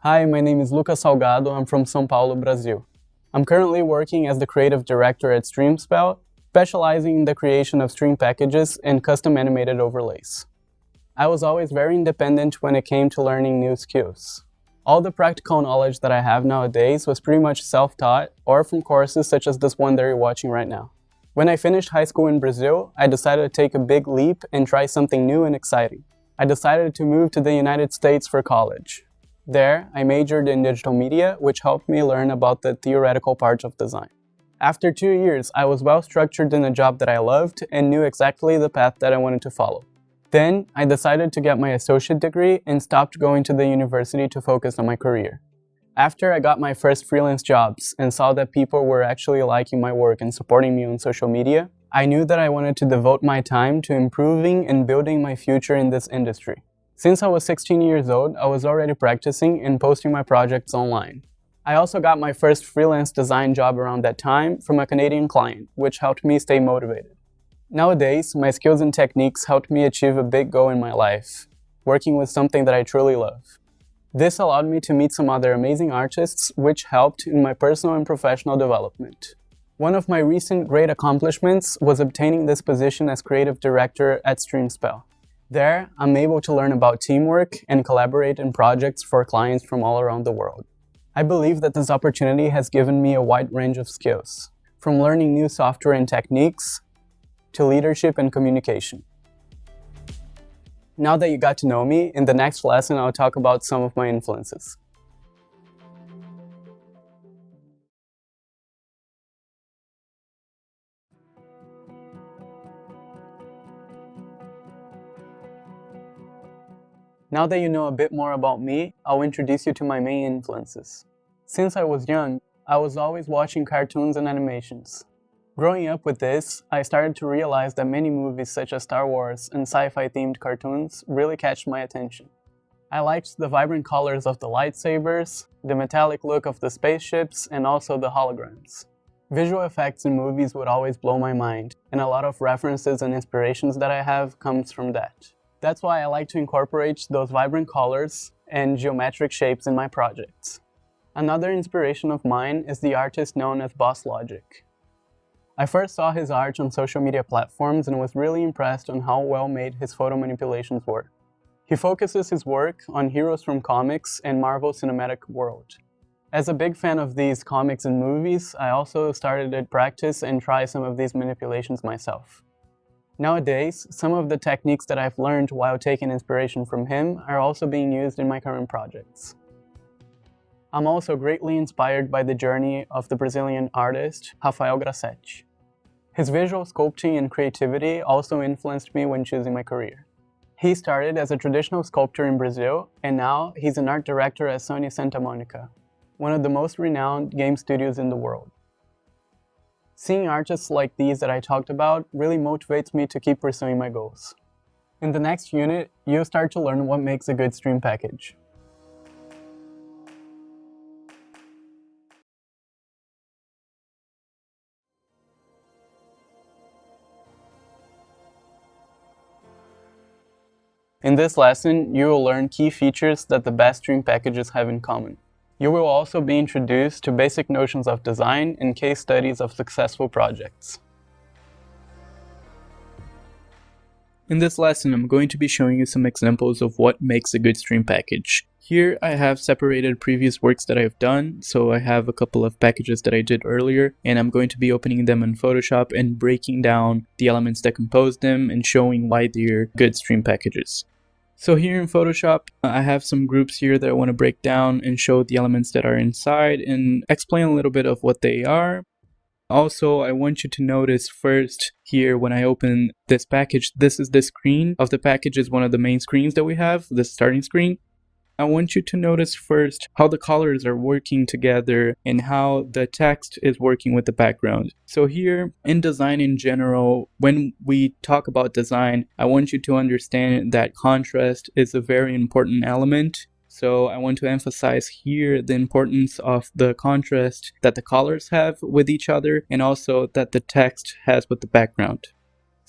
Hi, my name is Lucas Salgado. I'm from São Paulo, Brazil. I'm currently working as the creative director at StreamSpell, specializing in the creation of stream packages and custom animated overlays. I was always very independent when it came to learning new skills. All the practical knowledge that I have nowadays was pretty much self-taught or from courses such as this one that you're watching right now. When I finished high school in Brazil, I decided to take a big leap and try something new and exciting. I decided to move to the United States for college. There, I majored in digital media, which helped me learn about the theoretical parts of design. After 2 years, I was well structured in a job that I loved and knew exactly the path that I wanted to follow. Then, I decided to get my associate degree and stopped going to the university to focus on my career. After I got my first freelance jobs and saw that people were actually liking my work and supporting me on social media, I knew that I wanted to devote my time to improving and building my future in this industry. Since I was 16 years old, I was already practicing and posting my projects online. I also got my first freelance design job around that time from a Canadian client, which helped me stay motivated. Nowadays, my skills and techniques helped me achieve a big goal in my life, working with something that I truly love. This allowed me to meet some other amazing artists, which helped in my personal and professional development. One of my recent great accomplishments was obtaining this position as creative director at StreamSpell. There, I'm able to learn about teamwork and collaborate in projects for clients from all around the world. I believe that this opportunity has given me a wide range of skills, from learning new software and techniques to leadership and communication. Now that you got to know me, in the next lesson I'll talk about some of my influences. Now that you know a bit more about me, I'll introduce you to my main influences. Since I was young, I was always watching cartoons and animations. Growing up with this, I started to realize that many movies such as Star Wars and sci-fi themed cartoons really catch my attention. I liked the vibrant colors of the lightsabers, the metallic look of the spaceships, and also the holograms. Visual effects in movies would always blow my mind, and a lot of references and inspirations that I have comes from that. That's why I like to incorporate those vibrant colors and geometric shapes in my projects. Another inspiration of mine is the artist known as Boss Logic. I first saw his art on social media platforms and was really impressed on how well made his photo manipulations were. He focuses his work on heroes from comics and Marvel Cinematic World. As a big fan of these comics and movies, I also started to practice and try some of these manipulations myself. Nowadays, some of the techniques that I've learned while taking inspiration from him are also being used in my current projects. I'm also greatly inspired by the journey of the Brazilian artist Rafael Grassetti. His visual sculpting and creativity also influenced me when choosing my career. He started as a traditional sculptor in Brazil, and now he's an art director at Sony Santa Monica, one of the most renowned game studios in the world. Seeing artists like these that I talked about really motivates me to keep pursuing my goals. In the next unit, you'll start to learn what makes a good stream package. In this lesson, you will learn key features that the best stream packages have in common. You will also be introduced to basic notions of design and case studies of successful projects. In this lesson, I'm going to be showing you some examples of what makes a good stream package. Here I have separated previous works that I've done, so I have a couple of packages that I did earlier, and I'm going to be opening them in Photoshop and breaking down the elements that compose them and showing why they're good stream packages. So here in Photoshop, I have some groups here that I want to break down and show the elements that are inside and explain a little bit of what they are. Also, I want you to notice first here when I open this package, this is the screen of the package, is one of the main screens that we have, the starting screen. I want you to notice first how the colors are working together and how the text is working with the background. So here in design in general, when we talk about design, I want you to understand that contrast is a very important element. So I want to emphasize here the importance of the contrast that the colors have with each other and also that the text has with the background.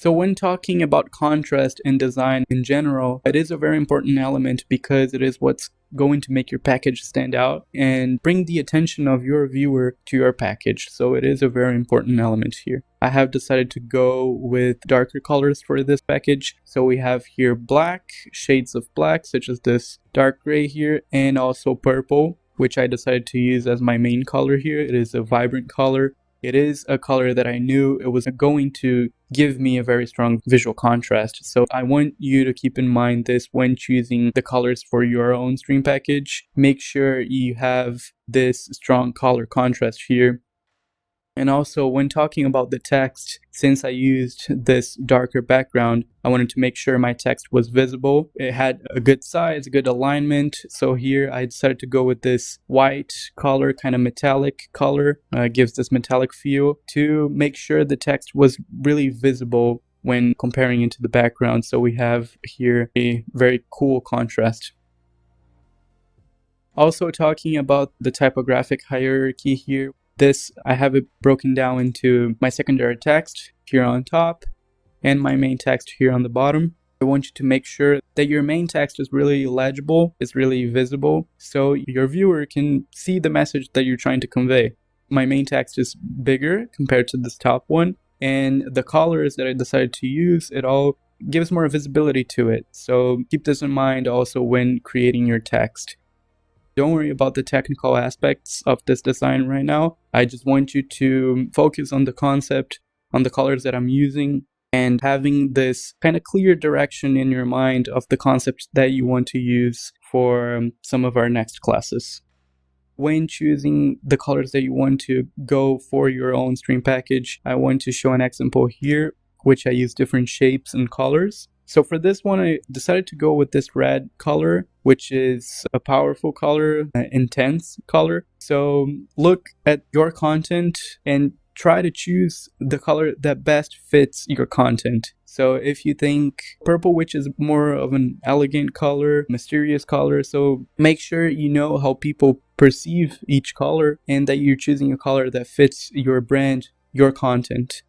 So when talking about contrast in design in general, it is a very important element because it is what's going to make your package stand out and bring the attention of your viewer to your package. So it is a very important element here. I have decided to go with darker colors for this package. So we have here black, shades of black, such as this dark gray here, and also purple, which I decided to use as my main color here. It is a vibrant color. It is a color that I knew it was going to give me a very strong visual contrast. So I want you to keep in mind this when choosing the colors for your own stream package. Make sure you have this strong color contrast here. And also when talking about the text, since I used this darker background, I wanted to make sure my text was visible. It had a good size, good alignment. So here I decided to go with this white color, kind of metallic color, gives this metallic feel to make sure the text was really visible when comparing it to the background. So we have here a very cool contrast. Also talking about the typographic hierarchy here. This, I have it broken down into my secondary text here on top and my main text here on the bottom. I want you to make sure that your main text is really legible, is really visible, so your viewer can see the message that you're trying to convey. My main text is bigger compared to this top one, and the colors that I decided to use, it all gives more visibility to it. So keep this in mind also when creating your text. Don't worry about the technical aspects of this design right now. I just want you to focus on the concept, on the colors that I'm using, and having this kind of clear direction in your mind of the concept that you want to use for some of our next classes. When choosing the colors that you want to go for your own stream package, I want to show an example here, which I use different shapes and colors. So for this one, I decided to go with this red color, which is a powerful color, intense color. So look at your content and try to choose the color that best fits your content. So if you think purple, which is more of an elegant color, mysterious color, so make sure you know how people perceive each color and that you're choosing a color that fits your brand, your content.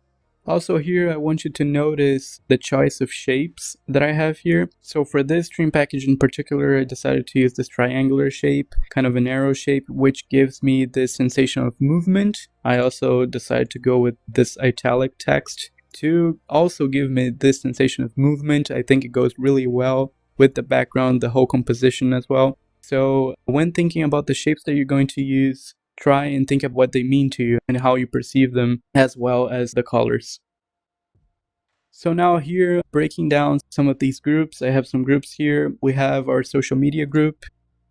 Also here, I want you to notice the choice of shapes that I have here. So for this stream package in particular, I decided to use this triangular shape, kind of an arrow shape, which gives me this sensation of movement. I also decided to go with this italic text to also give me this sensation of movement. I think it goes really well with the background, the whole composition as well. So when thinking about the shapes that you're going to use, try and think of what they mean to you and how you perceive them, as well as the colors. So now here, breaking down some of these groups, I have some groups here. We have our social media group.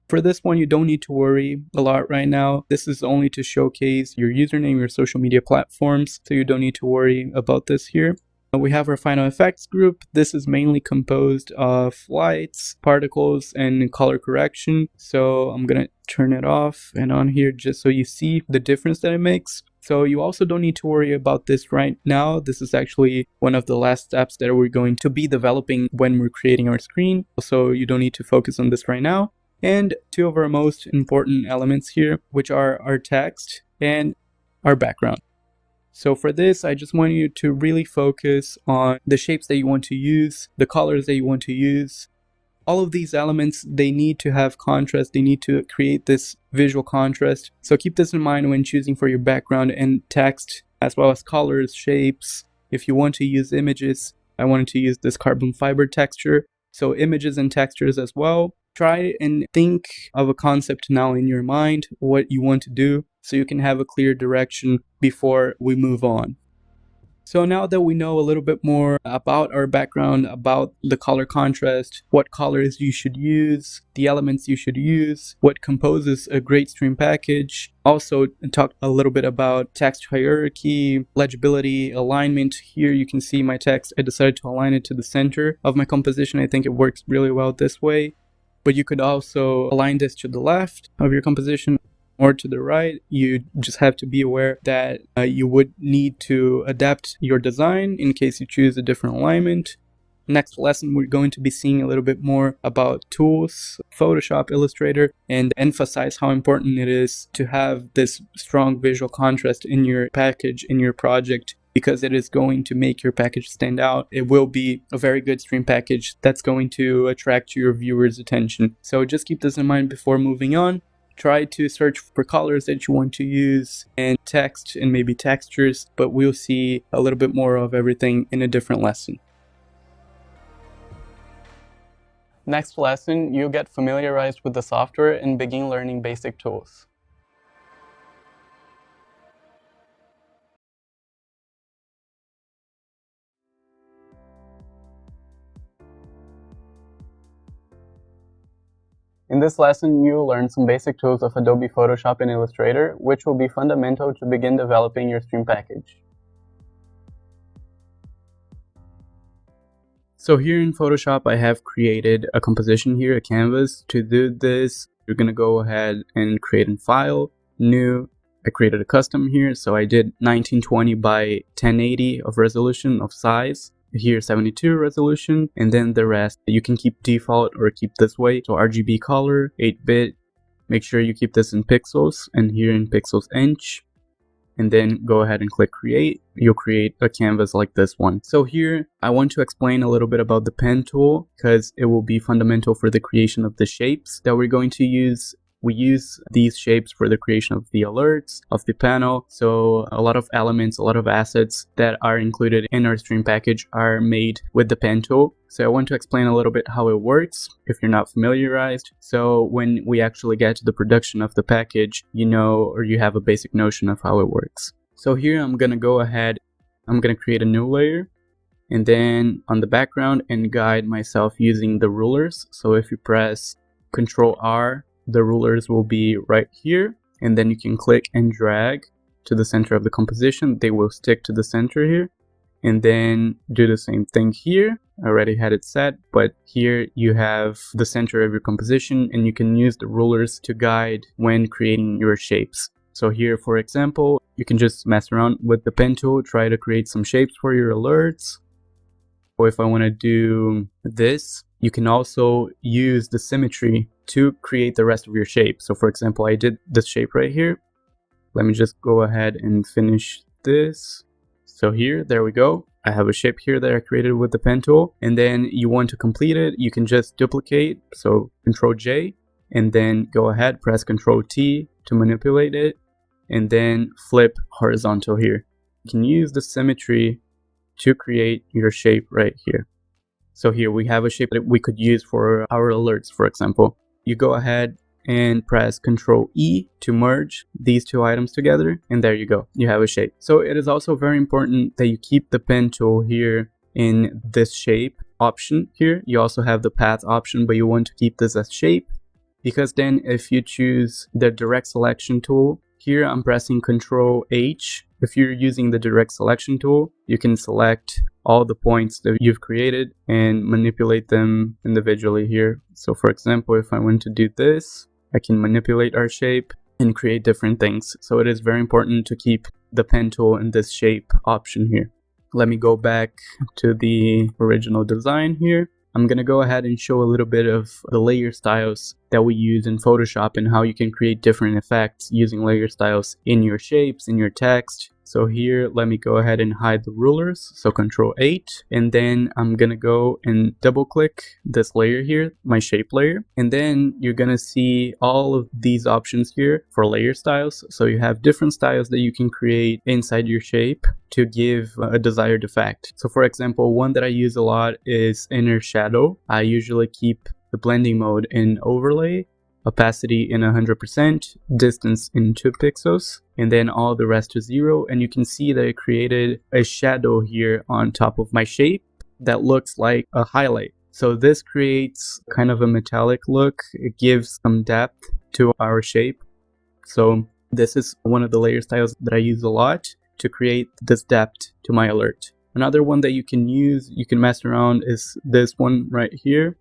For this one, you don't need to worry a lot right now. This is only to showcase your username, your social media platforms, so you don't need to worry about this here. We have our final effects group. This is mainly composed of lights, particles, and color correction. So I'm gonna turn it off and on here just so you see the difference that it makes. So you also don't need to worry about this right now. This is actually one of the last steps that we're going to be developing when we're creating our screen. So you don't need to focus on this right now. And two of our most important elements here, which are our text and our background. So for this, I just want you to really focus on the shapes that you want to use, the colors that you want to use. All of these elements, they need to have contrast. They need to create this visual contrast. So keep this in mind when choosing for your background and text, as well as colors, shapes. If you want to use images, I wanted to use this carbon fiber texture. So images and textures as well. Try and think of a concept now in your mind, what you want to do, so you can have a clear direction before we move on. So now that we know a little bit more about our background, about the color contrast, what colors you should use, the elements you should use, what composes a great stream package, also talk a little bit about text hierarchy, legibility, alignment. Here you can see my text. I decided to align it to the center of my composition. I think it works really well this way. But you could also align this to the left of your composition or to the right. You just have to be aware that you would need to adapt your design in case you choose a different alignment. Next lesson, we're going to be seeing a little bit more about tools, Photoshop, Illustrator, and emphasize how important it is to have this strong visual contrast in your package, in your project, because it is going to make your package stand out. It will be a very good stream package that's going to attract your viewers' attention. So just keep this in mind before moving on. Try to search for colors that you want to use and text and maybe textures, but we'll see a little bit more of everything in a different lesson. Next lesson, you'll get familiarized with the software and begin learning basic tools. In this lesson, you will learn some basic tools of Adobe Photoshop and Illustrator, which will be fundamental to begin developing your stream package. So here in Photoshop, I have created a composition here, a canvas. To do this, you're going to go ahead and create a file, new. I created a custom here, so I did 1920 by 1080 of resolution of size. Here 72 resolution, and then the rest you can keep default or keep this way. So RGB color, 8-bit. Make sure you keep this in pixels, and here in pixels inch. And then go ahead and click create. You'll create a canvas like this one. So here I want to explain a little bit about the pen tool, because it will be fundamental for the creation of the shapes that we're going to use. We use these shapes for the creation of the alerts, of the panel. So a lot of elements, a lot of assets that are included in our stream package are made with the pen tool. So I want to explain a little bit how it works if you're not familiarized. So when we actually get to the production of the package, you know, or you have a basic notion of how it works. So here I'm going to go ahead, I'm going to create a new layer, and then on the background and guide myself using the rulers. So if you press Ctrl R, the rulers will be right here, and then you can click and drag to the center of the composition. They will stick to the center here, and then do the same thing here. I already had it set, but here you have the center of your composition, and you can use the rulers to guide when creating your shapes. So here, for example, you can just mess around with the pen tool, try to create some shapes for your alerts. Or if I want to do this, you can also use the symmetry to create the rest of your shape. So for example, I did this shape right here. Let me just go ahead and finish this. So here, there we go. I have a shape here that I created with the pen tool, and then you want to complete it, you can just duplicate. So Ctrl J, and then go ahead, press Ctrl T to manipulate it, and then flip horizontal here. You can use the symmetry to create your shape right here. So here we have a shape that we could use for our alerts, for example. You go ahead and press Ctrl E to merge these two items together, and there you go, you have a shape. So it is also very important that you keep the pen tool here in this shape option here. You also have the path option, but you want to keep this as shape, because then if you choose the direct selection tool, here I'm pressing Ctrl H. If you're using the direct selection tool, you can select all the points that you've created and manipulate them individually here. So for example, if I want to do this, I can manipulate our shape and create different things. So it is very important to keep the pen tool in this shape option here. Let me go back to the original design here. I'm going to go ahead and show a little bit of the layer styles that we use in Photoshop and how you can create different effects using layer styles in your shapes, in your text. So here, let me go ahead and hide the rulers. So Ctrl 8, and then I'm going to go and double click this layer here, my shape layer. And then you're going to see all of these options here for layer styles. So you have different styles that you can create inside your shape to give a desired effect. So for example, one that I use a lot is inner shadow. I usually keep the blending mode in overlay, opacity in 100%, distance in 2 pixels, and then all the rest to 0. And you can see that I created a shadow here on top of my shape that looks like a highlight. So this creates kind of a metallic look. It gives some depth to our shape. So this is one of the layer styles that I use a lot to create this depth to my alert. Another one that you can use, you can mess around, is this one right here.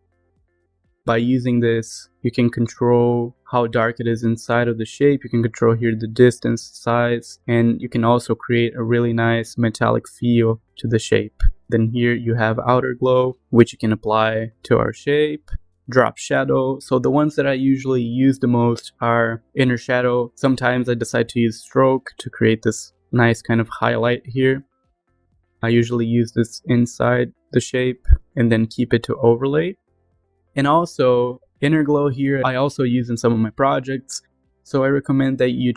By using this, you can control how dark it is inside of the shape. You can control here the distance, size, and you can also create a really nice metallic feel to the shape. Then here you have outer glow, which you can apply to our shape. Drop shadow. So the ones that I usually use the most are inner shadow. Sometimes I decide to use stroke to create this nice kind of highlight here. I usually use this inside the shape and then keep it to overlay. And also inner glow here, I also use in some of my projects. So I recommend that you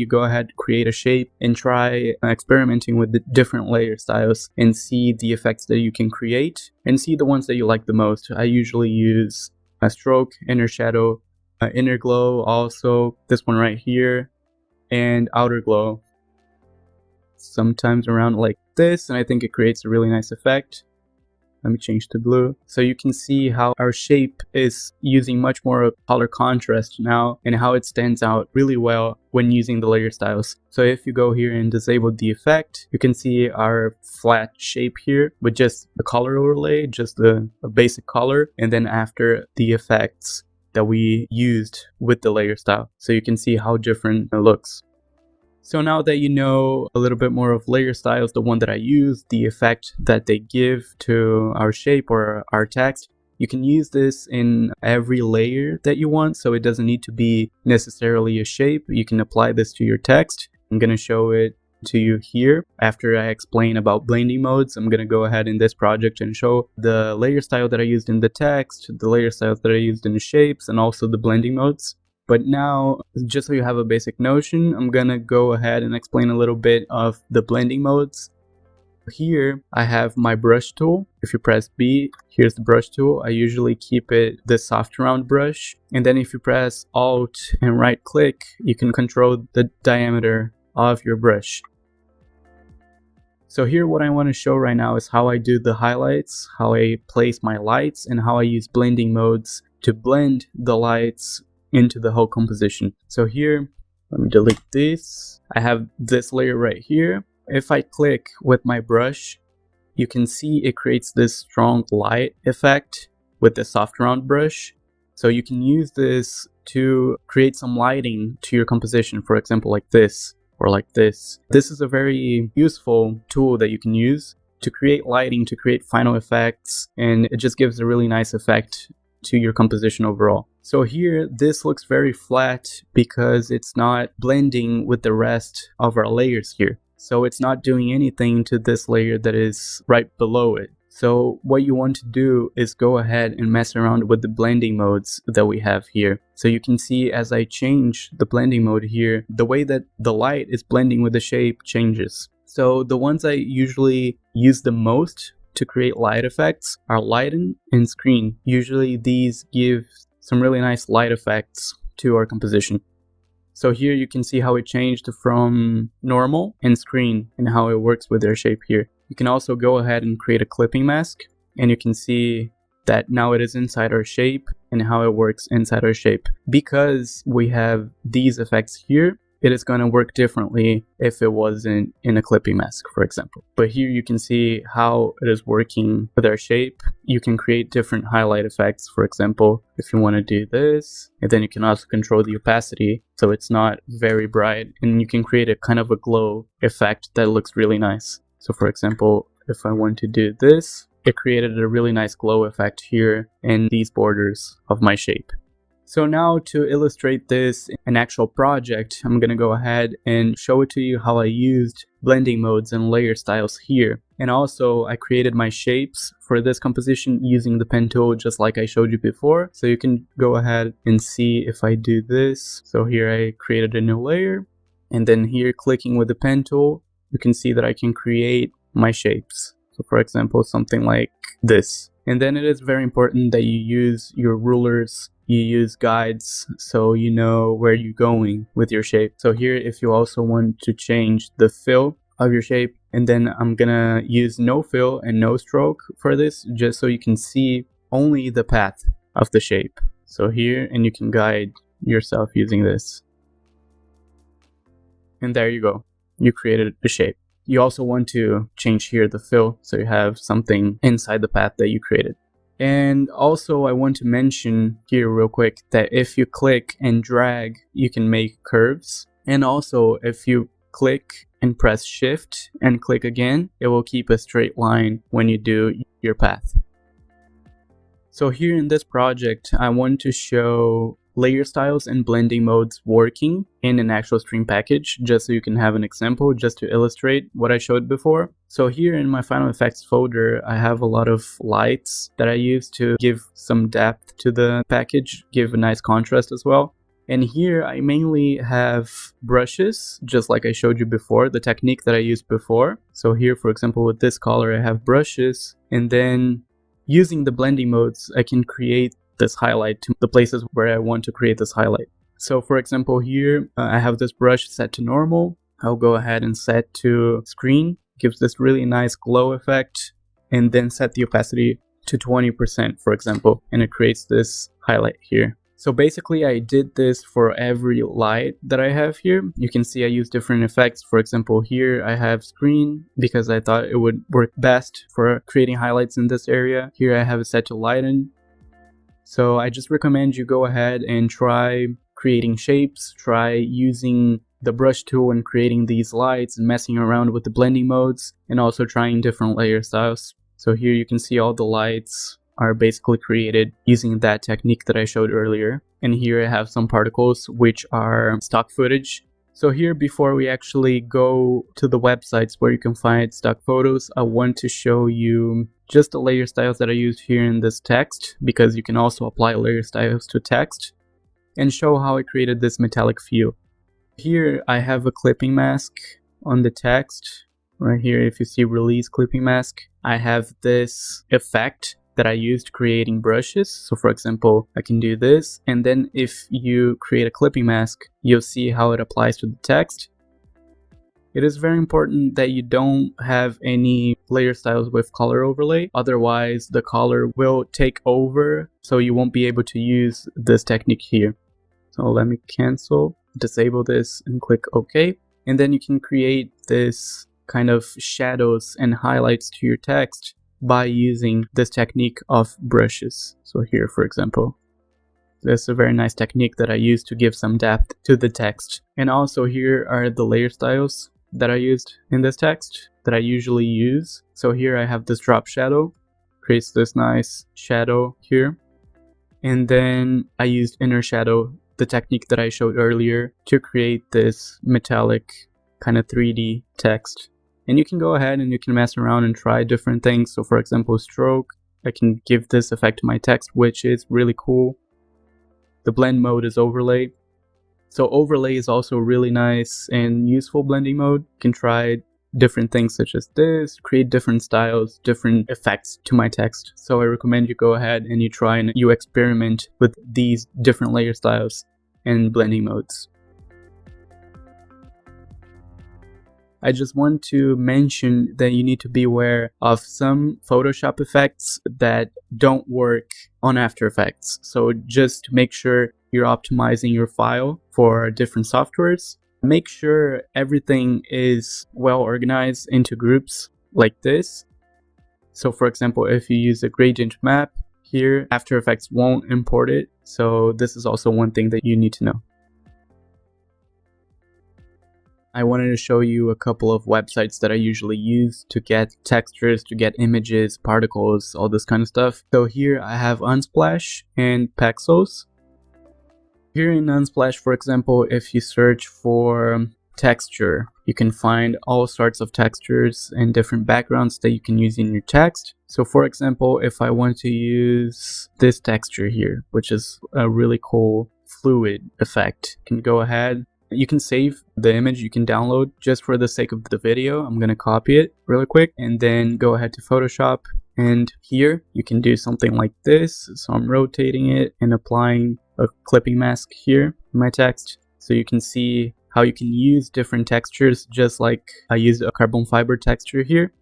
go ahead, create a shape and try experimenting with the different layer styles and see the effects that you can create and see the ones that you like the most. I usually use a stroke, inner shadow, inner glow, also this one right here, and outer glow. Sometimes around like this, and I think it creates a really nice effect. Let me change to blue. So you can see how our shape is using much more color contrast now and how it stands out really well when using the layer styles. So if you go here and disable the effect, you can see our flat shape here with just the color overlay, just a basic color, and then after the effects that we used with the layer style. So you can see how different it looks. So now that you know a little bit more of layer styles, the one that I use, the effect that they give to our shape or our text, you can use this in every layer that you want. So it doesn't need to be necessarily a shape. You can apply this to your text. I'm going to show it to you here. After I explain about blending modes, I'm going to go ahead in this project and show the layer style that I used in the text, the layer styles that I used in the shapes, and also the blending modes. But now, just so you have a basic notion, I'm gonna go ahead and explain a little bit of the blending modes. Here, I have my brush tool. If you press B, here's the brush tool. I usually keep it the soft round brush. And then if you press Alt and right click, you can control the diameter of your brush. So here, what I want to show right now is how I do the highlights, how I place my lights, and how I use blending modes to blend the lights into the whole composition. So here, let me delete this. I have this layer right here. If I click with my brush, you can see it creates this strong light effect with the soft round brush. So you can use this to create some lighting to your composition, for example, like this or like this. This is a very useful tool that you can use to create lighting, to create final effects, and it just gives a really nice effect to your composition overall. So here, this looks very flat because it's not blending with the rest of our layers here. So it's not doing anything to this layer that is right below it. So what you want to do is go ahead and mess around with the blending modes that we have here. So you can see as I change the blending mode here, the way that the light is blending with the shape changes. So the ones I usually use the most to create light effects are lighten and screen. Usually these give some really nice light effects to our composition. So here you can see how it changed from normal and screen and how it works with their shape here. You can also go ahead and create a clipping mask, and you can see that now it is inside our shape and how it works inside our shape. Because we have these effects here, it is going to work differently if it wasn't in a clipping mask, for example. But here you can see how it is working with our shape. You can create different highlight effects, for example, if you want to do this. And then you can also control the opacity so it's not very bright. And you can create a kind of a glow effect that looks really nice. So for example, if I want to do this, it created a really nice glow effect here in these borders of my shape. So now to illustrate this in an actual project, I'm going to go ahead and show it to you how I used blending modes and layer styles here. And also I created my shapes for this composition using the pen tool just like I showed you before. So you can go ahead and see if I do this. So here I created a new layer, and then here clicking with the pen tool, you can see that I can create my shapes. So for example, something like this. And then it is very important that you use your rulers, you use guides, so you know where you're going with your shape. So here, if you also want to change the fill of your shape, and then I'm gonna use no fill and no stroke for this, just so you can see only the path of the shape. So here, and you can guide yourself using this. And there you go, you created a shape. You also want to change here the fill, so you have something inside the path that you created. And also I want to mention here real quick that if you click and drag, you can make curves. And also if you click and press shift and click again, it will keep a straight line when you do your path. So here in this project, I want to show layer styles and blending modes working in an actual stream package, just so you can have an example, just to illustrate what I showed before. So here in my Final Effects folder, I have a lot of lights that I use to give some depth to the package, give a nice contrast as well. And here I mainly have brushes, just like I showed you before, the technique that I used before. So here, for example, with this color, I have brushes, and then using the blending modes, I can create this highlight to the places where I want to create this highlight. So for example, here I have this brush set to normal. I'll go ahead and set to screen, gives this really nice glow effect, and then set the opacity to 20%, for example, and it creates this highlight here. So basically I did this for every light that I have here. You can see I use different effects. For example, here I have screen because I thought it would work best for creating highlights in this area. Here I have it set to lighten. So I just recommend you go ahead and try creating shapes, try using the brush tool and creating these lights and messing around with the blending modes, and also trying different layer styles. So here you can see all the lights are basically created using that technique that I showed earlier. And here I have some particles which are stock footage. So here, before we actually go to the websites where you can find stock photos, I want to show you just the layer styles that I used here in this text, because you can also apply layer styles to text, and show how I created this metallic feel. Here I have a clipping mask on the text. Right here, if you see release clipping mask, I have this effect that I used creating brushes. So for example, I can do this, and then if you create a clipping mask, you'll see how it applies to the text. It is very important that you don't have any layer styles with color overlay, otherwise the color will take over, so you won't be able to use this technique here. So let me cancel, disable this, and click OK. And then you can create this kind of shadows and highlights to your text by using this technique of brushes. So here, for example, this is a very nice technique that I use to give some depth to the text. And also here are the layer styles that I used in this text that I usually use. So here I have this drop shadow, creates this nice shadow here. And then I used inner shadow, the technique that I showed earlier, to create this metallic kind of 3D text. And you can go ahead and you can mess around and try different things. So for example, stroke, I can give this effect to my text, which is really cool. The blend mode is overlay. So overlay is also really nice and useful blending mode. You can try different things such as this, create different styles, different effects to my text. So I recommend you go ahead and you try and you experiment with these different layer styles and blending modes. I just want to mention that you need to be aware of some Photoshop effects that don't work on After Effects. So just make sure you're optimizing your file for different softwares. Make sure everything is well organized into groups like this. So for example, if you use a gradient map here, After Effects won't import it. So this is also one thing that you need to know. I wanted to show you a couple of websites that I usually use to get textures, to get images, particles, all this kind of stuff. So here I have Unsplash and Pexels. Here in Unsplash, for example, if you search for texture, you can find all sorts of textures and different backgrounds that you can use in your text. So for example, if I want to use this texture here, which is a really cool fluid effect, you can go ahead. You can save the image, you can download just for the sake of the video. I'm going to copy it really quick and then go ahead to Photoshop. And here you can do something like this. So I'm rotating it and applying a clipping mask here in my text. So you can see how you can use different textures, just like I used a carbon fiber texture here.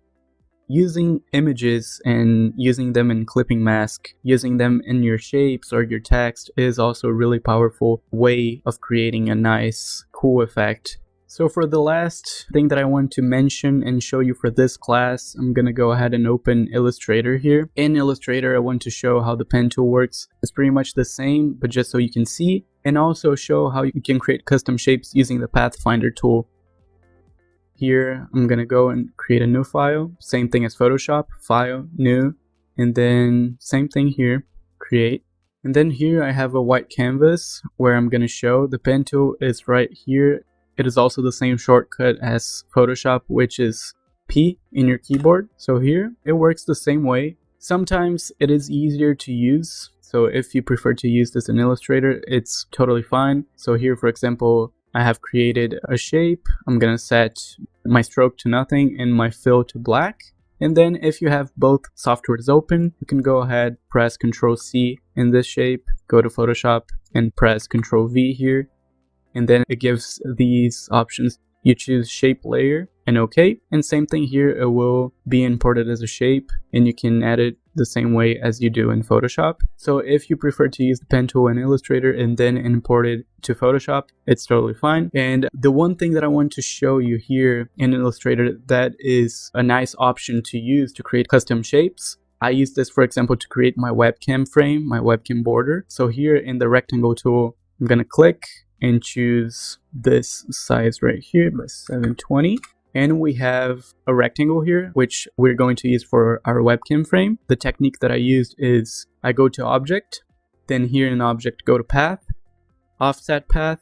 Using images and using them in clipping mask, using them in your shapes or your text is also a really powerful way of creating a nice, cool effect. So for the last thing that I want to mention and show you for this class, I'm going to go ahead and open Illustrator here. In Illustrator, I want to show how the pen tool works. It's pretty much the same, but just so you can see, and also show how you can create custom shapes using the Pathfinder tool. Here, I'm going to go and create a new file. Same thing as Photoshop, File, New, and then same thing here, Create. And then here I have a white canvas where I'm going to show the pen tool is right here. It is also the same shortcut as Photoshop, which is P in your keyboard. So here it works the same way. Sometimes it is easier to use. So if you prefer to use this in Illustrator, it's totally fine. So here, for example, I have created a shape. I'm going to set my stroke to nothing and my fill to black. And then if you have both softwares open, you can go ahead, press Ctrl C in this shape, go to Photoshop and press Ctrl V here. And then it gives these options. You choose shape layer and OK. And same thing here, it will be imported as a shape and you can add it the same way as you do in Photoshop. So if you prefer to use the pen tool in Illustrator and then import it to Photoshop, it's totally fine. And the one thing that I want to show you here in Illustrator that is a nice option to use to create custom shapes. I use this, for example, to create my webcam frame, my webcam border. So here in the rectangle tool, I'm going to click and choose this size right here by 720. And we have a rectangle here, which we're going to use for our webcam frame. The technique that I used is I go to Object, then here in Object, go to Path, Offset Path,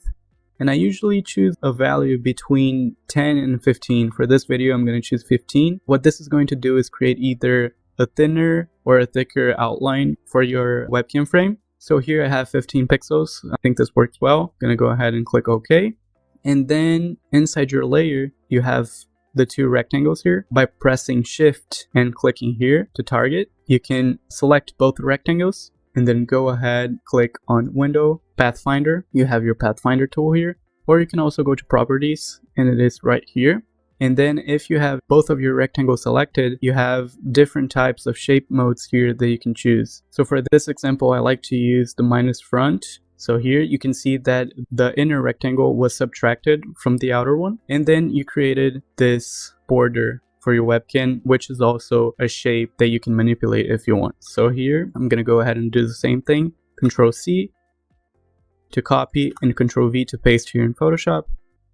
and I usually choose a value between 10 and 15. For this video, I'm going to choose 15. What this is going to do is create either a thinner or a thicker outline for your webcam frame. So here I have 15 pixels. I think this works well. I'm going to go ahead and click OK. And then inside your layer, you have the two rectangles here. By pressing Shift and clicking here to target, you can select both rectangles and then go ahead, click on Window, Pathfinder. You have your Pathfinder tool here, or you can also go to Properties and it is right here. And then if you have both of your rectangles selected, you have different types of shape modes here that you can choose. So for this example, I like to use the minus front. So here you can see that the inner rectangle was subtracted from the outer one. And then you created this border for your webcam, which is also a shape that you can manipulate if you want. So here, I'm going to go ahead and do the same thing. Ctrl C to copy and Ctrl V to paste here in Photoshop.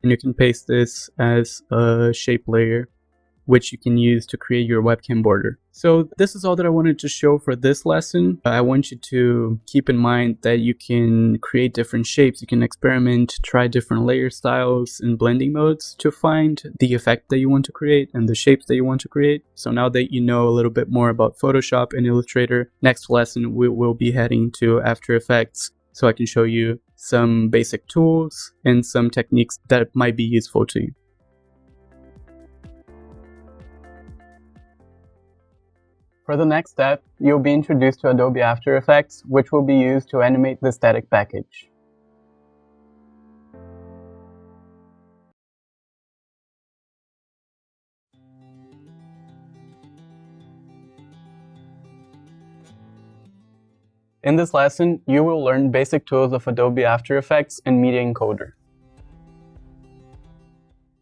And you can paste this as a shape layer, which you can use to create your webcam border. So this is all that I wanted to show for this lesson. I want you to keep in mind that you can create different shapes. You can experiment, try different layer styles and blending modes to find the effect that you want to create and the shapes that you want to create. So now that you know a little bit more about Photoshop and Illustrator, next lesson we will be heading to After Effects, so I can show you some basic tools and some techniques that might be useful to you. For the next step, you'll be introduced to Adobe After Effects, which will be used to animate the static package. In this lesson, you will learn basic tools of Adobe After Effects and Media Encoder.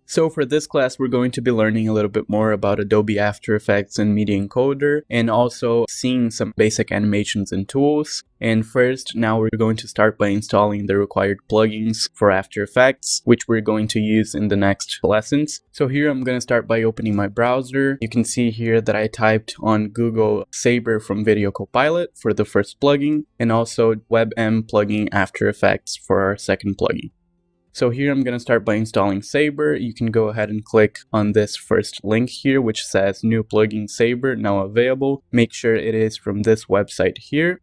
So for this class, we're going to be learning a little bit more about Adobe After Effects and Media Encoder, and also seeing some basic animations and tools. And first, now we're going to start by installing the required plugins for After Effects, which we're going to use in the next lessons. So here I'm going to start by opening my browser. You can see here that I typed on Google Saber from Video Copilot for the first plugin, and also WebM plugin After Effects for our second plugin. So here I'm going to start by installing Saber. You can go ahead and click on this first link here, which says new plugin Saber now available. Make sure it is from this website here.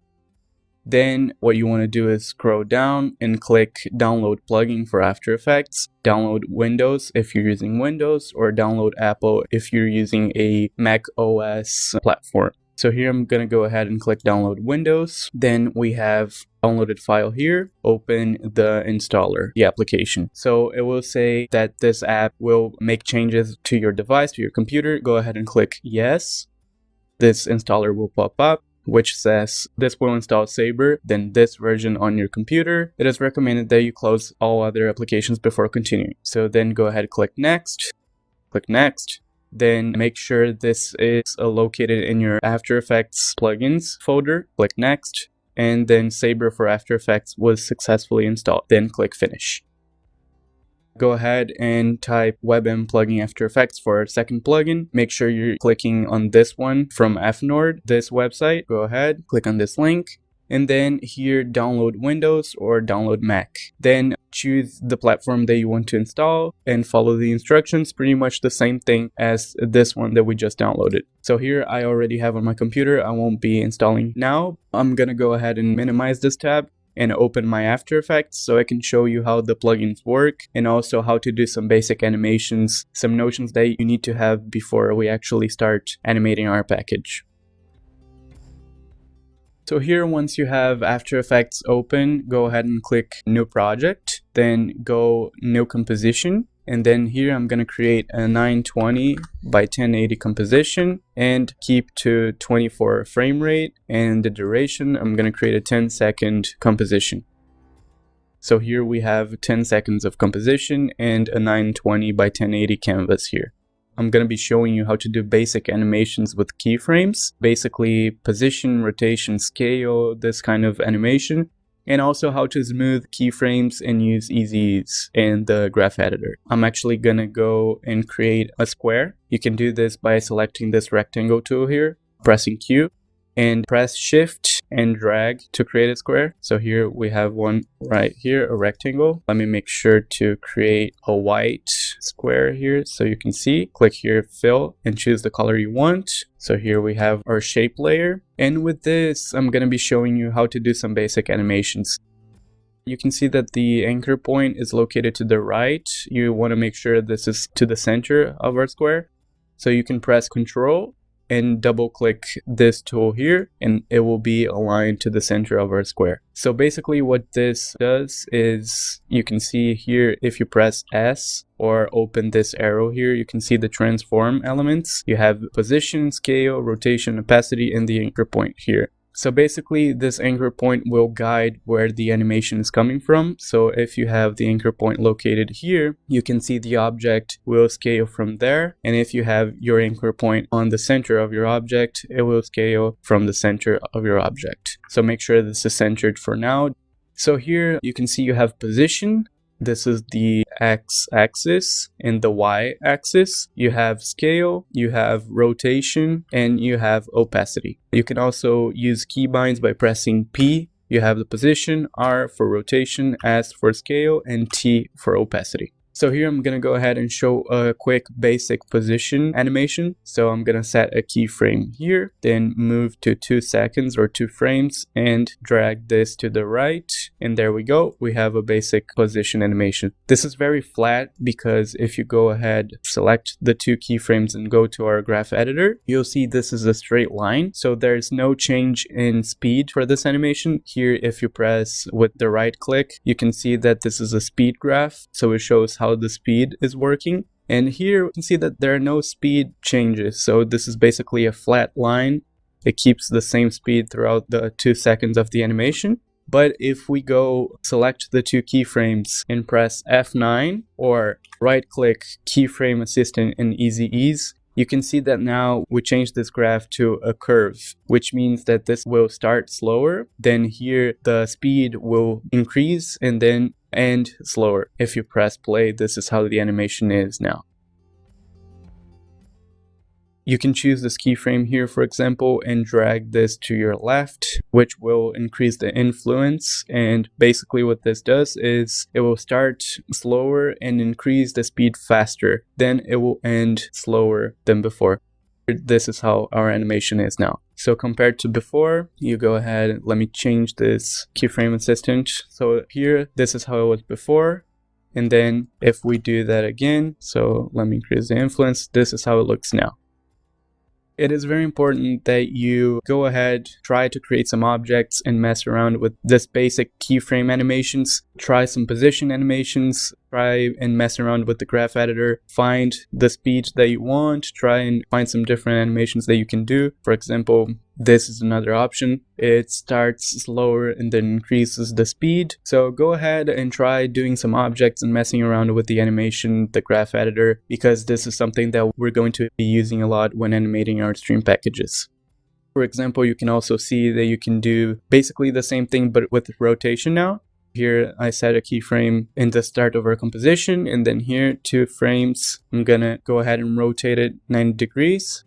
Then what you want to do is scroll down and click download plugin for After Effects. Download Windows if you're using Windows, or download Apple if you're using a Mac OS platform. So here I'm going to go ahead and click download Windows. Then we have downloaded file here. Open the installer, the application. So it will say that this app will make changes to your device, to your computer. Go ahead and click yes. This installer will pop up, which says this will install Saber, then this version on your computer. It is recommended that you close all other applications before continuing. So then go ahead, click next, click next. Then make sure this is located in your After Effects plugins folder. Click next, and then Saber for After Effects was successfully installed. Then click finish. Go ahead and type WebM plugin After Effects for our second plugin. Make sure you're clicking on this one from FNord, this website. Go ahead, click on this link. and then here download Windows or download Mac. Then choose the platform that you want to install and follow the instructions, pretty much the same thing as this one that we just downloaded. So here I already have on my computer, I won't be installing now. I'm gonna go ahead and minimize this tab and open my After Effects so I can show you how the plugins work and also how to do some basic animations, some notions that you need to have before we actually start animating our package. So here, once you have After Effects open, go ahead and click New Project, then go New Composition. And then here I'm going to create a 920 by 1080 composition and keep to 24 frame rate, and the duration I'm going to create a 10-second composition. So here we have 10 seconds of composition and a 920 by 1080 canvas here. I'm going to be showing you how to do basic animations with keyframes, basically position, rotation, scale, this kind of animation. And also how to smooth keyframes and use easy ease in the graph editor. I'm actually gonna go and create a square. You can do this by selecting this rectangle tool here, pressing Q, and press Shift and drag to create a square. So here we have one right here, a rectangle. Let me make sure to create a white square here so you can see. Click here, fill, and choose the color you want. So here we have our shape layer. And with this, I'm going to be showing you how to do some basic animations. You can see that the anchor point is located to the right. You want to make sure this is to the center of our square. So you can press Ctrl and double click this tool here, and it will be aligned to the center of our square. So basically what this does is, you can see here, if you press S or open this arrow here, you can see the transform elements. You have position, scale, rotation, opacity, and the anchor point here. So basically this anchor point will guide where the animation is coming from. So if you have the anchor point located here, you can see the object will scale from there. And if you have your anchor point on the center of your object, it will scale from the center of your object. So make sure this is centered for now. So here you can see you have position. This is the x-axis, and the y-axis. You have scale, you have rotation, and you have opacity. You can also use keybinds by pressing P. You have the position, R for rotation, S for scale, and T for opacity. So here I'm going to go ahead and show a quick basic position animation. So I'm going to set a keyframe here, then move to 2 seconds or 2 frames and drag this to the right. And there we go. We have a basic position animation. This is very flat because if you go ahead, select the 2 keyframes and go to our graph editor, you'll see this is a straight line. So there's no change in speed for this animation. Here, if you press with the right click, you can see that this is a speed graph. So it shows how the speed is working. And here you can see that there are no speed changes. So this is basically a flat line. It keeps the same speed throughout the 2 seconds of the animation. But if we go select the 2 keyframes and press F9 or right click keyframe assistant in easy ease, you can see that now we change this graph to a curve, which means that this will start slower. Then here the speed will increase and then end slower. If you press play, this is how the animation is now. You can choose this keyframe here, for example, and drag this to your left, which will increase the influence. And basically what this does is it will start slower and increase the speed faster. Then it will end slower than before. This is how our animation is now. So compared to before, you go ahead, let me change this keyframe assistant. So here, this is how it was before. And then if we do that again, so let me increase the influence, this is how it looks now. It is very important that you go ahead, try to create some objects and mess around with this basic keyframe animations. Try some position animations, try and mess around with the graph editor, find the speed that you want, try and find some different animations that you can do. For example, this is another option. It starts slower and then increases the speed. So go ahead and try doing some objects and messing around with the animation, the graph editor, because this is something that we're going to be using a lot when animating our stream packages. For example, you can also see that you can do basically the same thing but with rotation now. Here I set a keyframe in the start of our composition, and then here 2 frames. I'm gonna go ahead and rotate it 90 degrees.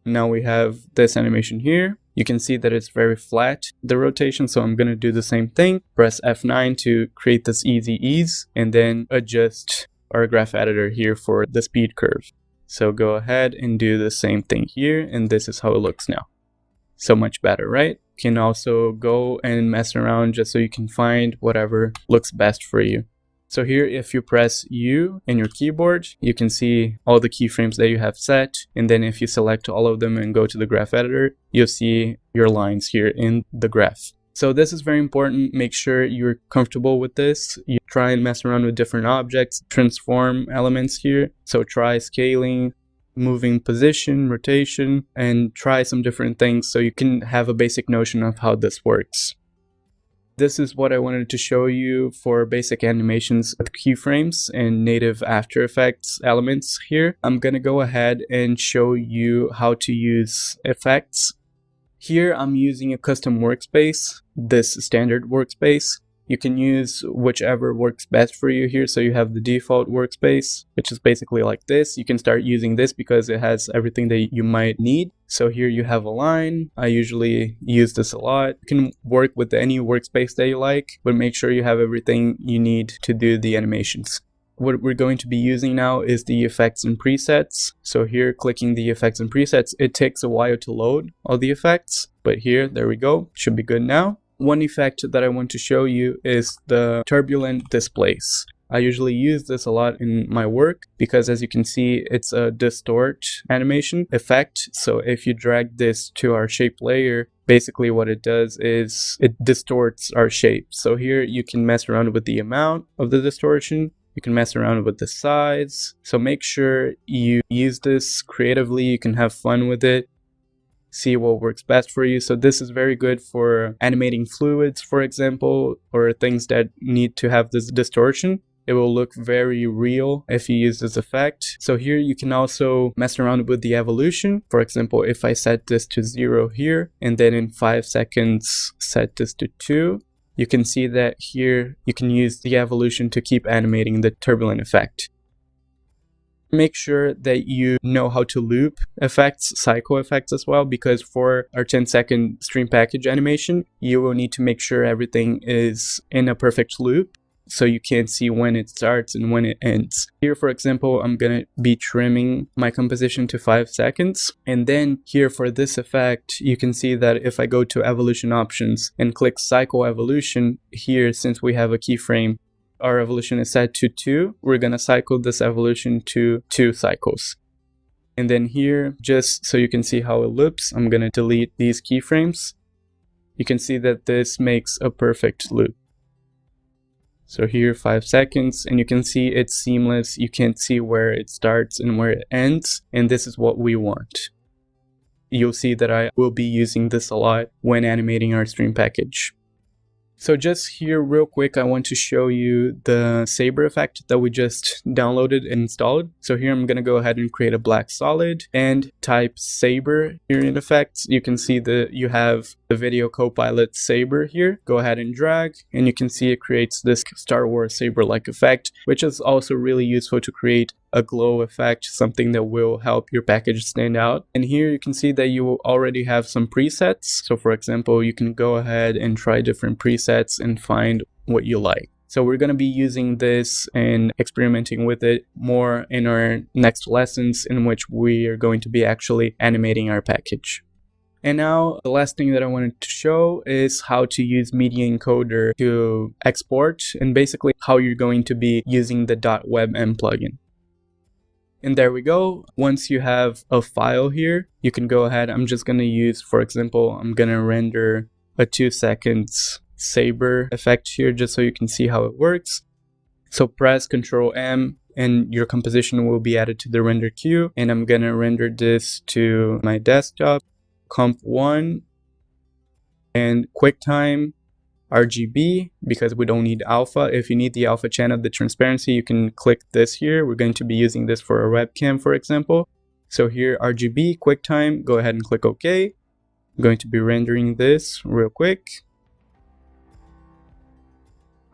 Now we have this animation here. you can see that it's very flat, the rotation. So I'm going to do the same thing. Press F9 to create this easy ease, and then adjust our graph editor here for the speed curve. So go ahead and do the same thing here, and this is how it looks now. So much better, right? You can also go and mess around just so you can find whatever looks best for you. So here, if you press U in your keyboard, you can see all the keyframes that you have set. And then if you select all of them and go to the graph editor, you'll see your lines here in the graph. So this is very important. Make sure you're comfortable with this. You try and mess around with different objects, transform elements here. So try scaling, moving position, rotation, and try some different things so you can have a basic notion of how this works. This is what I wanted to show you for basic animations with keyframes and native After Effects elements here. I'm going to go ahead and show you how to use effects. Here I'm using a custom workspace, this standard workspace. You can use whichever works best for you here. So you have the default workspace, which is basically like this. You can start using this because it has everything that you might need. So here you have a line. I usually use this a lot. You can work with any workspace that you like, but make sure you have everything you need to do the animations. What we're going to be using now is the effects and presets. So here, clicking the effects and presets, it takes a while to load all the effects, but here, there we go, should be good now. One effect that I want to show you is the turbulent displace. I usually use this a lot in my work because, as you can see, it's a distort animation effect. So if you drag this to our shape layer, basically what it does is it distorts our shape. So here you can mess around with the amount of the distortion. You can mess around with the size. So make sure you use this creatively. You can have fun with it. See what works best for you. So this is very good for animating fluids, for example, or things that need to have this distortion. It will look very real if you use this effect. So here you can also mess around with the evolution. For example, if I set this to 0 here, and then in 5 seconds set this to 2, you can see that here you can use the evolution to keep animating the turbulent effect. Make sure that you know how to loop effects, cycle effects as well, because for our 10-second stream package animation, you will need to make sure everything is in a perfect loop so you can see when it starts and when it ends. Here, for example, I'm going to be trimming my composition to 5 seconds. And then here for this effect, you can see that if I go to evolution options and click cycle evolution, here, since we have a keyframe, our evolution is set to 2. We're going to cycle this evolution to 2 cycles. And then here, just so you can see how it loops, I'm going to delete these keyframes. You can see that this makes a perfect loop. So here, 5 seconds, and you can see it's seamless. You can't see where it starts and where it ends, and this is what we want. You'll see that I will be using this a lot when animating our stream package. So just here real quick, I want to show you the saber effect that we just downloaded and installed. So here I'm going to go ahead and create a black solid and type saber here in effects. You can see that you have the video copilot saber here. Go ahead and drag, and you can see it creates this Star Wars saber-like effect, which is also really useful to create a glow effect, something that will help your package stand out. And here you can see that you will already have some presets. So for example, you can go ahead and try different presets and find what you like. So we're going to be using this and experimenting with it more in our next lessons, in which we are going to be actually animating our package. And now the last thing that I wanted to show is how to use Media Encoder to export, and basically how you're going to be using the .webm plugin. And there we go. Once you have a file here, you can go ahead. I'm just going to use, for example, I'm going to render a 2 seconds saber effect here just so you can see how it works. So press Ctrl M and your composition will be added to the render queue. And I'm going to render this to my desktop, Comp 1 and QuickTime RGB, because we don't need alpha. If you need the alpha channel, the transparency, you can click this here. We're going to be using this for a webcam, for example. So here, RGB, QuickTime, go ahead and click OK. I'm going to be rendering this real quick.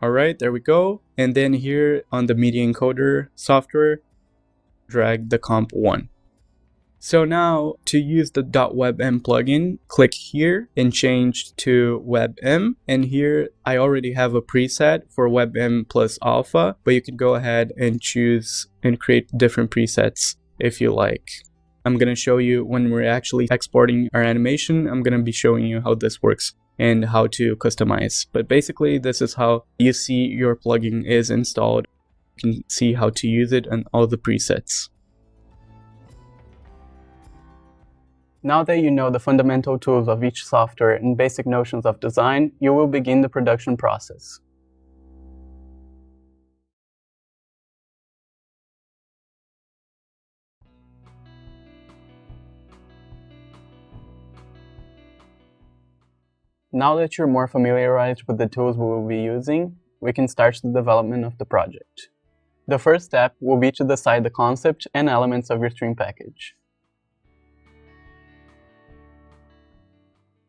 All right, there we go. And then here on the Media Encoder software, drag the Comp 1. So now to use the .webm plugin, click here and change to WebM. And here I already have a preset for WebM plus alpha, but you can go ahead and choose and create different presets if you like. I'm going to show you when we're actually exporting our animation. I'm going to be showing you how this works and how to customize. But basically this is how you see your plugin is installed. You can see how to use it and all the presets. Now that you know the fundamental tools of each software and basic notions of design, you will begin the production process. Now that you're more familiarized with the tools we will be using, we can start the development of the project. The first step will be to decide the concept and elements of your stream package.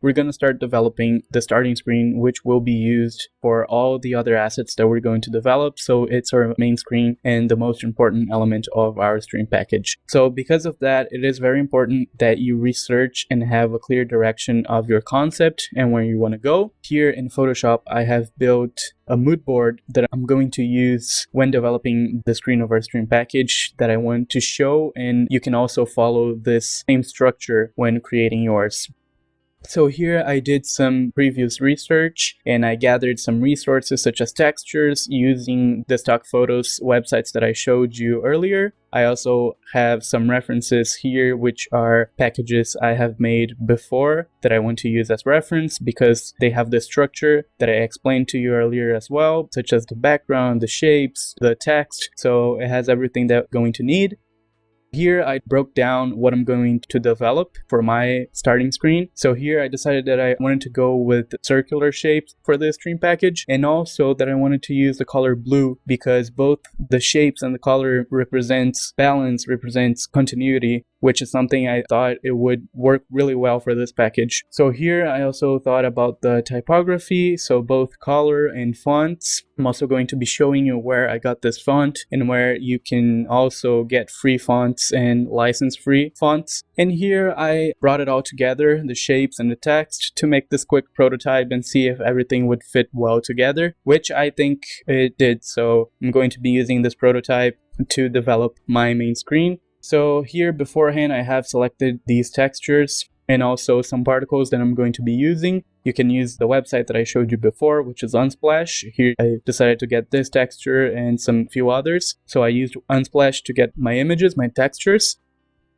We're going to start developing the starting screen, which will be used for all the other assets that we're going to develop. So it's our main screen and the most important element of our stream package. So because of that, it is very important that you research and have a clear direction of your concept and where you want to go. Here in Photoshop, I have built a mood board that I'm going to use when developing the screen of our stream package that I want to show. And you can also follow this same structure when creating yours. So here I did some previous research and I gathered some resources such as textures using the stock photos websites that I showed you earlier. I also have some references here, which are packages I have made before that I want to use as reference because they have the structure that I explained to you earlier as well, such as the background, the shapes, the text. So it has everything that I'm going to need. Here I broke down what I'm going to develop for my starting screen. So here I decided that I wanted to go with circular shapes for this stream package, and also that I wanted to use the color blue because both the shapes and the color represents balance, represents continuity, which is something I thought it would work really well for this package. So here I also thought about the typography, so both color and fonts. I'm also going to be showing you where I got this font and where you can also get free fonts and license-free fonts. And here I brought it all together, the shapes and the text, to make this quick prototype and see if everything would fit well together, which I think it did. So I'm going to be using this prototype to develop my main screen. So here beforehand I have selected these textures and also some particles that I'm going to be using. You can use the website that I showed you before, which is Unsplash. Here I decided to get this texture and some few others. So I used Unsplash to get my images, my textures.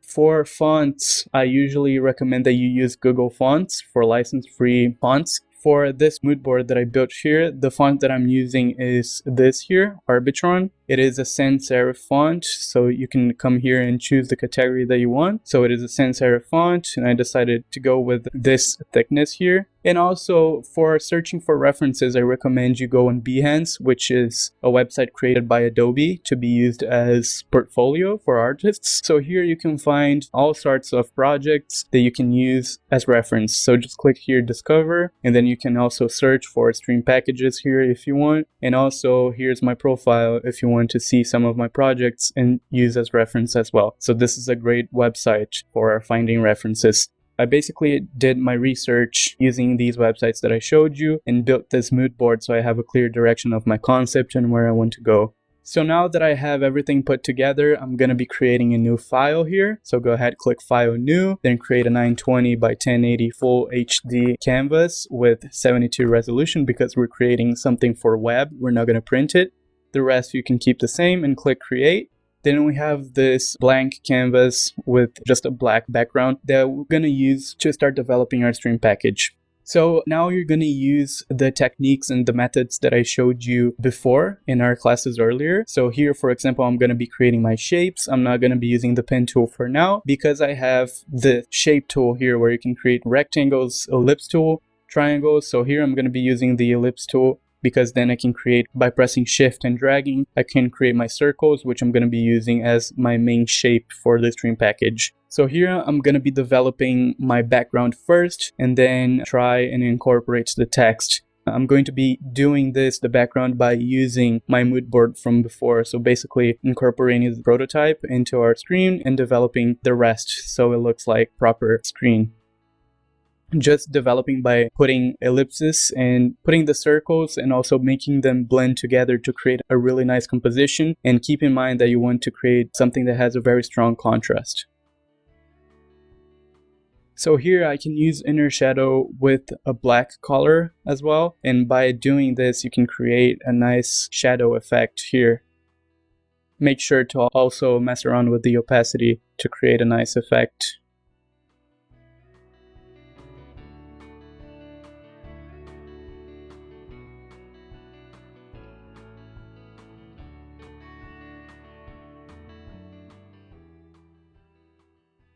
For fonts, I usually recommend that you use Google Fonts for license-free fonts. For this mood board that I built here, the font that I'm using is this here, Arbitron. It is a sans serif font, so you can come here and choose the category that you want. So it is a sans serif font, and I decided to go with this thickness here. And also for searching for references, I recommend you go on Behance, which is a website created by Adobe to be used as portfolio for artists. So here you can find all sorts of projects that you can use as reference. So just click here, discover, and then you can also search for stream packages here if you want. And also here's my profile if you want to see some of my projects and use as reference as well. So this is a great website for finding references. I basically did my research using these websites that I showed you and built this mood board so I have a clear direction of my concept and where I want to go. So now that I have everything put together, I'm going to be creating a new file here. So go ahead, click File New, then create a 920 by 1080 Full HD canvas with 72 resolution because we're creating something for web. We're not going to print it. The rest you can keep the same and click Create. Then we have this blank canvas with just a black background that we're going to use to start developing our stream package. So now you're going to use the techniques and the methods that I showed you before in our classes earlier. So here, for example, I'm going to be creating my shapes. I'm not going to be using the pen tool for now because I have the shape tool here where you can create rectangles, ellipse tool, triangles. So here I'm going to be using the ellipse tool, because then I can create by pressing shift and dragging. I can create my circles, which I'm going to be using as my main shape for the stream package. So here I'm going to be developing my background first and then try and incorporate the text. I'm going to be doing the background by using my mood board from before. So basically incorporating the prototype into our screen and developing the rest so it looks like proper screen. Just developing by putting ellipses and putting the circles and also making them blend together to create a really nice composition. And keep in mind that you want to create something that has a very strong contrast. So here I can use inner shadow with a black color as well. And by doing this, you can create a nice shadow effect here. Make sure to also mess around with the opacity to create a nice effect.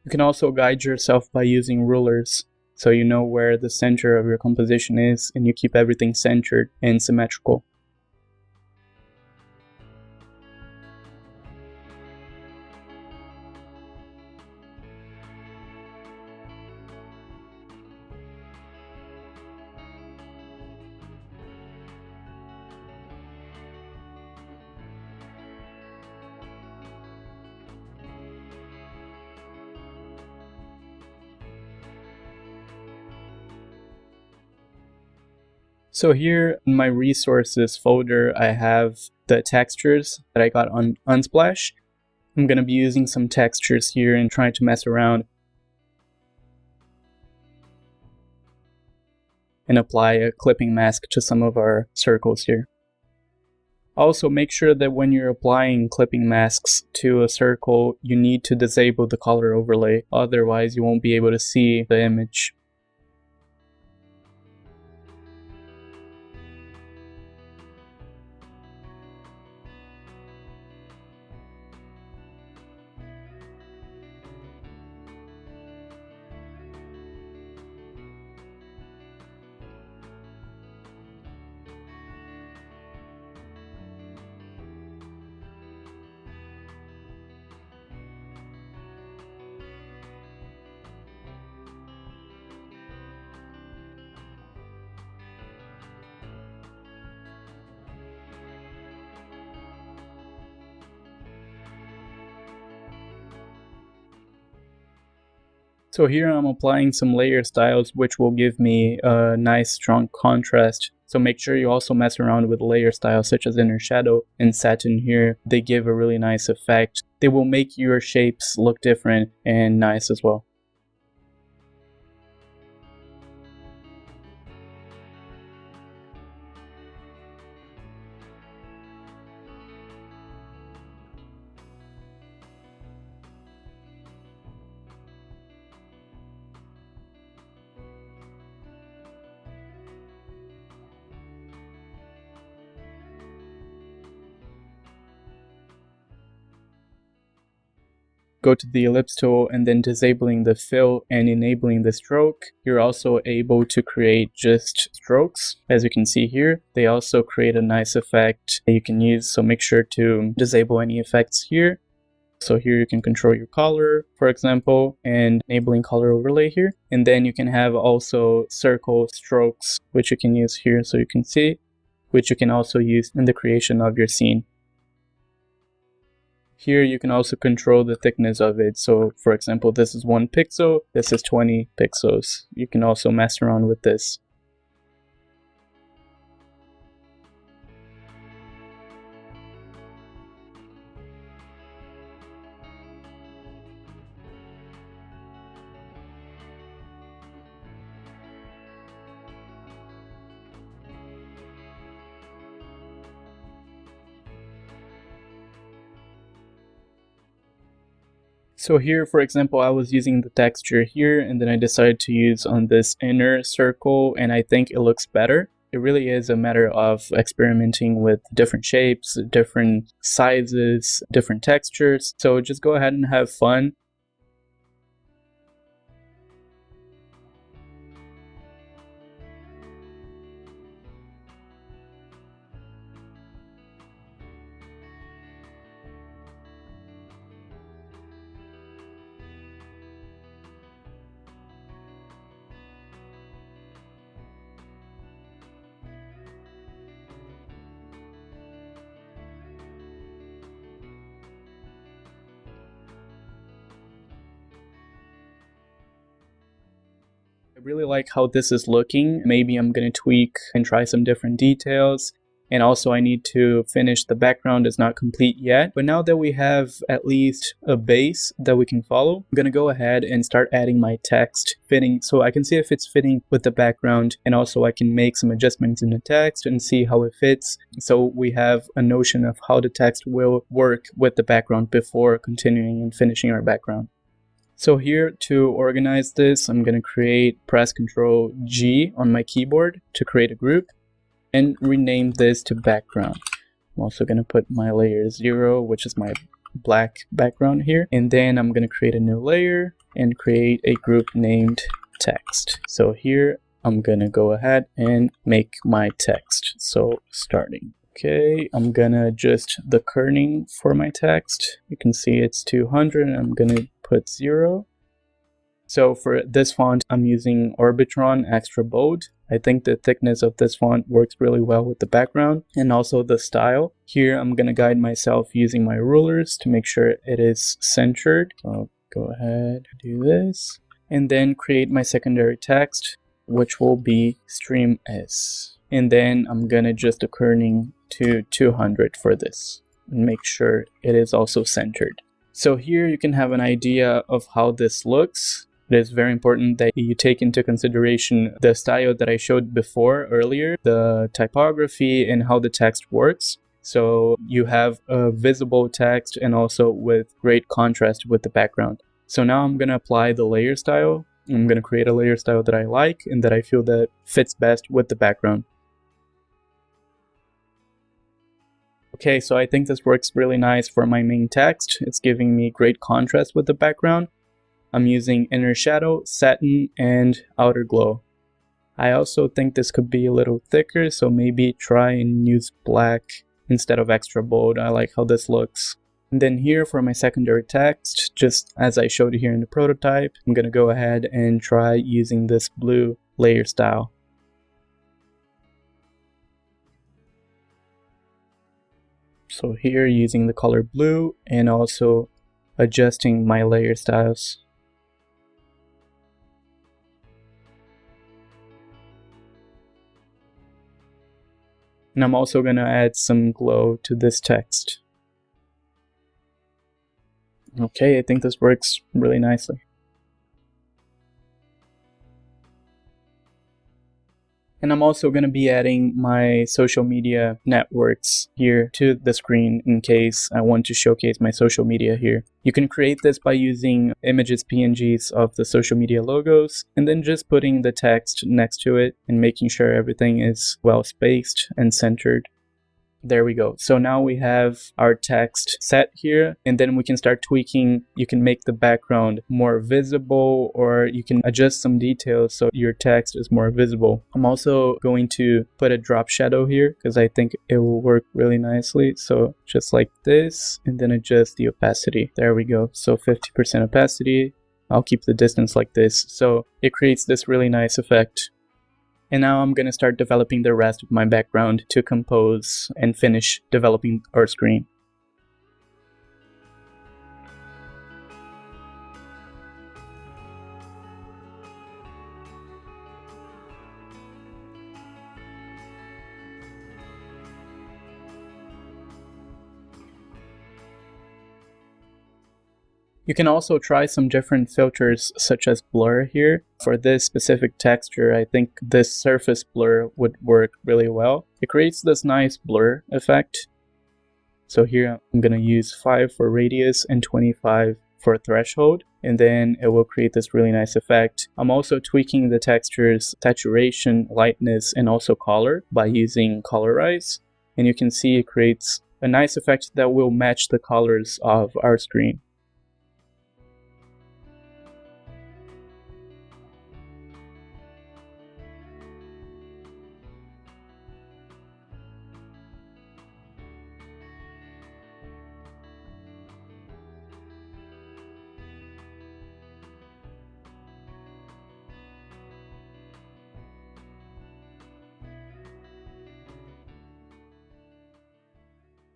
You can also guide yourself by using rulers, so you know where the center of your composition is and you keep everything centered and symmetrical. So here in my resources folder, I have the textures that I got on Unsplash. I'm going to be using some textures here and trying to mess around and apply a clipping mask to some of our circles here. Also, make sure that when you're applying clipping masks to a circle, you need to disable the color overlay. Otherwise, you won't be able to see the image. So here I'm applying some layer styles which will give me a nice strong contrast. So make sure you also mess around with layer styles such as inner shadow and satin here. They give a really nice effect. They will make your shapes look different and nice as well. Go to the ellipse tool and then disabling the fill and enabling the stroke. You're also able to create just strokes. As you can see here, they also create a nice effect that you can use. So make sure to disable any effects here. So here you can control your color, for example, and enabling color overlay here. And then you can have also circle strokes, which you can use here so you can see, which you can also use in the creation of your scene. Here you can also control the thickness of it. So for example, this is 1 pixel, this is 20 pixels. You can also mess around with this. So here, for example, I was using the texture here and then I decided to use on this inner circle and I think it looks better. It really is a matter of experimenting with different shapes, different sizes, different textures. So just go ahead and have fun. really like how this is looking. Maybe I'm going to tweak and try some different details. And also I need to finish the background. It's not complete yet. But now that we have at least a base that we can follow, I'm going to go ahead and start adding my text fitting so I can see if it's fitting with the background. And also I can make some adjustments in the text and see how it fits. So we have a notion of how the text will work with the background before continuing and finishing our background. So here to organize this, I'm going to press Ctrl G on my keyboard to create a group. And rename this to background. I'm also going to put my layer 0, which is my black background here. And then I'm going to create a new layer and create a group named text. So here I'm going to go ahead and make my text. So starting. Okay, I'm going to adjust the kerning for my text. You can see it's 200 and I'm going to put 0. So for this font, I'm using Orbitron Extra Bold. I think the thickness of this font works really well with the background and also the style. Here, I'm going to guide myself using my rulers to make sure it is centered. So I'll go ahead and do this and then create my secondary text, which will be StreamS. And then I'm going to adjust the kerning to 200 for this and make sure it is also centered. So here you can have an idea of how this looks. It is very important that you take into consideration the style that I showed before earlier, the typography and how the text works. So you have a visible text and also with great contrast with the background. So now I'm going to apply the layer style. I'm going to create a layer style that I like and that I feel that fits best with the background. Okay, so I think this works really nice for my main text. It's giving me great contrast with the background. I'm using inner shadow, satin, and outer glow. I also think this could be a little thicker, so maybe try and use black instead of extra bold. I like how this looks. And then here for my secondary text, just as I showed here in the prototype, I'm going to go ahead and try using this blue layer style. So here using the color blue and also adjusting my layer styles. And I'm also going to add some glow to this text. Okay, I think this works really nicely. And I'm also going to be adding my social media networks here to the screen in case I want to showcase my social media here. You can create this by using images PNGs of the social media logos and then just putting the text next to it and making sure everything is well spaced and centered. There we go. So now we have our text set here, and then we can start tweaking. You can make the background more visible, or you can adjust some details so your text is more visible. I'm also going to put a drop shadow here because I think it will work really nicely. So just like this, and then adjust the opacity. There we go. So 50% opacity. I'll keep the distance like this. So it creates this really nice effect. And now I'm going to start developing the rest of my background to compose and finish developing our screen. You can also try some different filters such as blur here. For this specific texture, I think this surface blur would work really well. It creates this nice blur effect. So here I'm going to use 5 for radius and 25 for threshold, and then it will create this really nice effect. I'm also tweaking the texture's saturation, lightness, and also color by using colorize. And you can see it creates a nice effect that will match the colors of our screen.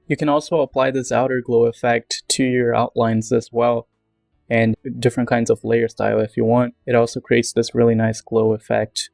You can also apply this outer glow effect to your outlines as well. and different kinds of layer style if you want. It also creates this really nice glow effect.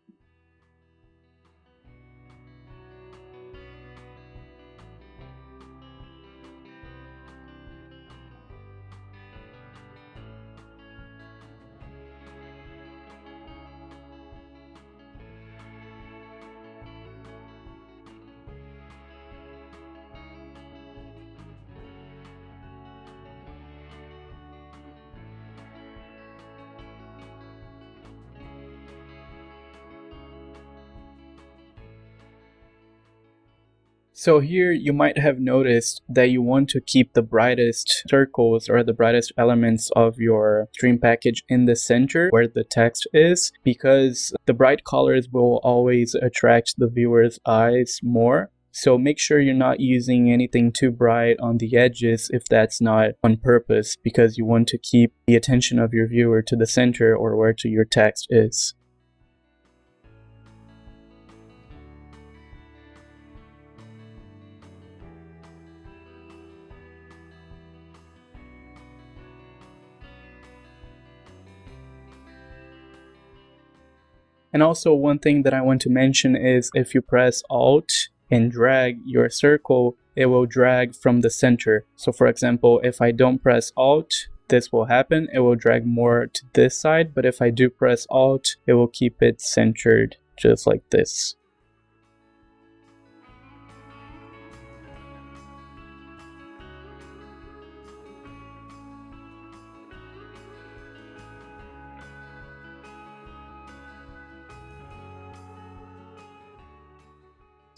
So here you might have noticed that you want to keep the brightest circles or the brightest elements of your stream package in the center where the text is, because the bright colors will always attract the viewer's eyes more. So make sure you're not using anything too bright on the edges if that's not on purpose, because you want to keep the attention of your viewer to the center or where your text is. And also one thing that I want to mention is if you press Alt and drag your circle, it will drag from the center. So for example, if I don't press Alt, this will happen. It will drag more to this side, but if I do press Alt, it will keep it centered just like this.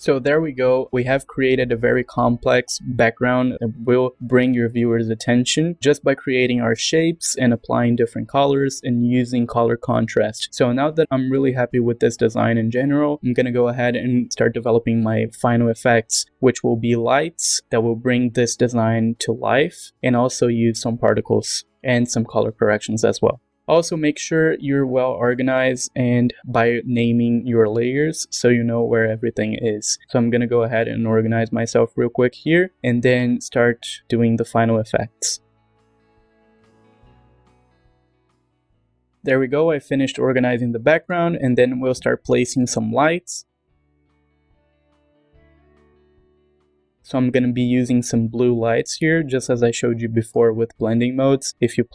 So there we go. We have created a very complex background that will bring your viewers' attention just by creating our shapes and applying different colors and using color contrast. So now that I'm really happy with this design in general, I'm going to go ahead and start developing my final effects, which will be lights that will bring this design to life, and also use some particles and some color corrections as well. Also, make sure you're well organized and by naming your layers so you know where everything is. So I'm going to go ahead and organize myself real quick here and then start doing the final effects. There we go. I finished organizing the background, and then we'll start placing some lights. So I'm going to be using some blue lights here, just as I showed you before with blending modes. If you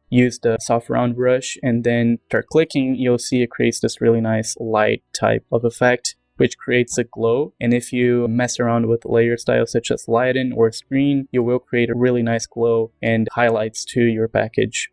use the soft round brush and then start clicking, you'll see it creates this really nice light type of effect, which creates a glow. And if you mess around with layer styles such as lighten or screen, you will create a really nice glow and highlights to your package.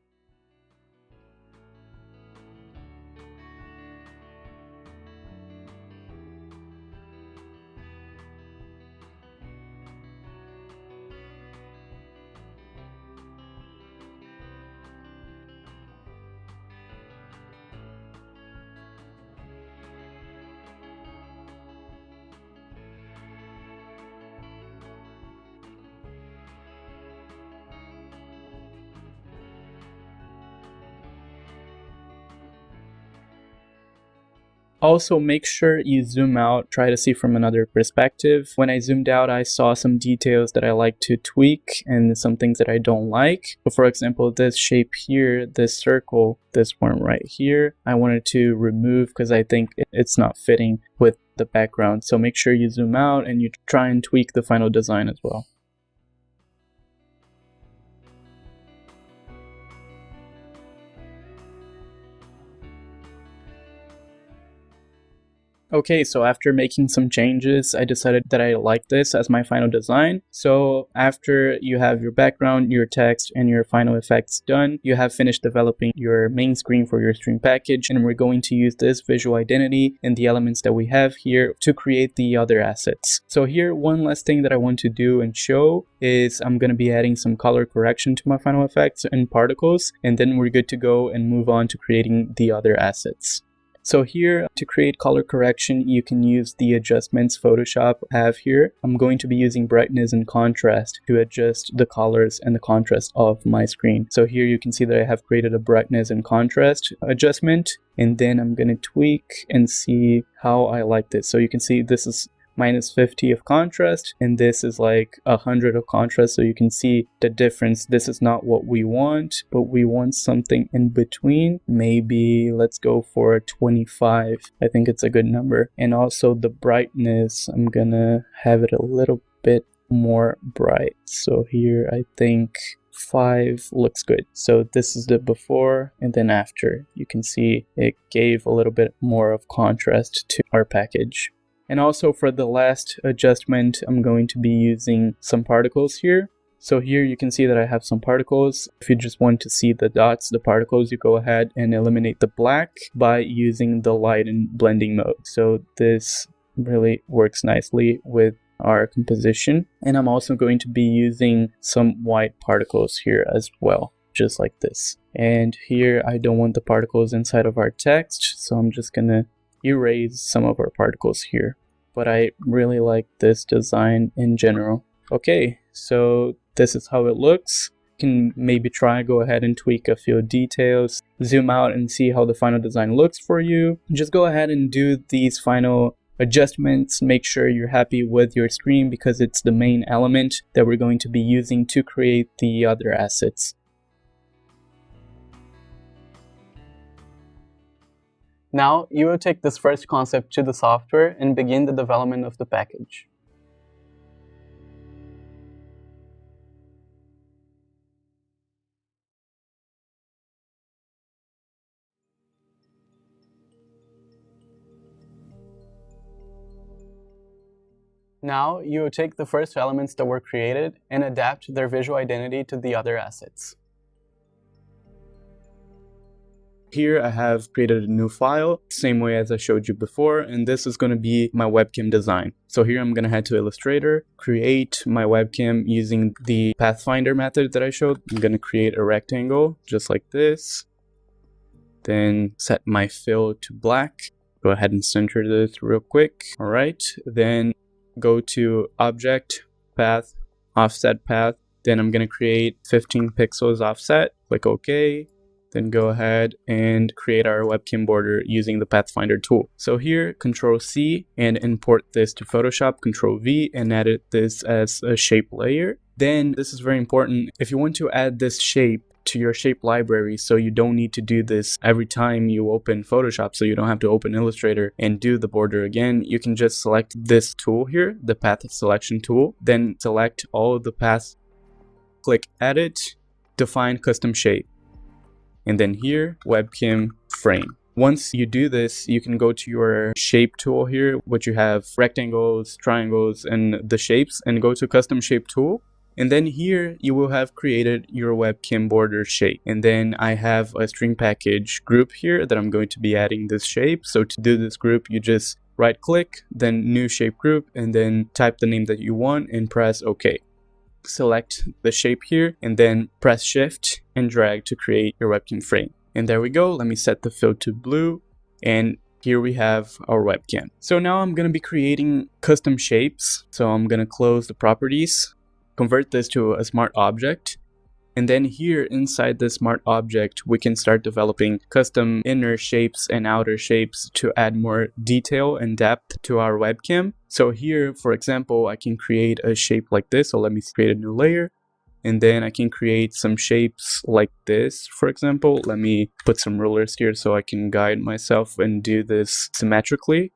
Also, make sure you zoom out, try to see from another perspective. When I zoomed out, I saw some details that I like to tweak and some things that I don't like. So for example, this shape here, this circle, this one right here, I wanted to remove because I think it's not fitting with the background. So make sure you zoom out and you try and tweak the final design as well. Okay, so after making some changes, I decided that I like this as my final design. So after you have your background, your text, and your final effects done, you have finished developing your main screen for your stream package, and we're going to use this visual identity and the elements that we have here to create the other assets. So here, one last thing that I want to do and show is I'm going to be adding some color correction to my final effects and particles, and then we're good to go and move on to creating the other assets. So here, to create color correction, you can use the adjustments Photoshop have here. I'm going to be using brightness and contrast to adjust the colors and the contrast of my screen. So here you can see that I have created a brightness and contrast adjustment, and then I'm going to tweak and see how I like this. So you can see this is minus 50 of contrast, and this is like 100 of contrast, so you can see the difference. This is not what we want, but we want something in between. Maybe let's go for 25. I think it's a good number. And also the brightness, I'm gonna have it a little bit more bright. So here I think 5 looks good. So this is the before and then after. You can see it gave a little bit more of contrast to our package. And also for the last adjustment, I'm going to be using some particles here. So here you can see that I have some particles. If you just want to see the dots, the particles, you go ahead and eliminate the black by using the light and blending mode. So this really works nicely with our composition. And I'm also going to be using some white particles here as well, just like this. And here I don't want the particles inside of our text, so I'm just gonna erase some of our particles here. But I really like this design in general. Okay, so this is how it looks. You can maybe go ahead and tweak a few details, zoom out and see how the final design looks for you. Just go ahead and do these final adjustments. Make sure you're happy with your screen because it's the main element that we're going to be using to create the other assets. Now, you will take this first concept to the software and begin the development of the package. Now, you will take the first elements that were created and adapt their visual identity to the other assets. Here I have created a new file, same way as I showed you before, and this is going to be my webcam design. So here I'm going to head to Illustrator, create my webcam using the Pathfinder method that I showed. I'm going to create a rectangle, just like this. Then set my fill to black. Go ahead and center this real quick. All right, then go to Object, Path, Offset Path. Then I'm going to create 15 pixels offset. Click OK. Then go ahead and create our webcam border using the Pathfinder tool. So here, Control C and import this to Photoshop, Control V and edit this as a shape layer. Then this is very important. If you want to add this shape to your shape library, so you don't need to do this every time you open Photoshop, so you don't have to open Illustrator and do the border again, you can just select this tool here, the path selection tool, then select all of the paths, click Edit, define custom shape. And then here, webcam frame. Once you do this, you can go to your shape tool here, which you have rectangles, triangles, and the shapes, and go to custom shape tool. And then here you will have created your webcam border shape. And then I have a string package group here that I'm going to be adding this shape. So to do this group, you just right click, then new shape group, and then type the name that you want and press OK. Select the shape here and then press shift and drag to create your webcam frame. And there we go. Let me set the fill to blue, and here we have our webcam. So now I'm going to be creating custom shapes. So I'm going to close the properties, convert this to a smart object, and then here inside the smart object we can start developing custom inner shapes and outer shapes to add more detail and depth to our webcam. So here, for example, I can create a shape like this. So let me create a new layer, and then I can create some shapes like this. For example, let me put some rulers here so I can guide myself and do this symmetrically.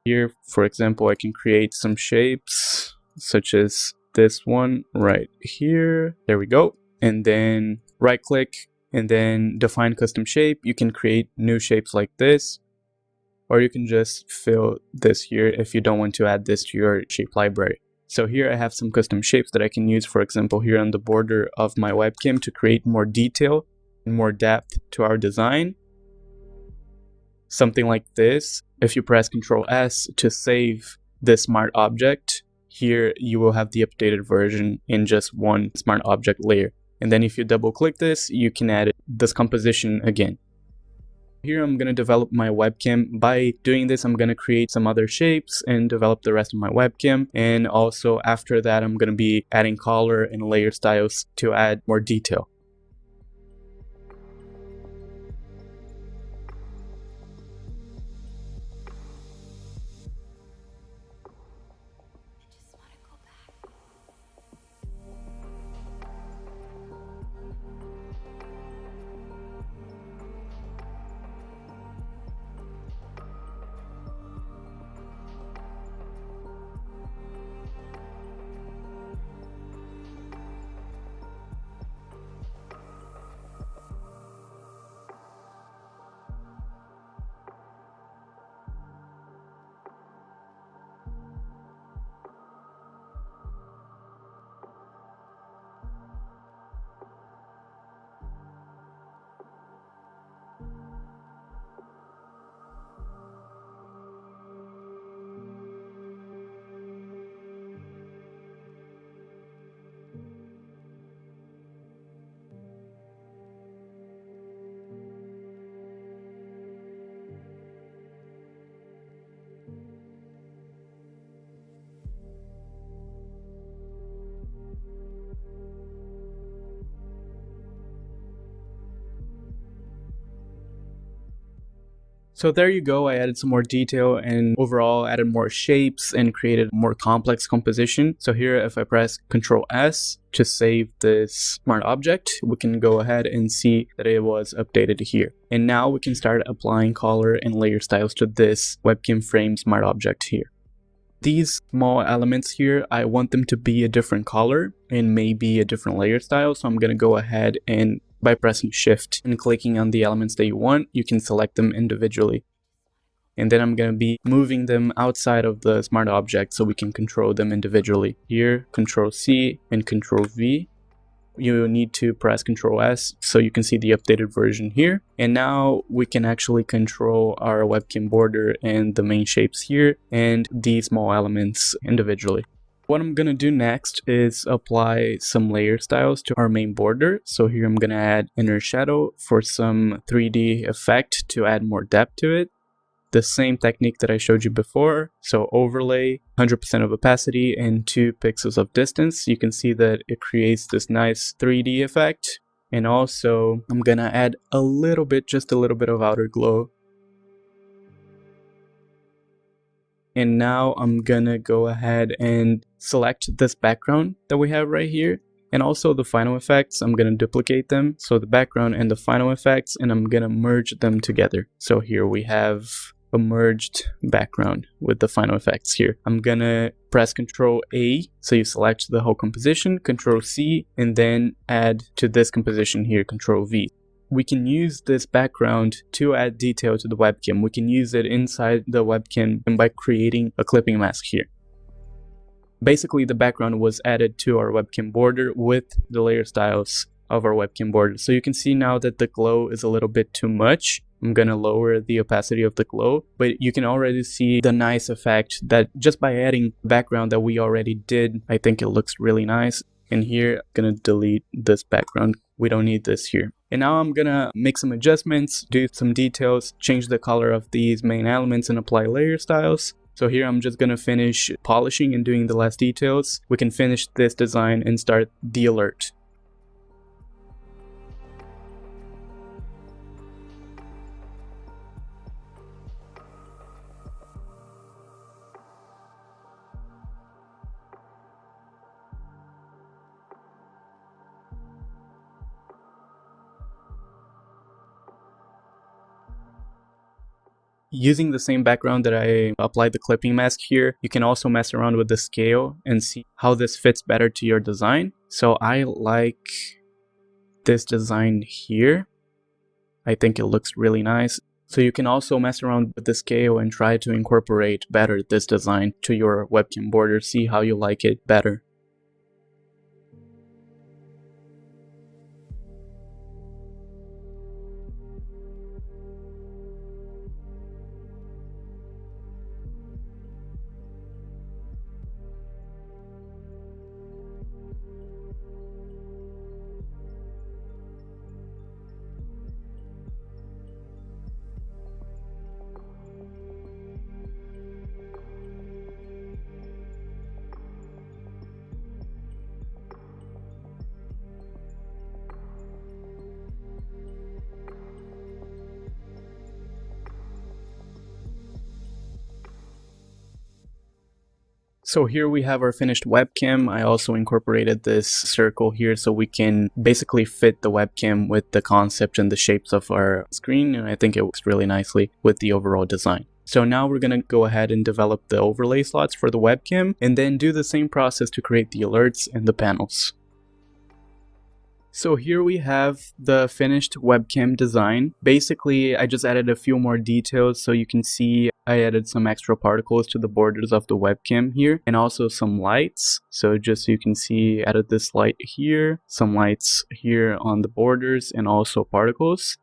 Here, for example, I can create some shapes such as this one right here. There we go. And then right click and then define custom shape. You can create new shapes like this, or you can just fill this here if you don't want to add this to your shape library. So here I have some custom shapes that I can use, for example, here on the border of my webcam to create more detail and more depth to our design. Something like this. If you press Ctrl S to save this smart object, here you will have the updated version in just one smart object layer. And then if you double click this, you can add this composition again. Here I'm going to develop my webcam. By doing this, I'm going to create some other shapes and develop the rest of my webcam. And also after that, I'm going to be adding color and layer styles to add more detail. So there you go, I added some more detail and overall added more shapes and created more complex composition. So here if I press Ctrl S to save this smart object, we can go ahead and see that it was updated here. And now we can start applying color and layer styles to this webcam frame smart object here. These small elements here, I want them to be a different color and maybe a different layer style. So I'm going to go ahead and by pressing Shift and clicking on the elements that you want, you can select them individually. And then I'm going to be moving them outside of the smart object so we can control them individually. Here, Ctrl C and Ctrl V. You need to press Ctrl S so you can see the updated version here. And now we can actually control our webcam border and the main shapes here and these small elements individually. What I'm going to do next is apply some layer styles to our main border. So here I'm going to add inner shadow for some 3D effect to add more depth to it. The same technique that I showed you before. So overlay, 100% of opacity and 2 pixels of distance. You can see that it creates this nice 3D effect. And also I'm going to add a little bit, just a little bit of outer glow. And now I'm gonna go ahead and select this background that we have right here. And also the final effects, I'm gonna duplicate them. So the background and the final effects, and I'm gonna merge them together. So here we have a merged background with the final effects here. I'm gonna press Ctrl A, so you select the whole composition, Ctrl C, and then add to this composition here, Ctrl V. We can use this background to add detail to the webcam. We can use it inside the webcam by creating a clipping mask here. Basically, the background was added to our webcam border with the layer styles of our webcam border. So you can see now that the glow is a little bit too much. I'm gonna lower the opacity of the glow, but you can already see the nice effect that just by adding background that we already did, I think it looks really nice. And here, I'm gonna delete this background. We don't need this here. And now I'm gonna make some adjustments, do some details, change the color of these main elements and apply layer styles. So here I'm just gonna finish polishing and doing the last details. We can finish this design and start the alert. Using the same background that I applied the clipping mask here, you can also mess around with the scale and see how this fits better to your design. So I like this design here. I think it looks really nice. So you can also mess around with the scale and try to incorporate better this design to your webcam border, see how you like it better. So here we have our finished webcam. I also incorporated this circle here so we can basically fit the webcam with the concept and the shapes of our screen, and I think it works really nicely with the overall design. So now we're gonna go ahead and develop the overlay slots for the webcam and then do the same process to create the alerts and the panels. So here we have the finished webcam design. Basically, I just added a few more details so you can see I added some extra particles to the borders of the webcam here and also some lights. So just so you can see, added this light here, some lights here on the borders and also particles.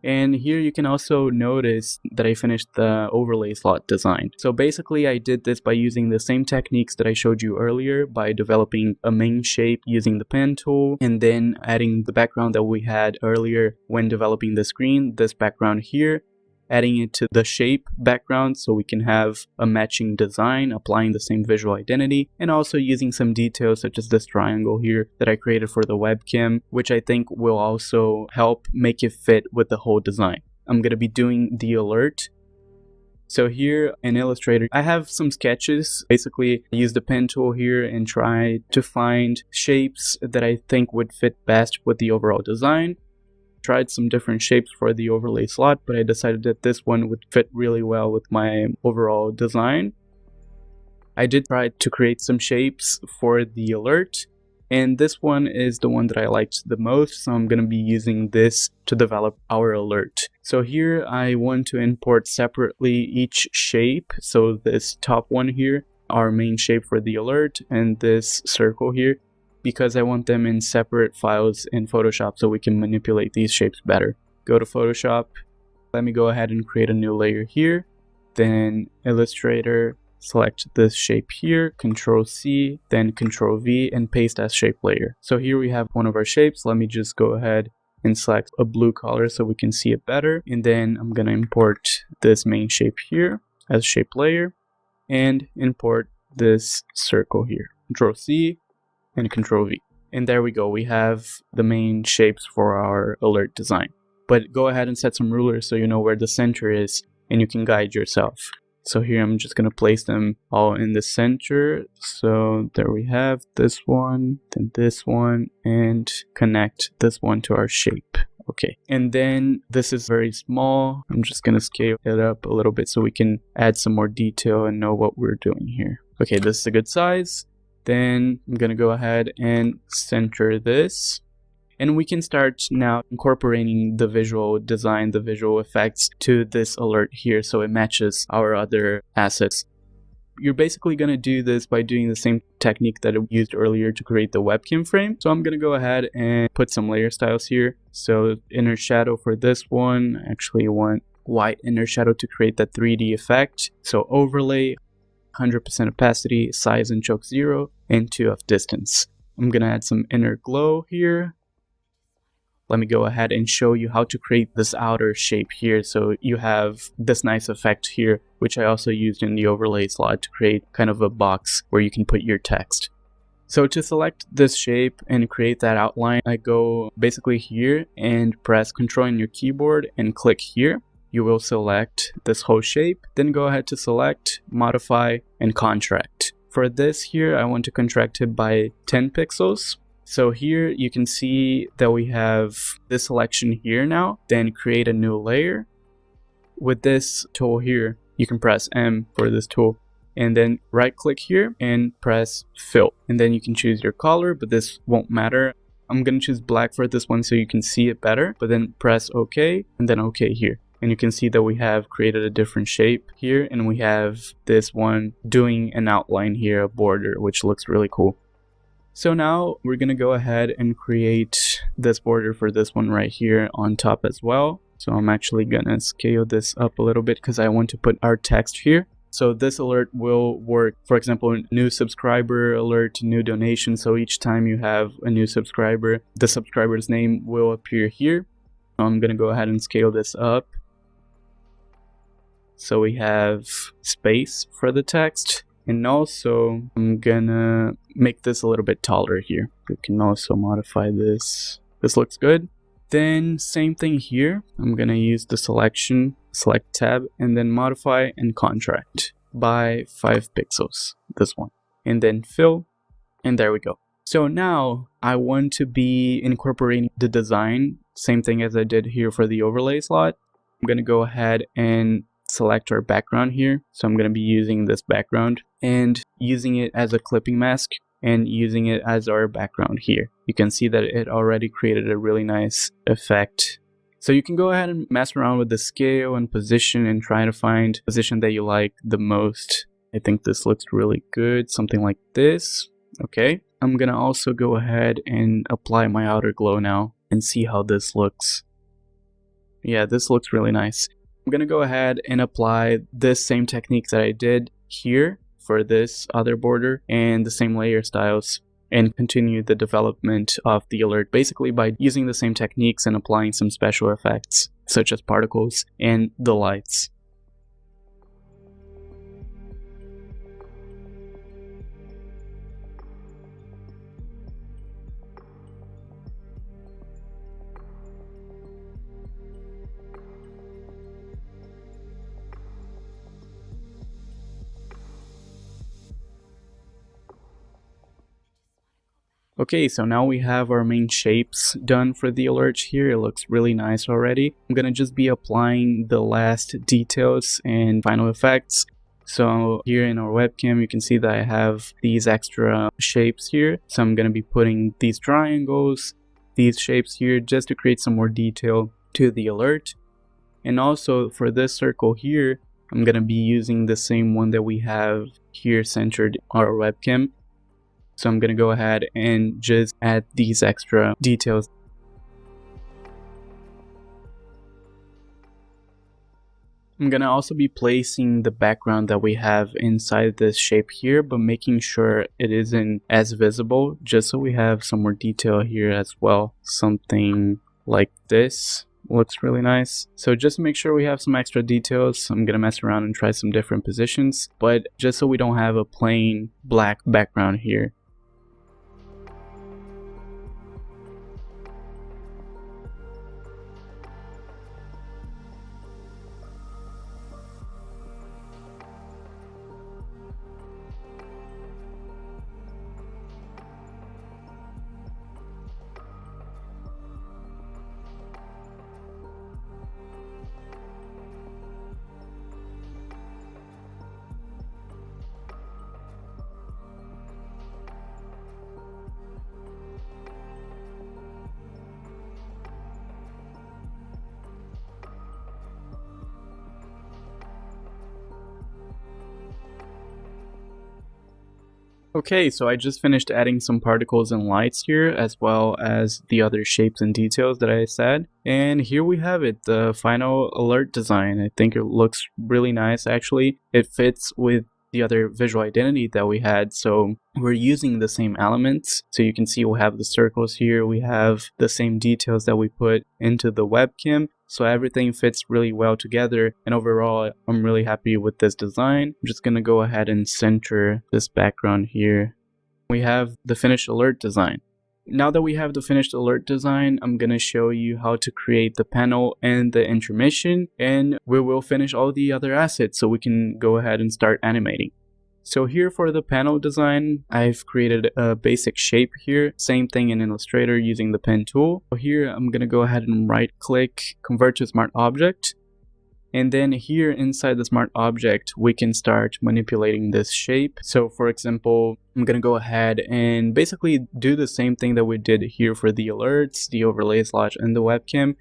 And here you can also notice that I finished the overlay slot design. So basically I did this by using the same techniques that I showed you earlier by developing a main shape using the pen tool and then adding the background that we had earlier when developing the screen, this background here, adding it to the shape background so we can have a matching design, applying the same visual identity, and also using some details such as this triangle here that I created for the webcam, which I think will also help make it fit with the whole design. I'm going to be doing the alert. So here in Illustrator, I have some sketches. Basically, I use the pen tool here and try to find shapes that I think would fit best with the overall design. Tried some different shapes for the overlay slot, but I decided that this one would fit really well with my overall design. I did try to create some shapes for the alert, and this one is the one that I liked the most, so I'm going to be using this to develop our alert. So here I want to import separately each shape, so this top one here, our main shape for the alert, and this circle here, because I want them in separate files in Photoshop so we can manipulate these shapes better. Go to Photoshop, let me go ahead and create a new layer here, then Illustrator, select this shape here, Control C, then Control V, and paste as shape layer. So here we have one of our shapes. Let me just go ahead and select a blue color so we can see it better. And then I'm gonna import this main shape here as shape layer and import this circle here. Control C and Control V. And there we go, we have the main shapes for our alert design. But go ahead and set some rulers so you know where the center is and you can guide yourself. So here I'm just going to place them all in the center. So there we have this one, then this one, and connect this one to our shape. Okay, and then this is very small. I'm just going to scale it up a little bit so we can add some more detail and know what we're doing here. Okay, this is a good size. Then I'm going to go ahead and center this. And we can start now incorporating the visual design, the visual effects to this alert here so it matches our other assets. You're basically going to do this by doing the same technique that I used earlier to create the webcam frame. So I'm going to go ahead and put some layer styles here. So inner shadow for this one, actually I want white inner shadow to create that 3D effect. So overlay, 100% opacity, size and choke 0, and 2 of distance. I'm going to add some inner glow here. Let me go ahead and show you how to create this outer shape here. So you have this nice effect here, which I also used in the overlay slot to create kind of a box where you can put your text. So to select this shape and create that outline, I go basically here and press Ctrl on your keyboard and click here. You will select this whole shape, then go ahead to select, modify, and contract. For this here, I want to contract it by 10 pixels. So here you can see that we have this selection here now, then create a new layer. With this tool here, you can press M for this tool and then right click here and press fill. And then you can choose your color, but this won't matter. I'm going to choose black for this one so you can see it better, but then press OK and then OK here. And you can see that we have created a different shape here and we have this one doing an outline here, a border, which looks really cool. So now we're going to go ahead and create this border for this one right here on top as well. So I'm actually going to scale this up a little bit because I want to put our text here. So this alert will work, for example, new subscriber alert, new donation. So each time you have a new subscriber, the subscriber's name will appear here. I'm going to go ahead and scale this up. So we have space for the text. And also, I'm gonna make this a little bit taller here. You can also modify this. This looks good. Then same thing here. I'm gonna use the selection, select tab, and then modify and contract by 5 pixels. This one. And then fill, and there we go. So now I want to be incorporating the design, same thing as I did here for the overlay slot. I'm gonna go ahead and select our background here. So I'm going to be using this background and using it as a clipping mask and using it as our background here. You can see that it already created a really nice effect. So you can go ahead and mess around with the scale and position and try to find a position that you like the most. I think this looks really good, something like this. Okay, I'm going to also go ahead and apply my outer glow now and see how this looks. Yeah, this looks really nice. I'm going to go ahead and apply this same technique that I did here for this other border and the same layer styles and continue the development of the alert basically by using the same techniques and applying some special effects such as particles and the lights. Okay, so now we have our main shapes done for the alert here. It looks really nice already. I'm gonna just be applying the last details and final effects. So here in our webcam, you can see that I have these extra shapes here. So I'm gonna be putting these triangles, these shapes here, just to create some more detail to the alert. And also for this circle here, I'm gonna be using the same one that we have here centered on our webcam. So I'm going to go ahead and just add these extra details. I'm going to also be placing the background that we have inside this shape here, but making sure it isn't as visible, just so we have some more detail here as well. Something like this looks really nice. So just to make sure we have some extra details, I'm going to mess around and try some different positions, but just so we don't have a plain black background here. Okay, so I just finished adding some particles and lights here, as well as the other shapes and details that I said. And here we have it, the final alert design. I think it looks really nice actually. It fits with the other visual identity that we had, so we're using the same elements. So you can see we have the circles here, we have the same details that we put into the webcam. So everything fits really well together, and overall I'm really happy with this design. I'm just gonna go ahead and center this background here. We have the finished alert design. Now that we have the finished alert design, I'm gonna show you how to create the panel and the intermission, and we will finish all the other assets so we can go ahead and start animating. So here for the panel design, I've created a basic shape here. Same thing in Illustrator using the pen tool. So here I'm gonna go ahead and right click, convert to smart object. And then here inside the smart object, we can start manipulating this shape. So for example, I'm gonna go ahead and basically do the same thing that we did here for the alerts, the overlay slash, and the webcam.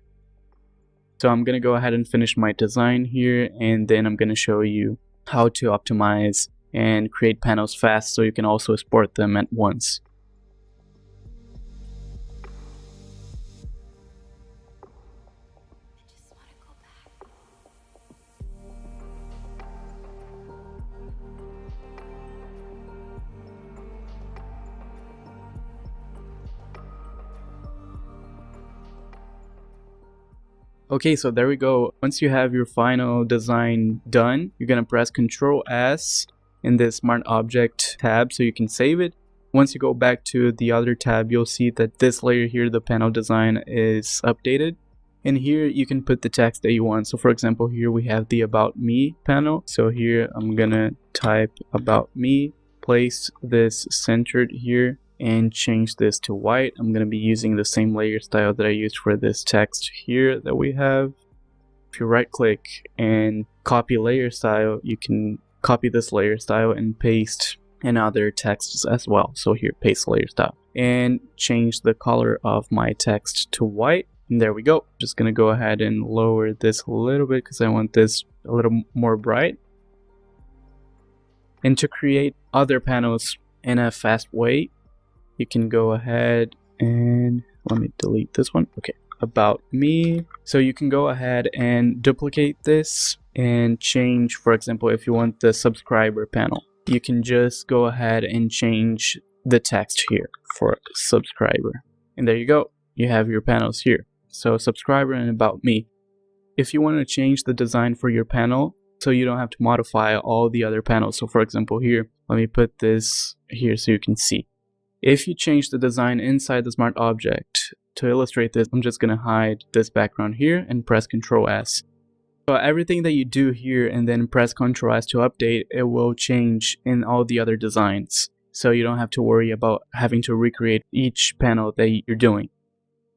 So I'm gonna go ahead and finish my design here, and then I'm gonna show you how to optimize and create panels fast so you can also export them at once. Okay, so there we go. Once you have your final design done, you're gonna press Ctrl S in the Smart Object tab so you can save it. Once you go back to the other tab, you'll see that this layer here, the panel design, is updated. And here you can put the text that you want. So for example, here we have the About Me panel. So here I'm gonna type About Me, place this centered here, and change this to white. I'm going to be using the same layer style that I used for this text here that we have. If you right click and copy layer style, you can copy this layer style and paste in other texts as well. So here, paste layer style, and change the color of my text to white. And there we go. Just going to go ahead and lower this a little bit because I want this a little more bright. And to create other panels in a fast way, you can go ahead and let me delete this one. Okay, About Me. So you can go ahead and duplicate this and change, for example, if you want the subscriber panel, you can just go ahead and change the text here for subscriber. And there you go. You have your panels here. So subscriber and About Me. If you want to change the design for your panel, so you don't have to modify all the other panels. So for example, here, let me put this here so you can see. If you change the design inside the smart object, to illustrate this, I'm just going to hide this background here and press Ctrl S. So everything that you do here and then press Ctrl S to update, it will change in all the other designs. so you don't have to worry about having to recreate each panel that you're doing.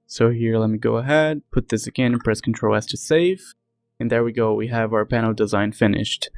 So here, let me go ahead, put this again, and press Ctrl S to save. And there we go, we have our panel design finished.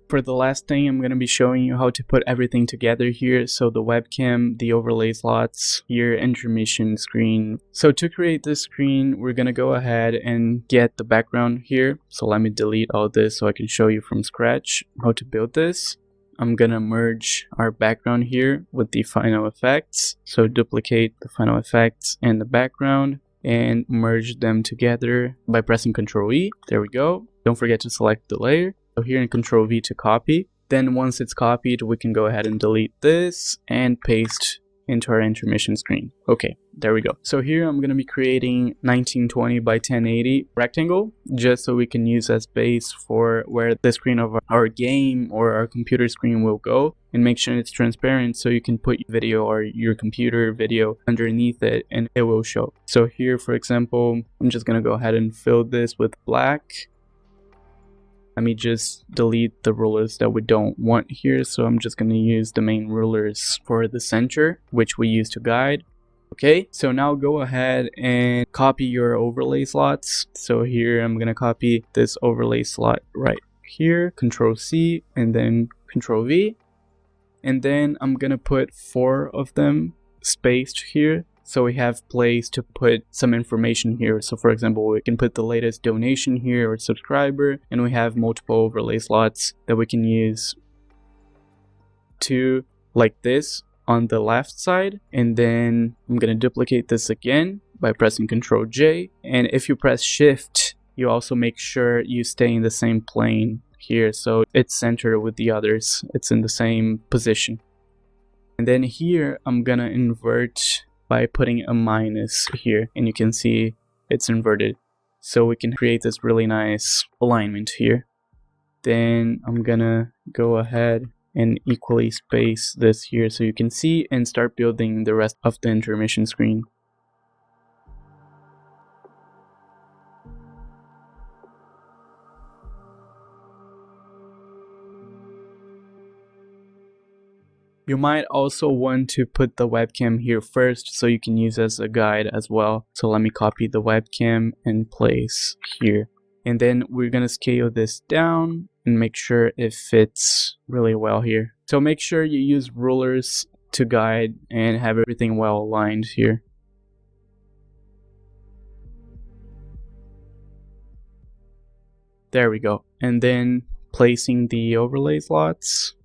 For the last thing, I'm going to be showing you how to put everything together here. So the webcam, the overlay slots, here, intermission screen. So to create this screen, we're going to go ahead and get the background here. So let me delete all this so I can show you from scratch how to build this. I'm going to merge our background here with the final effects. So duplicate the final effects and the background and merge them together by pressing Ctrl E. There we go. Don't forget to select the layer. So here in Ctrl V to copy. Then once it's copied, we can go ahead and delete this and paste into our intermission screen. Okay, there we go. So here I'm going to be creating 1920 by 1080 rectangle just so we can use as base for where the screen of our game or our computer screen will go, and make sure it's transparent so you can put your video or your computer video underneath it and it will show. So here, for example, I'm just going to go ahead and fill this with black. Let me just delete the rulers that we don't want here. So I'm just going to use the main rulers for the center, which we use to guide. Okay, so now go ahead and copy your overlay slots. So here I'm going to copy this overlay slot right here, Control C and then Control V. And then I'm going to put 4 of them spaced here. So we have place to put some information here. So for example, we can put the latest donation here or subscriber, and we have multiple overlay slots that we can use to like this on the left side. And then I'm going to duplicate this again by pressing Ctrl J. And if you press Shift, you also make sure you stay in the same plane here. So it's centered with the others. It's in the same position. And then here I'm going to invert by putting a minus here, and you can see it's inverted. So we can create this really nice alignment here. Then I'm gonna go ahead and equally space this here so you can see and start building the rest of the intermission screen. You might also want to put the webcam here first so you can use as a guide as well. So let me copy the webcam and place here. And then we're going to scale this down and make sure it fits really well here. So make sure you use rulers to guide and have everything well aligned here. There we go. And then placing the overlay slots.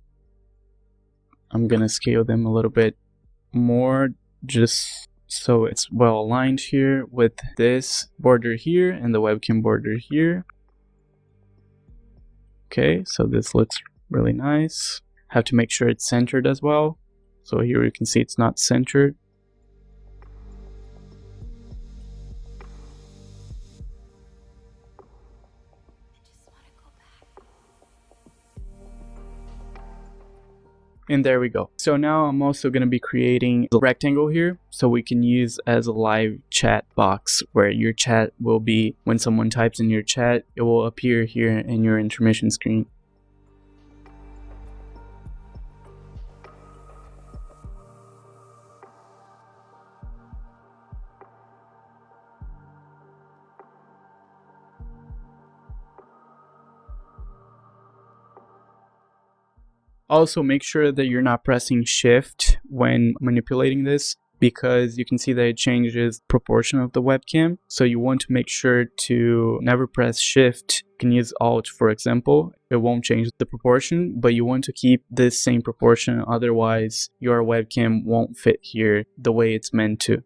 I'm gonna scale them a little bit more just so it's well aligned here with this border here and the webcam border here. Okay, so this looks really nice. Have to make sure it's centered as well. So here you can see it's not centered. And there we go. So now I'm also going to be creating a rectangle here so we can use as a live chat box where your chat will be, when someone types in your chat, it will appear here in your intermission screen. Also, make sure that you're not pressing Shift when manipulating this, because you can see that it changes proportion of the webcam. So you want to make sure to never press Shift. You can use Alt, for example. It won't change the proportion, but you want to keep this same proportion. Otherwise, your webcam won't fit here the way it's meant to.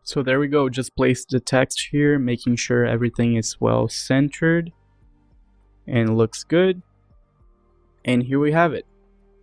So there we go, just place the text here, making sure everything is well centered and looks good. And here we have it.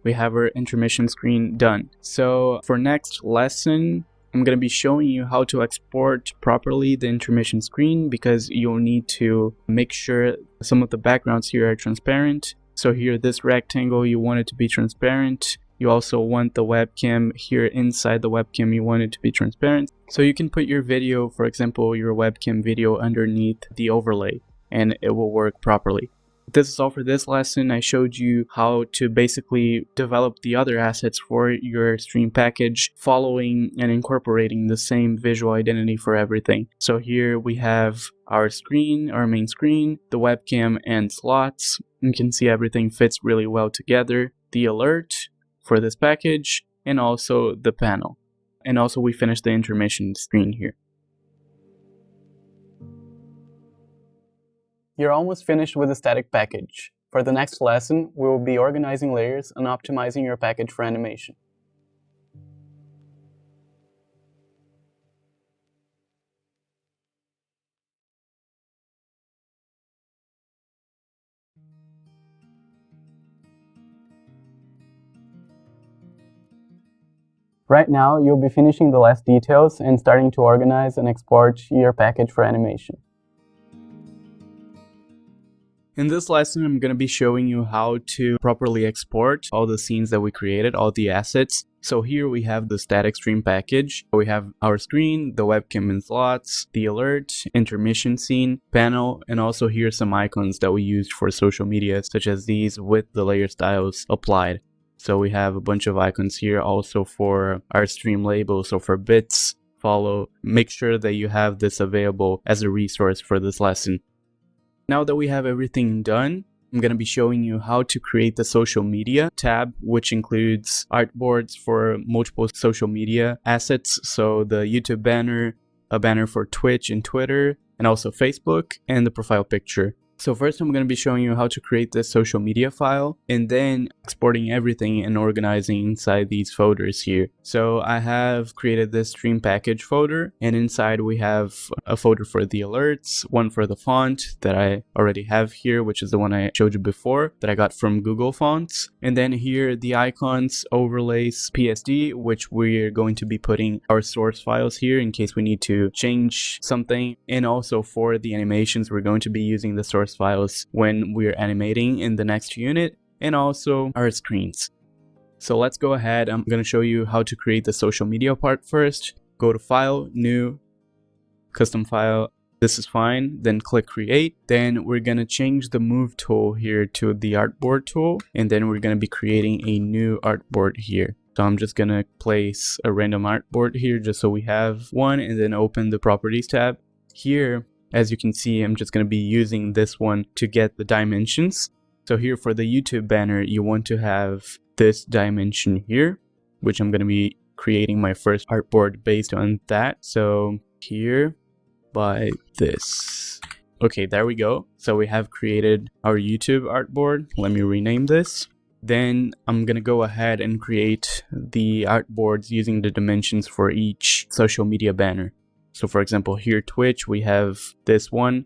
We have our intermission screen done. So for next lesson, I'm going to be showing you how to export properly the intermission screen, because you'll need to make sure some of the backgrounds here are transparent. So here, this rectangle, you want it to be transparent. You also want the webcam here inside the webcam, you want it to be transparent. So you can put your video, for example, your webcam video underneath the overlay, and it will work properly. This is all for this lesson. I showed you how to basically develop the other assets for your stream package, following and incorporating the same visual identity for everything. So here we have our screen, our main screen, the webcam and slots. You can see everything fits really well together. The alert for this package, and also the panel. And also we finished the intermission screen here. You're almost finished with the static package. For the next lesson, we will be organizing layers and optimizing your package for animation. Right now, you'll be finishing the last details and starting to organize and export your package for animation. In this lesson, I'm going to be showing you how to properly export all the scenes that we created, all the assets. So here we have the static stream package. We have our screen, the webcam and slots, the alert, intermission scene, panel, and also here some icons that we used for social media, such as these with the layer styles applied. So we have a bunch of icons here also for our stream label. So for bits, follow, make sure that you have this available as a resource for this lesson. Now that we have everything done, I'm going to be showing you how to create the social media tab, which includes artboards for multiple social media assets. So the YouTube banner, a banner for Twitch and Twitter, and also Facebook, and the profile picture. So first I'm going to be showing you how to create this social media file, and then exporting everything and organizing inside these folders here. So I have created this stream package folder, and inside we have a folder for the alerts, one for the font that I already have here, which is the one I showed you before that I got from Google Fonts. And then here the icons, overlays, PSD, which we're going to be putting our source files here in case we need to change something. And also for the animations, we're going to be using the source files when we're animating in the next unit, and also our screens. So let's go ahead. I'm going to show you how to create the social media part first. Go to File, New, Custom File. This is fine. Then click Create. Then we're going to change the Move tool here to the Artboard tool, and then we're going to be creating a new artboard here. So I'm just going to place a random artboard here just so we have one, and then open the Properties tab. Here, as you can see, I'm just going to be using this one to get the dimensions. So here for the YouTube banner, you want to have this dimension here, which I'm going to be creating my first artboard based on that. So here by this. Okay, there we go. So we have created our YouTube artboard. Let me rename this. Then I'm going to go ahead and create the artboards using the dimensions for each social media banner. So for example, here Twitch, we have this one.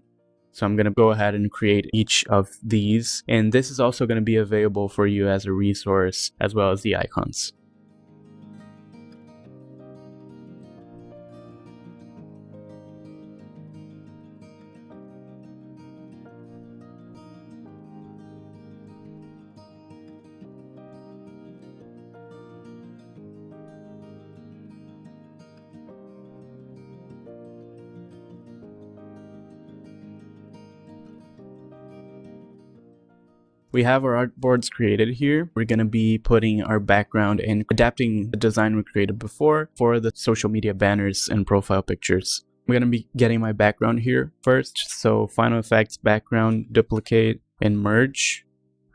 So I'm going to go ahead and create each of these. And this is also going to be available for you as a resource, as well as the icons. We have our artboards created here. We're going to be putting our background and adapting the design we created before for the social media banners and profile pictures. I'm going to be getting my background here first. So Final Effects, background, duplicate, and merge.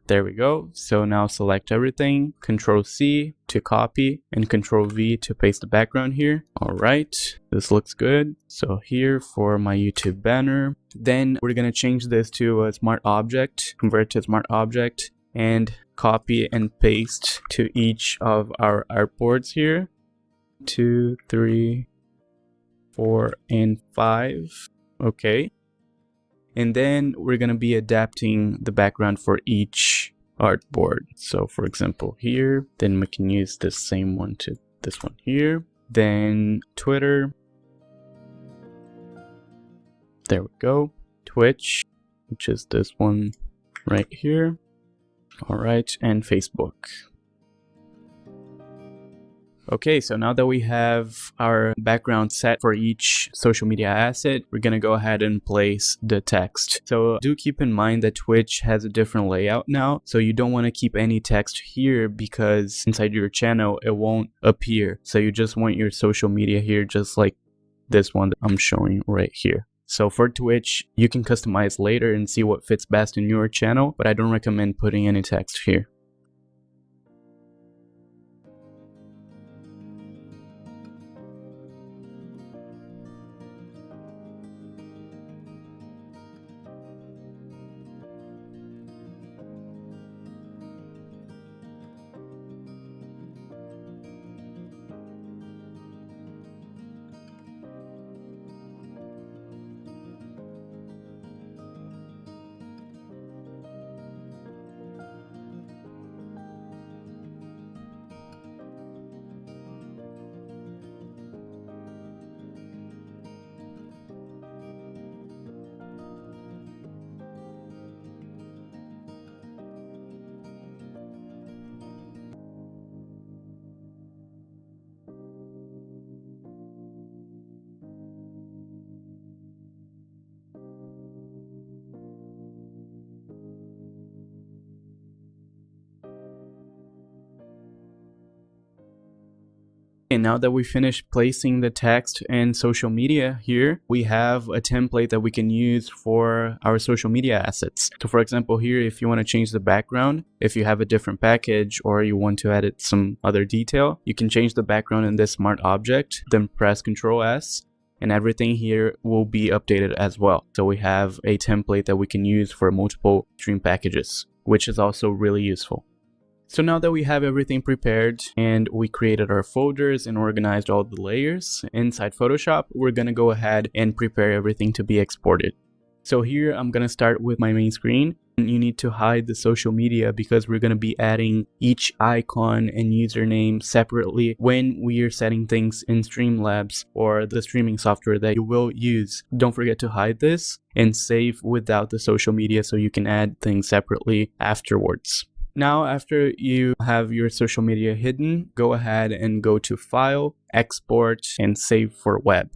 There we go. So now select everything, Control C to copy, and Control V to paste the background here. All right, this looks good. So here for my YouTube banner, then we're going to change this to a smart object, convert to a smart object, and copy and paste to each of our artboards here. 2, 3, 4 and 5. Okay. And then we're going to be adapting the background for each artboard. So for example here, then we can use this same one to this one here. Then Twitter. There we go. Twitch, which is this one right here. All right, and Facebook. Okay, so now that we have our background set for each social media asset, we're gonna go ahead and place the text. So do keep in mind that Twitch has a different layout now, so you don't want to keep any text here because inside your channel it won't appear. So you just want your social media here, just like this one that I'm showing right here. So for Twitch, you can customize later and see what fits best in your channel, but I don't recommend putting any text here. And now that we finished placing the text and social media here, we have a template that we can use for our social media assets. So for example here, if you want to change the background, if you have a different package or you want to edit some other detail, you can change the background in this smart object, then press Ctrl S, and everything here will be updated as well. So we have a template that we can use for multiple stream packages, which is also really useful. So now that we have everything prepared and we created our folders and organized all the layers inside Photoshop, we're going to go ahead and prepare everything to be exported. So here I'm going to start with my main screen. You need to hide the social media because we're going to be adding each icon and username separately when we are setting things in Streamlabs or the streaming software that you will use. Don't forget to hide this and save without the social media so you can add things separately afterwards. Now, after you have your social media hidden, go ahead and go to File, Export, and Save for Web.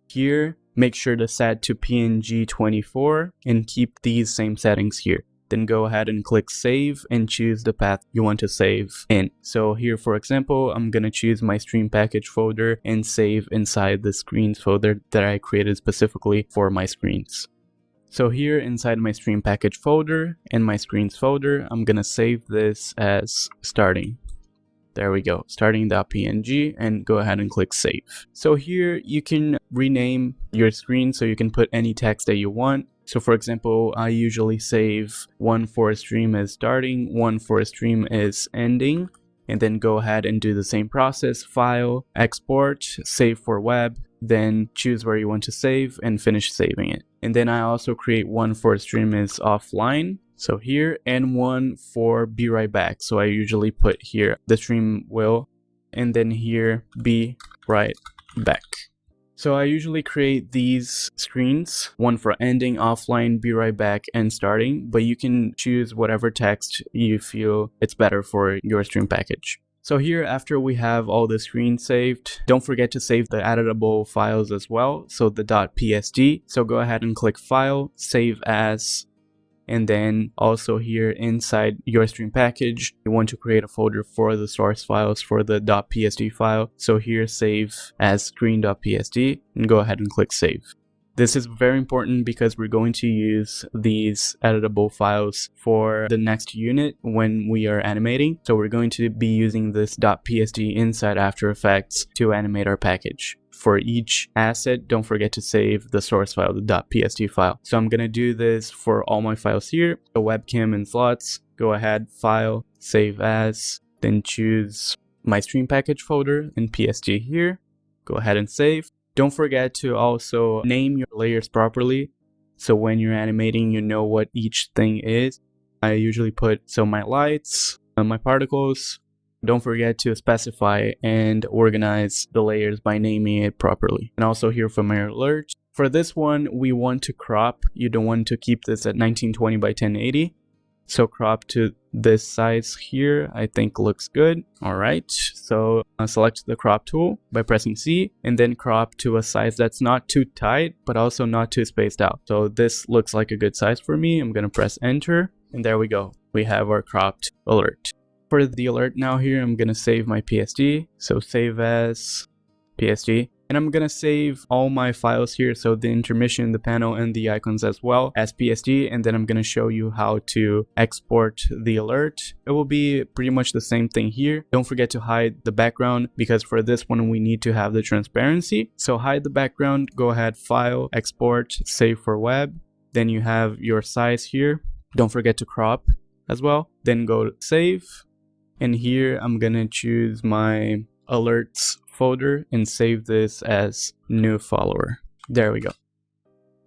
Here, make sure to set to PNG 24 and keep these same settings here. Then go ahead and click Save and choose the path you want to save in. So here, for example, I'm going to choose my stream package folder and save inside the screens folder that I created specifically for my screens. So here inside my stream package folder and my screens folder, I'm gonna save this as starting. There we go, starting.png, and go ahead and click save. So here you can rename your screen so you can put any text that you want. So for example, I usually save one for a stream as starting, one for a stream as ending, and then go ahead and do the same process, file, export, save for web, then choose where you want to save and finish saving it. And then I also create one for stream is offline, so here, and one for be right back. So I usually put here the stream will, and then here be right back. So I usually create these screens, one for ending, offline, be right back, and starting, but you can choose whatever text you feel it's better for your stream package. So here, after we have all the screens saved, don't forget to save the editable files as well, so the .psd. So go ahead and click File, Save As, and then also here inside your stream package, you want to create a folder for the source files for the .psd file. So here, save as screen.psd, and go ahead and click Save. This is very important because we're going to use these editable files for the next unit when we are animating. So we're going to be using this .psd inside After Effects to animate our package. For each asset, don't forget to save the source file, the .psd file. So I'm going to do this for all my files here. The webcam and slots, go ahead, File, Save As, then choose my stream package folder in PSD here. Go ahead and save. Don't forget to also name your layers properly, so when you're animating, you know what each thing is. I usually put my lights, my particles. Don't forget to specify and organize the layers by naming it properly. And also here for my alert. For this one, we want to crop. You don't want to keep this at 1920 by 1080. So crop to this size here, I think looks good. All right, so select the crop tool by pressing C, and then crop to a size that's not too tight, but also not too spaced out. So this looks like a good size for me. I'm gonna press enter, and there we go. We have our cropped alert. For the alert now here, I'm gonna save my PSD. So save as PSD. And I'm gonna save all my files here, so the intermission, the panel, and the icons as well as PSD, and then I'm gonna show you how to export the alert. It will be pretty much the same thing here. Don't forget to hide the background, because for this one we need to have the transparency. So hide the background, go ahead, File, Export, Save for Web. Then you have your size here. Don't forget to crop as well. Then go to Save, and here I'm gonna choose my alerts folder and save this as new follower. There we go.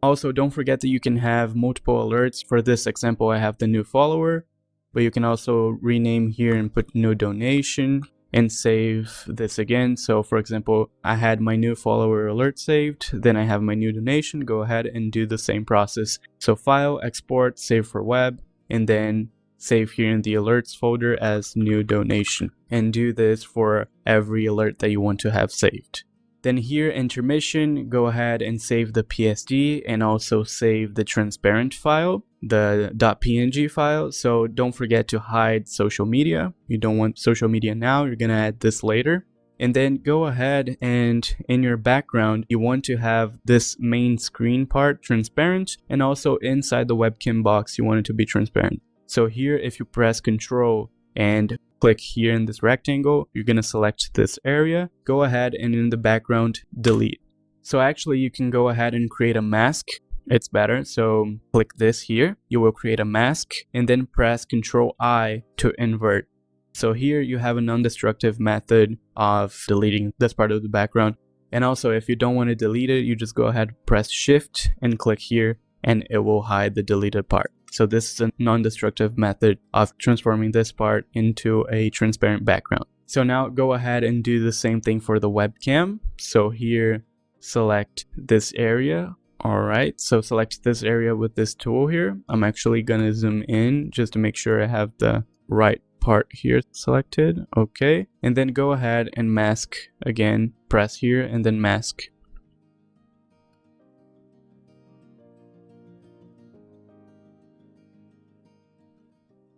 Also, don't forget that you can have multiple alerts. For this example, I have the new follower, but you can also rename here and put new donation and save this again. So for example, I had my new follower alert saved, then I have my new donation. Go ahead and do the same process. So File, Export, Save for Web, and then save here in the alerts folder as new donation, and do this for every alert that you want to have saved. Then here, intermission, go ahead and save the PSD and also save the transparent file, the .png file. So don't forget to hide social media. You don't want social media now, you're gonna add this later. And then go ahead and in your background, you want to have this main screen part transparent, and also inside the webcam box, you want it to be transparent. So here, if you press Control and click here in this rectangle, you're gonna select this area. Go ahead and in the background, delete. So actually you can go ahead and create a mask. It's better. So click this here. You will create a mask and then press Control I to invert. So here you have a non-destructive method of deleting this part of the background. And also if you don't want to delete it, you just go ahead, press Shift and click here, and it will hide the deleted part. So this is a non-destructive method of transforming this part into a transparent background. So now go ahead and do the same thing for the webcam. So here, select this area. All right, so select this area with this tool here. I'm actually gonna zoom in just to make sure I have the right part here selected. Okay, and then go ahead and mask again. Press here and then mask.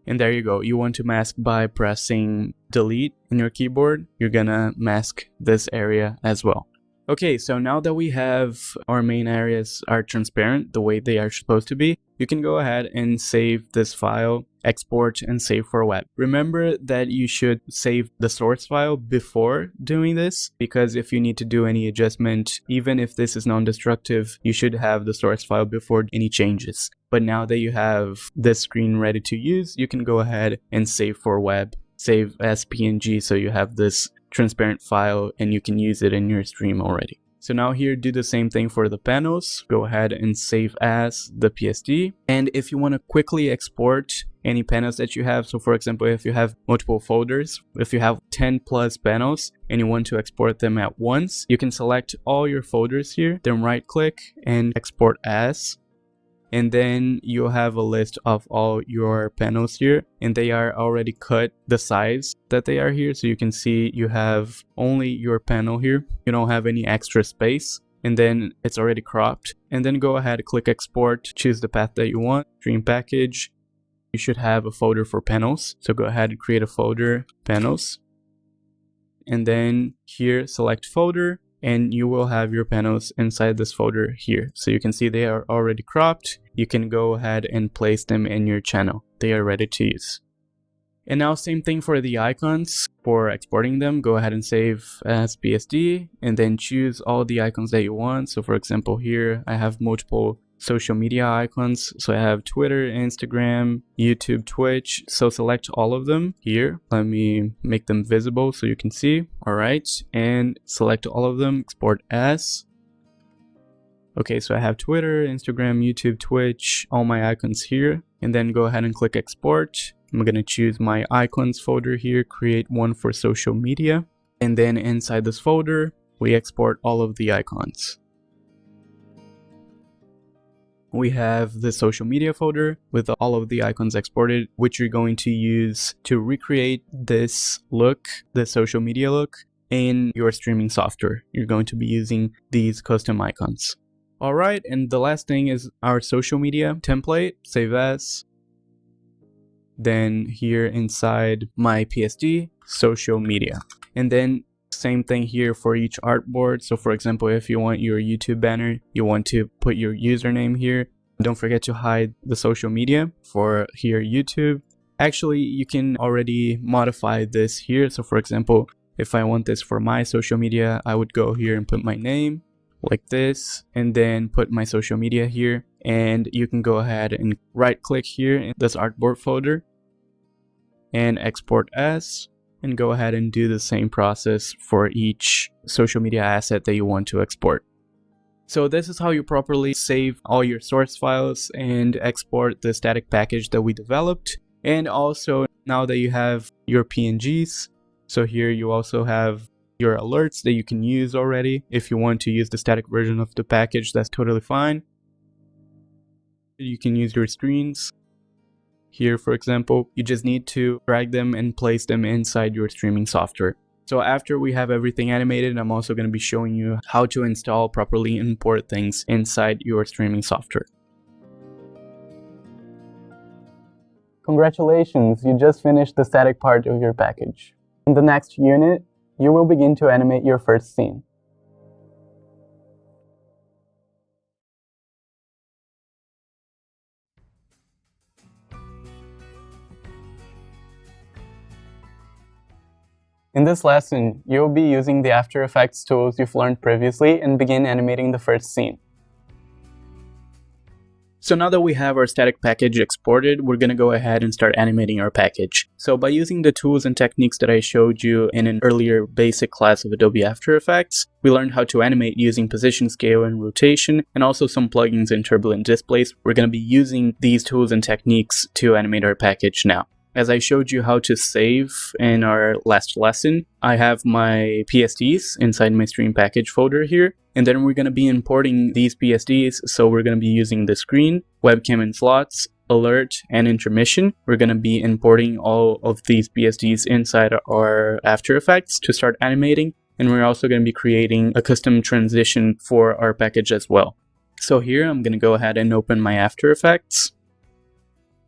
And there you go. You want to mask by pressing delete in your keyboard. You're gonna mask this area as well. Okay, so now that we have our main areas are transparent the way they are supposed to be, you can go ahead and save this file, export and save for web. Remember that you should save the source file before doing this, because if you need to do any adjustment, even if this is non-destructive, you should have the source file before any changes. But now that you have this screen ready to use, you can go ahead and save for web, save as PNG, so you have this transparent file and you can use it in your stream already. So now here, do the same thing for the panels. Go ahead and save as the PSD. And if you want to quickly export any panels that you have, so for example, if you have multiple folders, if you have 10 plus panels and you want to export them at once, you can select all your folders here, then right click and export as. And then you'll have a list of all your panels here, and they are already cut the size that they are here. So you can see you have only your panel here. You don't have any extra space, and then it's already cropped. And then go ahead, click export, choose the path that you want, stream package. You should have a folder for panels. So go ahead and create a folder, panels. And then here, select folder. And you will have your panels inside this folder here. So you can see they are already cropped. You can go ahead and place them in your channel. They are ready to use. And now same thing for the icons. For exporting them, go ahead and save as PSD and then choose all the icons that you want. So for example, here I have multiple social media icons. So I have Twitter, Instagram, YouTube, Twitch. So select all of them here. Let me make them visible so you can see. All right. And select all of them, export as. Okay, so I have Twitter, Instagram, YouTube, Twitch, all my icons here, and then go ahead and click export. I'm gonna choose my icons folder here, create one for social media, and then inside this folder, we export all of the icons. We have the social media folder with all of the icons exported, which you're going to use to recreate this look, the social media look, in your streaming software. You're going to be using these custom icons. Alright, and the last thing is our social media template, save as. Then here inside my PSD, social media. And then same thing here for each artboard. So for example, if you want your YouTube banner, you want to put your username here. Don't forget to hide the social media for here YouTube. Actually, you can already modify this here. So for example, if I want this for my social media, I would go here and put my name like this, and then put my social media here. And you can go ahead and right click here in this artboard folder and export as, and go ahead and do the same process for each social media asset that you want to export. So this is how you properly save all your source files and export the static package that we developed. And also now that you have your PNGs, so here you also have your alerts that you can use already. If you want to use the static version of the package, that's totally fine. You can use your screens. Here, for example, you just need to drag them and place them inside your streaming software. So after we have everything animated, I'm also going to be showing you how to install, properly import things inside your streaming software. Congratulations, you just finished the static part of your package. In the next unit, you will begin to animate your first scene. In this lesson, you will be using the After Effects tools you've learned previously and begin animating the first scene. So now that we have our static package exported, we're going to go ahead and start animating our package. So by using the tools and techniques that I showed you in an earlier basic class of Adobe After Effects, we learned how to animate using position, scale, and rotation, and also some plugins and turbulent displays. We're going to be using these tools and techniques to animate our package now. As I showed you how to save in our last lesson, I have my PSDs inside my stream package folder here. And then we're going to be importing these PSDs. So we're going to be using the screen, webcam and slots, alert, and intermission. We're going to be importing all of these PSDs inside our After Effects to start animating. And we're also going to be creating a custom transition for our package as well. So here I'm going to go ahead and open my After Effects.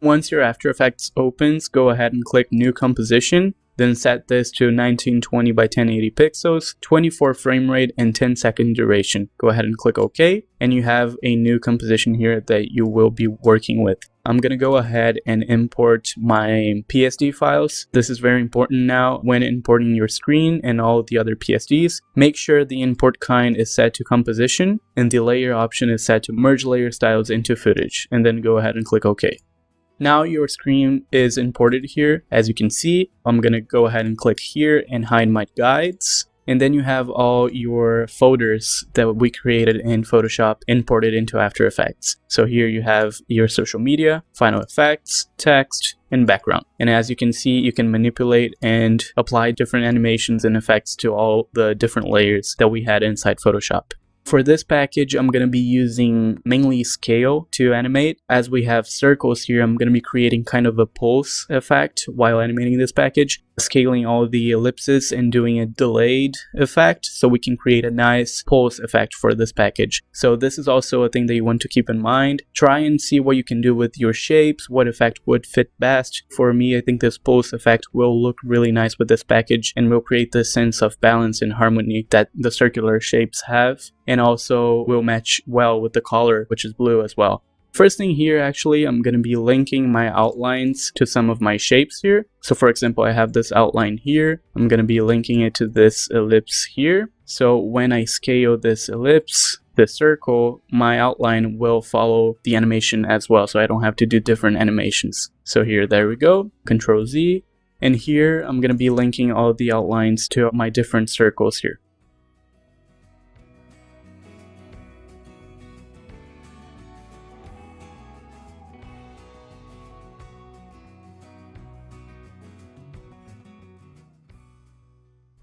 Once your After Effects opens, go ahead and click New Composition, then set this to 1920 by 1080 pixels, 24 frame rate, and 10-second duration. Go ahead and click OK, and you have a new composition here that you will be working with. I'm going to go ahead and import my PSD files. This is very important now when importing your screen and all the other PSDs. Make sure the import kind is set to composition, and the layer option is set to merge layer styles into footage, and then go ahead and click OK. Now your screen is imported here. As you can see, I'm going to go ahead and click here and hide my guides. And then you have all your folders that we created in Photoshop imported into After Effects. So here you have your social media, final effects, text, and background. And as you can see, you can manipulate and apply different animations and effects to all the different layers that we had inside Photoshop. For this package, I'm going to be using mainly scale to animate. As we have circles here, I'm going to be creating kind of a pulse effect while animating this package, scaling all the ellipses and doing a delayed effect so we can create a nice pulse effect for this package. So this is also a thing that you want to keep in mind. Try and see what you can do with your shapes, what effect would fit best. For me, I think this pulse effect will look really nice with this package and will create this sense of balance and harmony that the circular shapes have, and also will match well with the color, which is blue as well. First thing here, actually, I'm going to be linking my outlines to some of my shapes here. So for example, I have this outline here. I'm going to be linking it to this ellipse here. So when I scale this ellipse, this circle, my outline will follow the animation as well. So I don't have to do different animations. So here, there we go. Control Z. And here, I'm going to be linking all the outlines to my different circles here.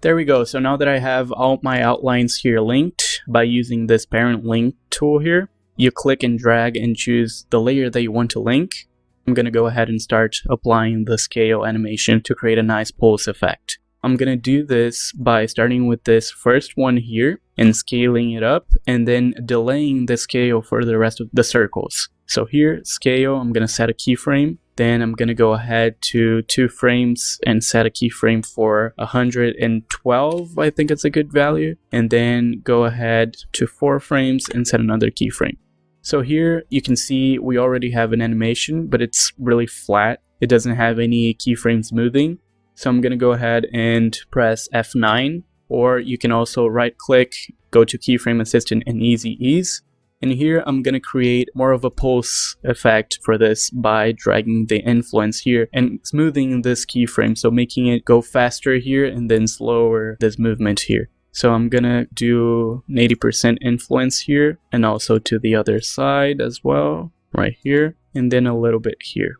There we go. So now that I have all my outlines here linked by using this parent link tool here, you click and drag and choose the layer that you want to link. I'm going to go ahead and start applying the scale animation to create a nice pulse effect. I'm going to do this by starting with this first one here and scaling it up and then delaying the scale for the rest of the circles. So here, scale, I'm going to set a keyframe. Then I'm going to go ahead to 2 frames and set a keyframe for 112. I think it's a good value. And then go ahead to 4 frames and set another keyframe. So here you can see we already have an animation, but it's really flat. It doesn't have any keyframe smoothing. So I'm going to go ahead and press F9, or you can also right click, go to Keyframe Assistant and Easy Ease. And here I'm going to create more of a pulse effect for this by dragging the influence here and smoothing this keyframe. So making it go faster here and then slower this movement here. So I'm going to do an 80% influence here and also to the other side as well, right here, and then a little bit here.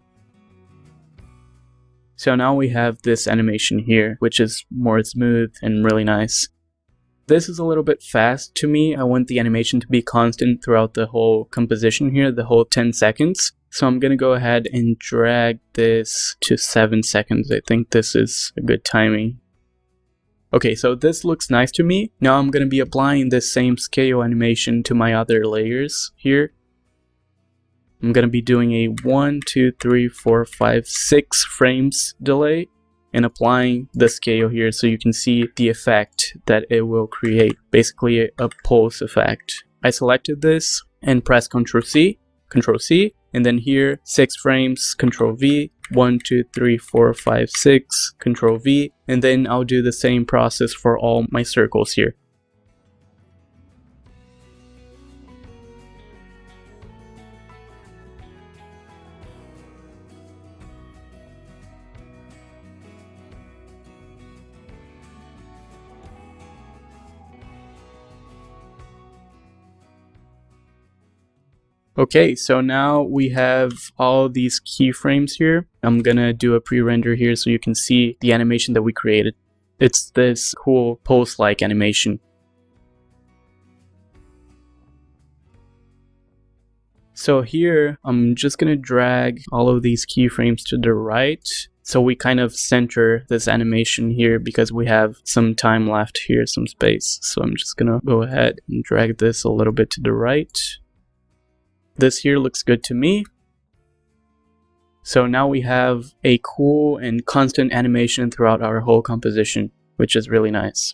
So now we have this animation here, which is more smooth and really nice. This is a little bit fast to me. I want the animation to be constant throughout the whole composition here, the whole 10 seconds. So I'm going to go ahead and drag this to 7 seconds. I think this is a good timing. Okay, so this looks nice to me. Now I'm going to be applying this same scale animation to my other layers here. I'm going to be doing a 1, 2, 3, 4, 5, 6 frames delay and applying the scale here so you can see the effect that it will create, basically a pulse effect. I selected this and press Ctrl C, and then here 6 frames, Ctrl V, 1, 2, 3, 4, 5, 6, Ctrl V, and then I'll do the same process for all my circles here. Okay, so now we have all these keyframes here. I'm gonna do a pre-render here so you can see the animation that we created. It's this cool pulse-like animation. So here, I'm just gonna drag all of these keyframes to the right. So we kind of center this animation here because we have some time left here, some space. So I'm just gonna go ahead and drag this a little bit to the right. This here looks good to me. So now we have a cool and constant animation throughout our whole composition, which is really nice.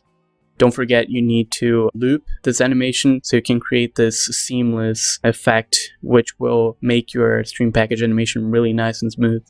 Don't forget you need to loop this animation so you can create this seamless effect, which will make your stream package animation really nice and smooth.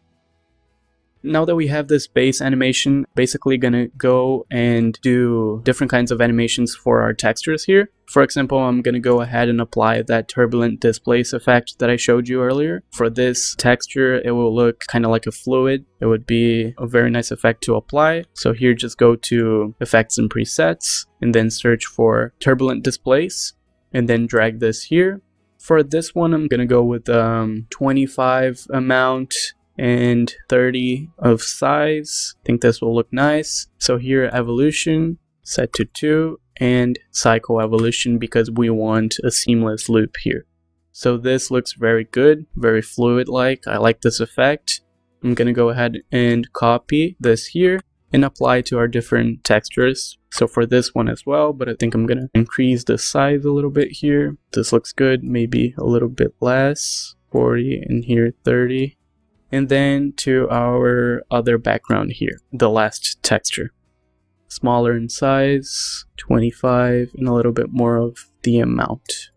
Now that we have this base animation, basically gonna go and do different kinds of animations for our textures here. For example, I'm gonna go ahead and apply that turbulent displace effect that I showed you earlier. For this texture, it will look kind of like a fluid. It would be a very nice effect to apply. So here, just go to Effects and Presets, and then search for turbulent displace, and then drag this here. For this one, I'm gonna go with 25 amount and 30 of size. I think this will look nice. So here, evolution set to 2 and cycle evolution because we want a seamless loop here. So this looks very good, very fluid like. I like this effect. I'm gonna go ahead and copy this here and apply to our different textures. So for this one as well, but I think I'm gonna increase the size a little bit here. This looks good, maybe a little bit less, 40 and here 30. And then to our other background here, the last texture. Smaller in size, 25, and a little bit more of the amount.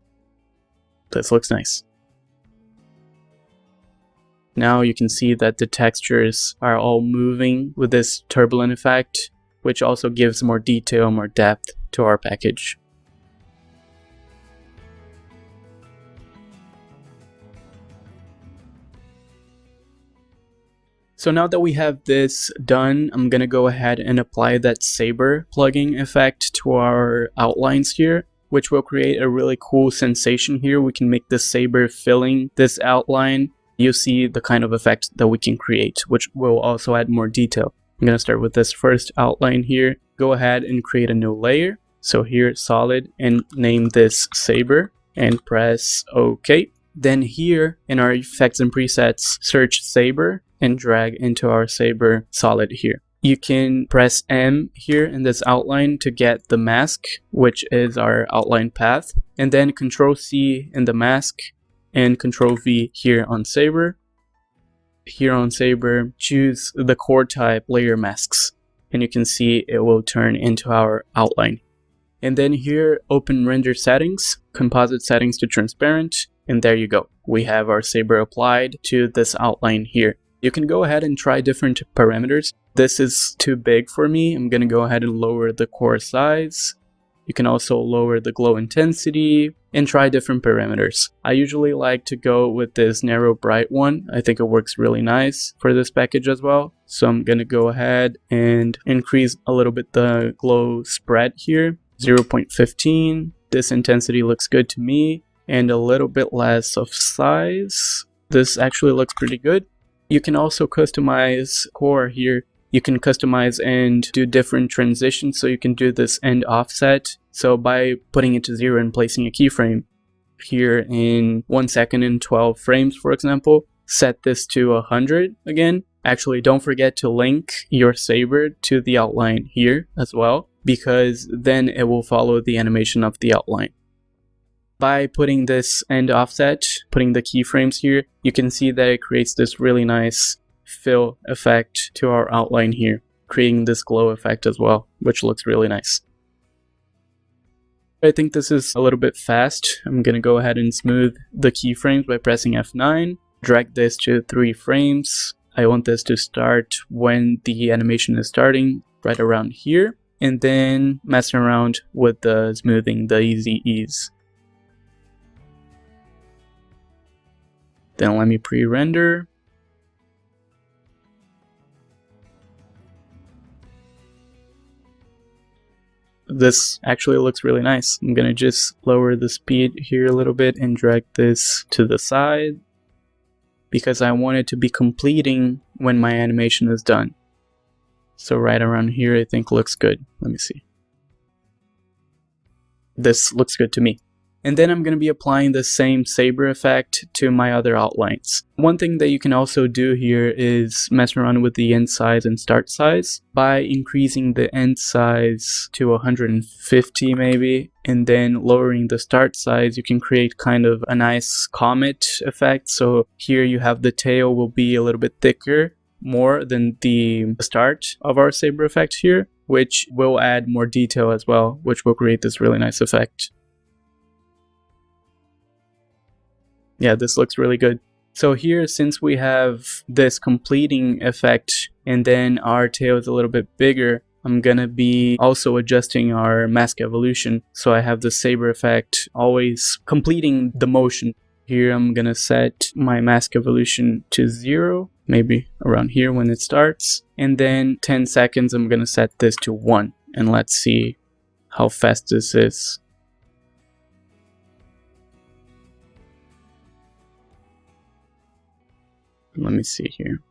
This looks nice. Now you can see that the textures are all moving with this turbulent effect, which also gives more detail, more depth to our package. So now that we have this done, I'm gonna go ahead and apply that saber plugging effect to our outlines here, which will create a really cool sensation here. We can make the saber filling this outline. You see the kind of effect that we can create, which will also add more detail. I'm gonna start with this first outline here. Go ahead and create a new layer. So here, solid, and name this saber and press OK. Then here in our effects and presets, search saber and drag into our saber solid here. You can press M here in this outline to get the mask, which is our outline path, and then Control C in the mask and Control V here on saber. Here on saber, choose the core type layer masks, and you can see it will turn into our outline. And then here, open render settings, composite settings to transparent, and there you go. We have our saber applied to this outline here. You can go ahead and try different parameters. This is too big for me. I'm gonna go ahead and lower the core size. You can also lower the glow intensity and try different parameters. I usually like to go with this narrow bright one. I think it works really nice for this package as well. So I'm gonna go ahead and increase a little bit the glow spread here, 0.15. This intensity looks good to me, and a little bit less of size. This actually looks pretty good. You can also customize core here. You can customize and do different transitions, so you can do this end offset. So by putting it to 0 and placing a keyframe here in 1 second and 12 frames, for example, set this to 100 again. Actually, don't forget to link your saber to the outline here as well, because then it will follow the animation of the outline. By putting this end offset, putting the keyframes here, you can see that it creates this really nice fill effect to our outline here, creating this glow effect as well, which looks really nice. I think this is a little bit fast. I'm gonna go ahead and smooth the keyframes by pressing F9, drag this to 3 frames. I want this to start when the animation is starting, right around here, and then mess around with the smoothing, the easy ease. Then let me pre-render. This actually looks really nice. I'm gonna just lower the speed here a little bit and drag this to the side, because I want it to be completing when my animation is done. So right around here I think looks good. Let me see. This looks good to me. And then I'm going to be applying the same saber effect to my other outlines. One thing that you can also do here is mess around with the end size and start size by increasing the end size to 150 maybe, and then lowering the start size. You can create kind of a nice comet effect. So here you have the tail will be a little bit thicker, more than the start of our saber effect here, which will add more detail as well, which will create this really nice effect. Yeah, this looks really good. So here, since we have this completing effect and then our tail is a little bit bigger, I'm gonna be also adjusting our mask evolution. So I have the saber effect always completing the motion. Here I'm gonna set my mask evolution to 0, maybe around here when it starts. And then 10 seconds, I'm gonna set this to 1. And let's see how fast this is. Let me see here.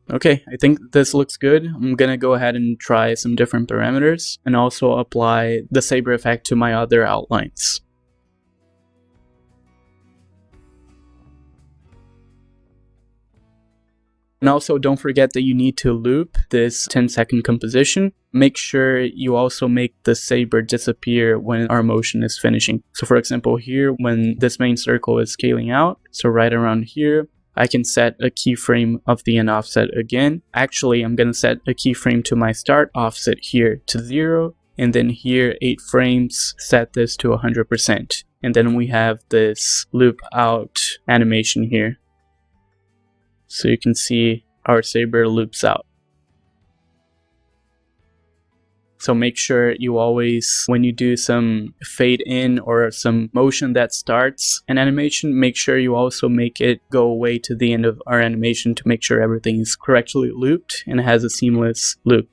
Okay, I think this looks good. I'm gonna go ahead and try some different parameters and also apply the saber effect to my other outlines. And also don't forget that you need to loop this 10-second composition. Make sure you also make the saber disappear when our motion is finishing. So for example here, when this main circle is scaling out, so right around here, I can set a keyframe of the end offset again. Actually, I'm gonna set a keyframe to my start offset here to 0, and then here 8 frames, set this to 100%. And then we have this loop out animation here. So you can see our saber loops out. So make sure you always, when you do some fade in or some motion that starts an animation, make sure you also make it go away to the end of our animation to make sure everything is correctly looped and has a seamless loop.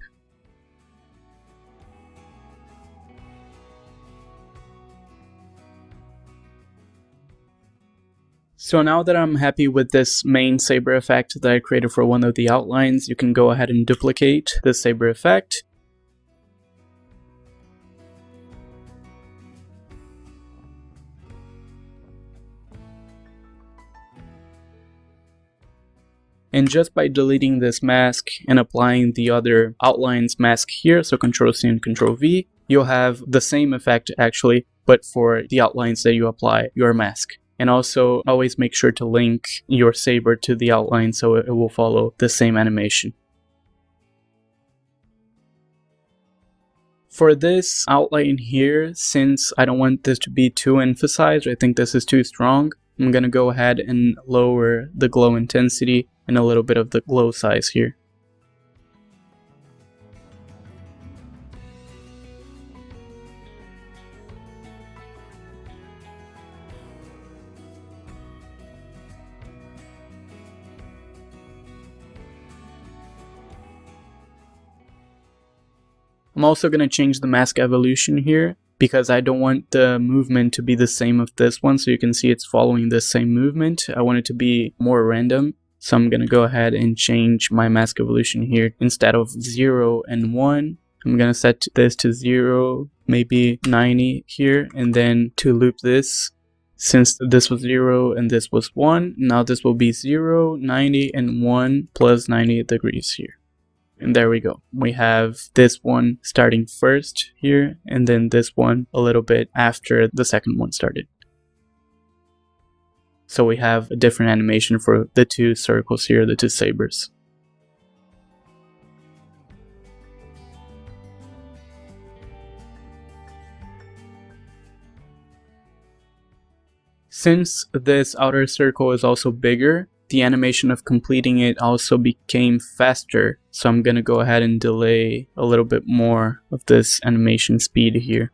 So now that I'm happy with this main saber effect that I created for one of the outlines, you can go ahead and duplicate the saber effect. And just by deleting this mask and applying the other outlines mask here, so Ctrl-C and Ctrl-V, you'll have the same effect actually, but for the outlines that you apply your mask. And also always make sure to link your saber to the outline so it will follow the same animation. For this outline here, since I don't want this to be too emphasized, I think this is too strong, I'm gonna go ahead and lower the glow intensity and a little bit of the glow size here. I'm also going to change the mask evolution here because I don't want the movement to be the same of this one, so you can see it's following the same movement. I want it to be more random, so I'm going to go ahead and change my mask evolution here. Instead of 0 and 1, I'm going to set this to 0, maybe 90 here, and then to loop this, since this was 0 and this was 1, now this will be 0, 90, and 1 plus 90 degrees here. And there we go. We have this one starting first here, and then this one a little bit after the second one started. So we have a different animation for the two circles here, the two sabers. Since this outer circle is also bigger, the animation of completing it also became faster, so I'm gonna go ahead and delay a little bit more of this animation speed here.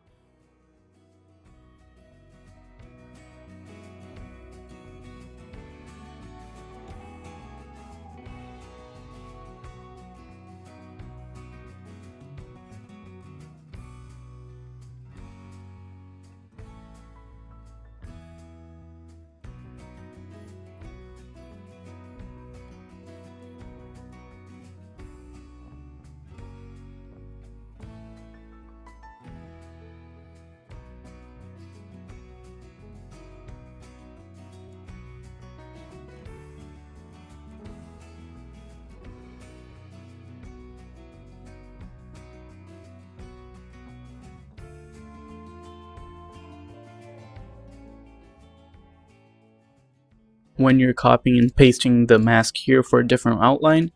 When you're copying and pasting the mask here for a different outline,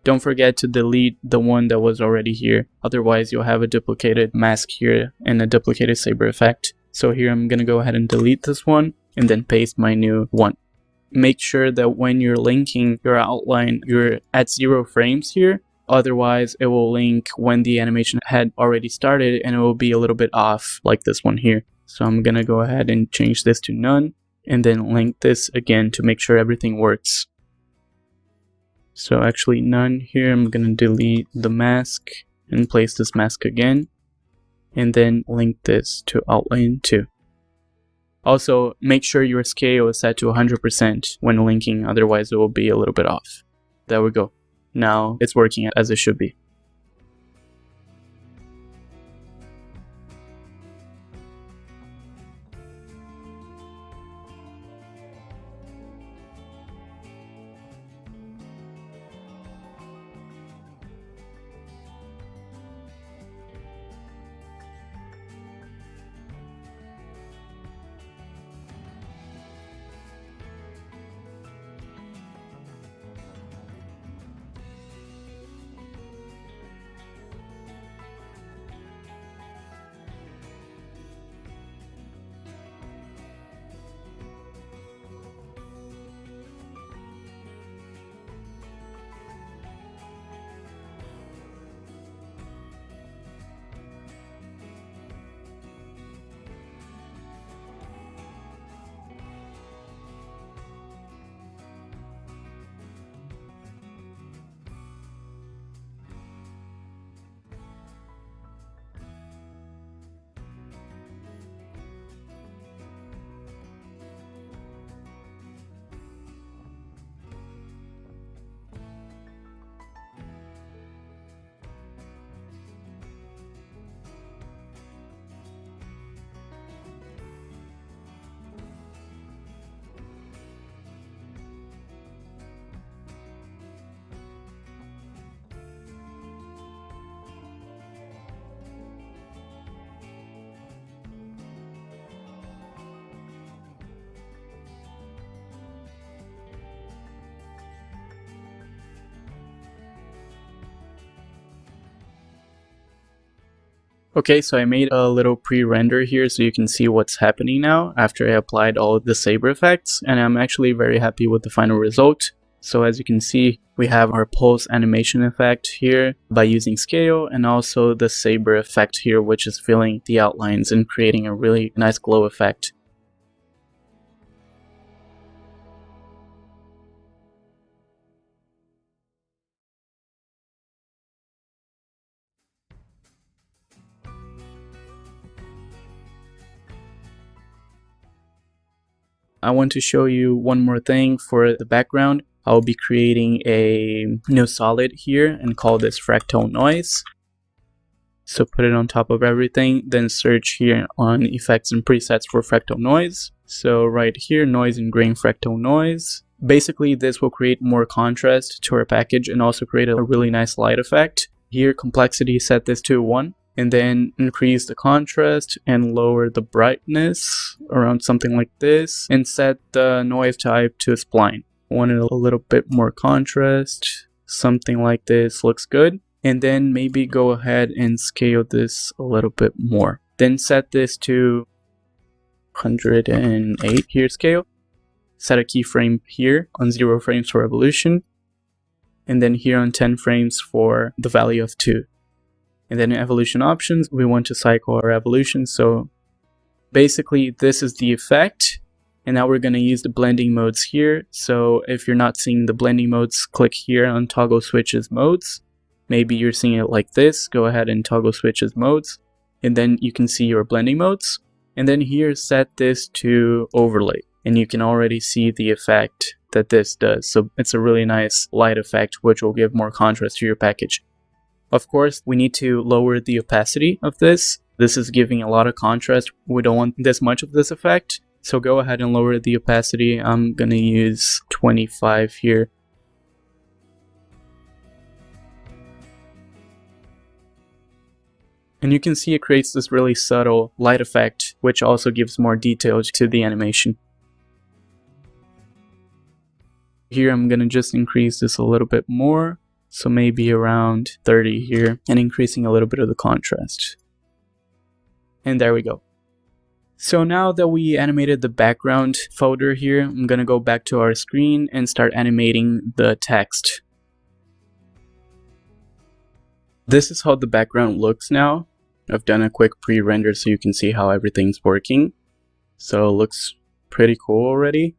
don't forget to delete the one that was already here, otherwise you'll have a duplicated mask here and a duplicated saber effect. So here I'm gonna go ahead and delete this one and then paste my new one. Make sure that when you're linking your outline, you're at 0 frames here. Otherwise, it will link when the animation had already started and it will be a little bit off like this one here. So I'm gonna go ahead and change this to none and then link this again to make sure everything works. So actually none here, I'm gonna delete the mask and place this mask again and then link this to outline 2. Also, make sure your scale is set to 100% when linking, otherwise it will be a little bit off. There we go. Now it's working as it should be. Okay, so I made a little pre-render here so you can see what's happening now after I applied all of the saber effects, and I'm actually very happy with the final result. So as you can see, we have our pulse animation effect here by using scale, and also the saber effect here, which is filling the outlines and creating a really nice glow effect. I want to show you one more thing for the background. I'll be creating a new solid here and call this fractal noise. So put it on top of everything, then search here on effects and presets for fractal noise. So right here, noise and grain fractal noise. Basically, this will create more contrast to our package and also create a really nice light effect. Here, complexity, set this to 1. And then increase the contrast and lower the brightness around something like this, and set the noise type to spline. Wanted a little bit more contrast, something like this looks good. And then maybe go ahead and scale this a little bit more. Then set this to 108 here scale. Set a keyframe here on 0 frames for evolution. And then here on 10 frames for the value of 2. And then in evolution options, we want to cycle our evolution. So basically this is the effect. And now we're going to use the blending modes here. So if you're not seeing the blending modes, click here on toggle switches modes. Maybe you're seeing it like this. Go ahead and toggle switches modes. And then you can see your blending modes. And then here set this to overlay. And you can already see the effect that this does. So it's a really nice light effect, which will give more contrast to your package. Of course, we need to lower the opacity of this. This is giving a lot of contrast. We don't want this much of this effect. So go ahead and lower the opacity. I'm going to use 25 here. And you can see it creates this really subtle light effect, which also gives more details to the animation. Here I'm going to just increase this a little bit more. So maybe around 30 here, and increasing a little bit of the contrast. And there we go. So now that we animated the background folder here, I'm going to go back to our screen and start animating the text. This is how the background looks now. I've done a quick pre-render so you can see how everything's working. So it looks pretty cool already.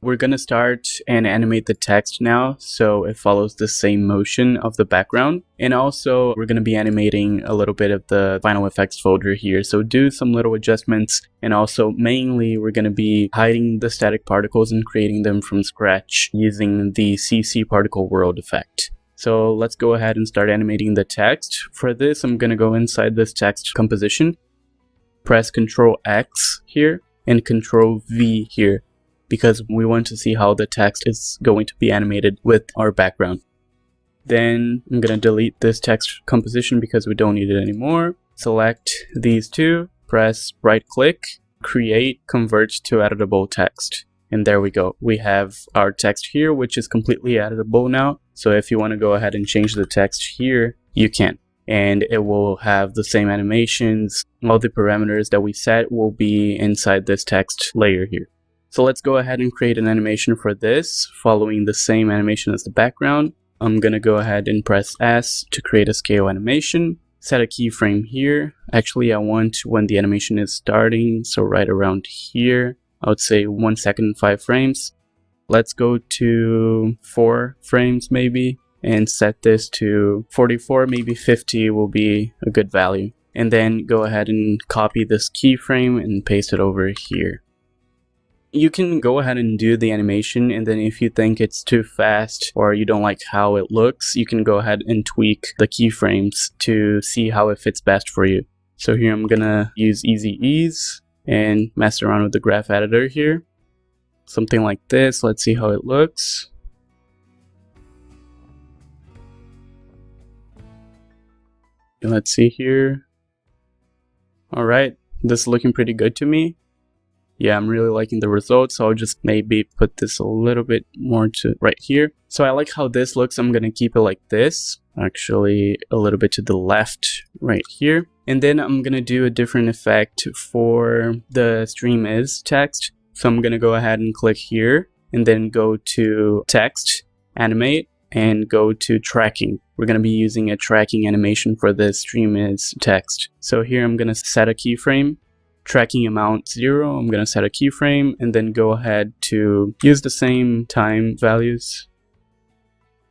We're going to start and animate the text now, so it follows the same motion of the background. And also, we're going to be animating a little bit of the final effects folder here, so do some little adjustments. And also, mainly, we're going to be hiding the static particles and creating them from scratch using the CC particle world effect. So let's go ahead and start animating the text. For this, I'm going to go inside this text composition, press Ctrl X here, and Ctrl V here, because we want to see how the text is going to be animated with our background. Then I'm going to delete this text composition because we don't need it anymore. Select these two, press right click, create, convert to editable text. And there we go. We have our text here, which is completely editable now. So if you want to go ahead and change the text here, you can. And it will have the same animations. All the parameters that we set will be inside this text layer here. So let's go ahead and create an animation for this, following the same animation as the background. I'm going to go ahead and press S to create a scale animation. Set a keyframe here. Actually, I want when the animation is starting, so right around here. I would say 1 second, 5 frames. Let's go to 4 frames maybe, and set this to 44, maybe 50 will be a good value. And then go ahead and copy this keyframe and paste it over here. You can go ahead and do the animation, and then if you think it's too fast or you don't like how it looks, you can go ahead and tweak the keyframes to see how it fits best for you. So here I'm gonna use Easy Ease and mess around with the graph editor here. Something like this. Let's see how it looks. And let's see here. Alright, this is looking pretty good to me. Yeah, I'm really liking the results, so I'll just maybe put this a little bit more to right here. So I like how this looks. I'm gonna keep it like this. actually a little bit to the left right here. And then I'm gonna do a different effect for the stream is text. So I'm gonna go ahead and click here and then go to text, animate, and go to tracking. We're gonna be using a tracking animation for the stream is text. So here I'm gonna set a keyframe, tracking amount 0, I'm gonna set a keyframe, and then go ahead to use the same time values.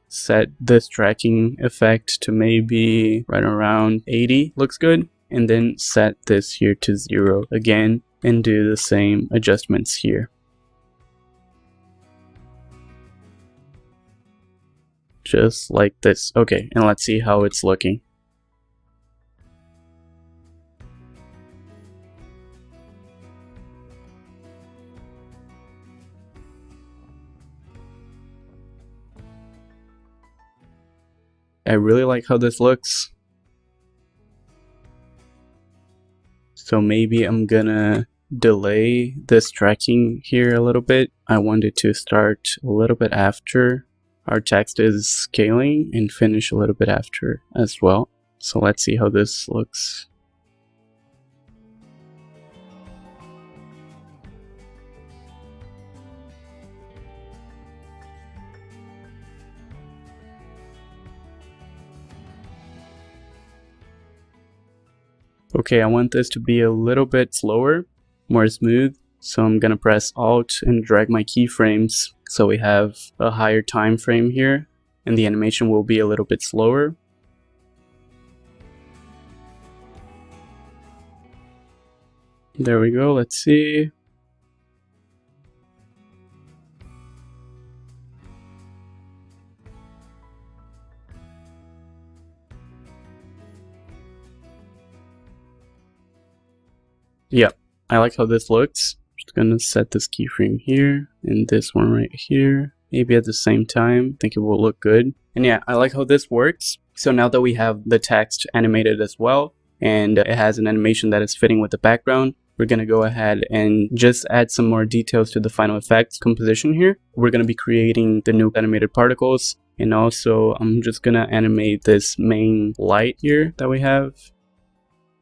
Set this tracking effect to maybe right around 80, looks good. And then set this here to 0 again and do the same adjustments here. Just like this. Okay, and let's see how it's looking. I really like how this looks. So maybe I'm gonna delay this tracking here a little bit. I wanted to start a little bit after our text is scaling and finish a little bit after as well. So let's see how this looks. Okay, I want this to be a little bit slower, more smooth. So I'm gonna press Alt and drag my keyframes so we have a higher time frame here, and the animation will be a little bit slower. There we go, let's see. Yeah, I like how this looks. Just gonna set this keyframe here and this one right here, maybe at the same time. I think it will look good. And yeah, I like how this works. So now that we have the text animated as well, and it has an animation that is fitting with the background, we're gonna go ahead and just add some more details to the final effects composition here. We're gonna be creating the new animated particles, and also I'm just gonna animate this main light here that we have.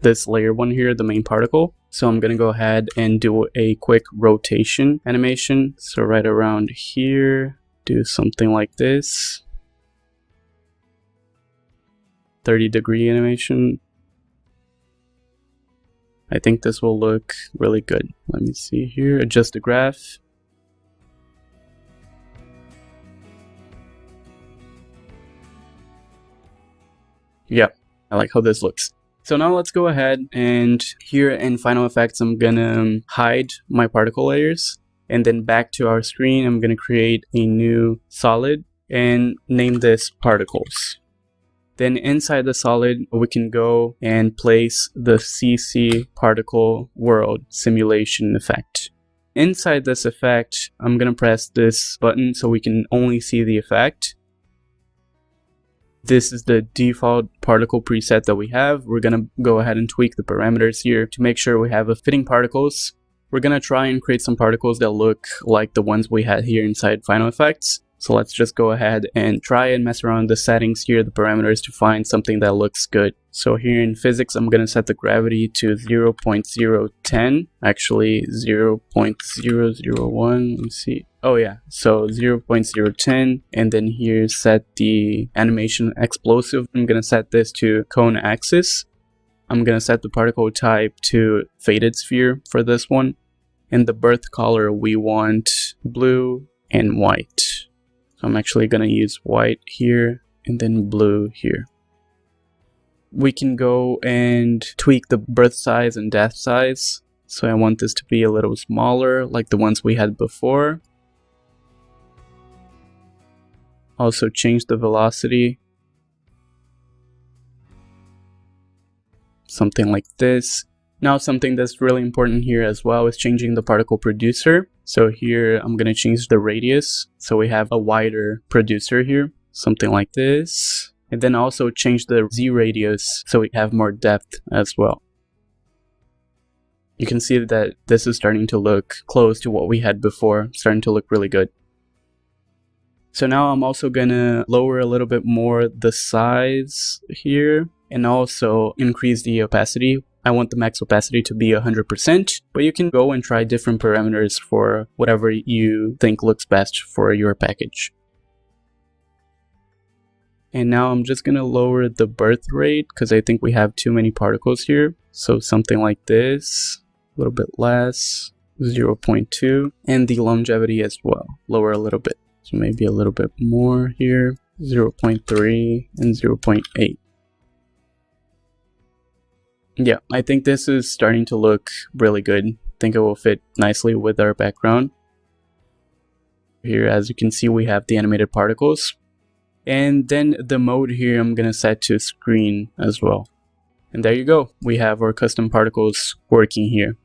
This layer one here, the main particle. So I'm gonna go ahead and do a quick rotation animation. So right around here, do something like this. 30-degree animation. I think this will look really good. Let me see here, adjust the graph. Yeah, I like how this looks. So now let's go ahead and here in Final Effects, I'm gonna hide my particle layers, and then back to our screen, I'm gonna create a new solid and name this particles. Then inside the solid, we can go and place the CC particle world simulation effect. Inside this effect, I'm gonna press this button so we can only see the effect. This is the default particle preset that we have. We're gonna go ahead and tweak the parameters here to make sure we have a fitting particles. We're gonna try and create some particles that look like the ones we had here inside Final Effects. So let's just go ahead and try and mess around the settings here, the parameters, to find something that looks good. So here in physics, I'm gonna set the gravity to 0.010, actually 0.001, let me see. Oh yeah, so 0.010, and then here set the animation explosive. I'm gonna set this to cone axis. I'm gonna set the particle type to faded sphere for this one. And the birth color, we want blue and white. So I'm actually gonna use white here and then blue here. We can go and tweak the birth size and death size. So I want this to be a little smaller, like the ones we had before. Also change the velocity. Something like this. Now something that's really important here as well is changing the particle producer. So here I'm gonna change the radius so we have a wider producer here. Something like this. And then also change the Z radius so we have more depth as well. You can see that this is starting to look close to what we had before, starting to look really good. So now I'm also gonna lower a little bit more the size here and also increase the opacity. I want the max opacity to be 100%, but you can go and try different parameters for whatever you think looks best for your package. And now I'm just gonna lower the birth rate because I think we have too many particles here. So something like this, a little bit less, 0.2, and the longevity as well, lower a little bit. So maybe a little bit more here, 0.3 and 0.8. Yeah, I think this is starting to look really good. I think it will fit nicely with our background. Here, as you can see, we have the animated particles. And then the mode here, I'm gonna set to screen as well. And there you go. We have our custom particles working here.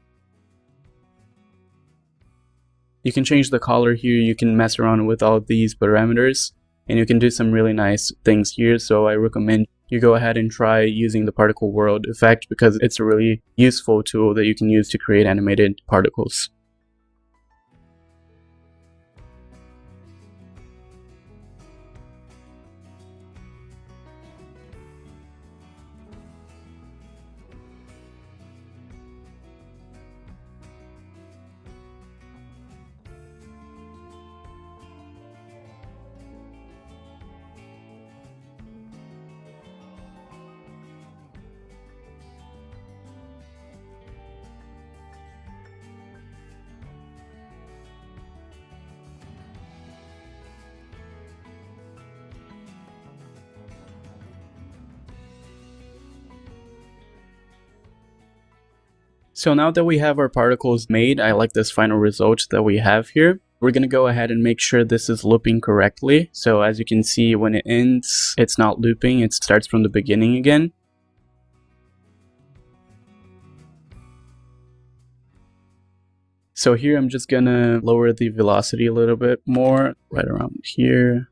You can change the color here, you can mess around with all these parameters, and you can do some really nice things here. So I recommend you go ahead and try using the particle world effect because it's a really useful tool that you can use to create animated particles. So now that we have our particles made, I like this final result that we have here. We're going to go ahead and make sure this is looping correctly. So as you can see, when it ends, it's not looping, it starts from the beginning again. So here I'm just going to lower the velocity a little bit more, right around here.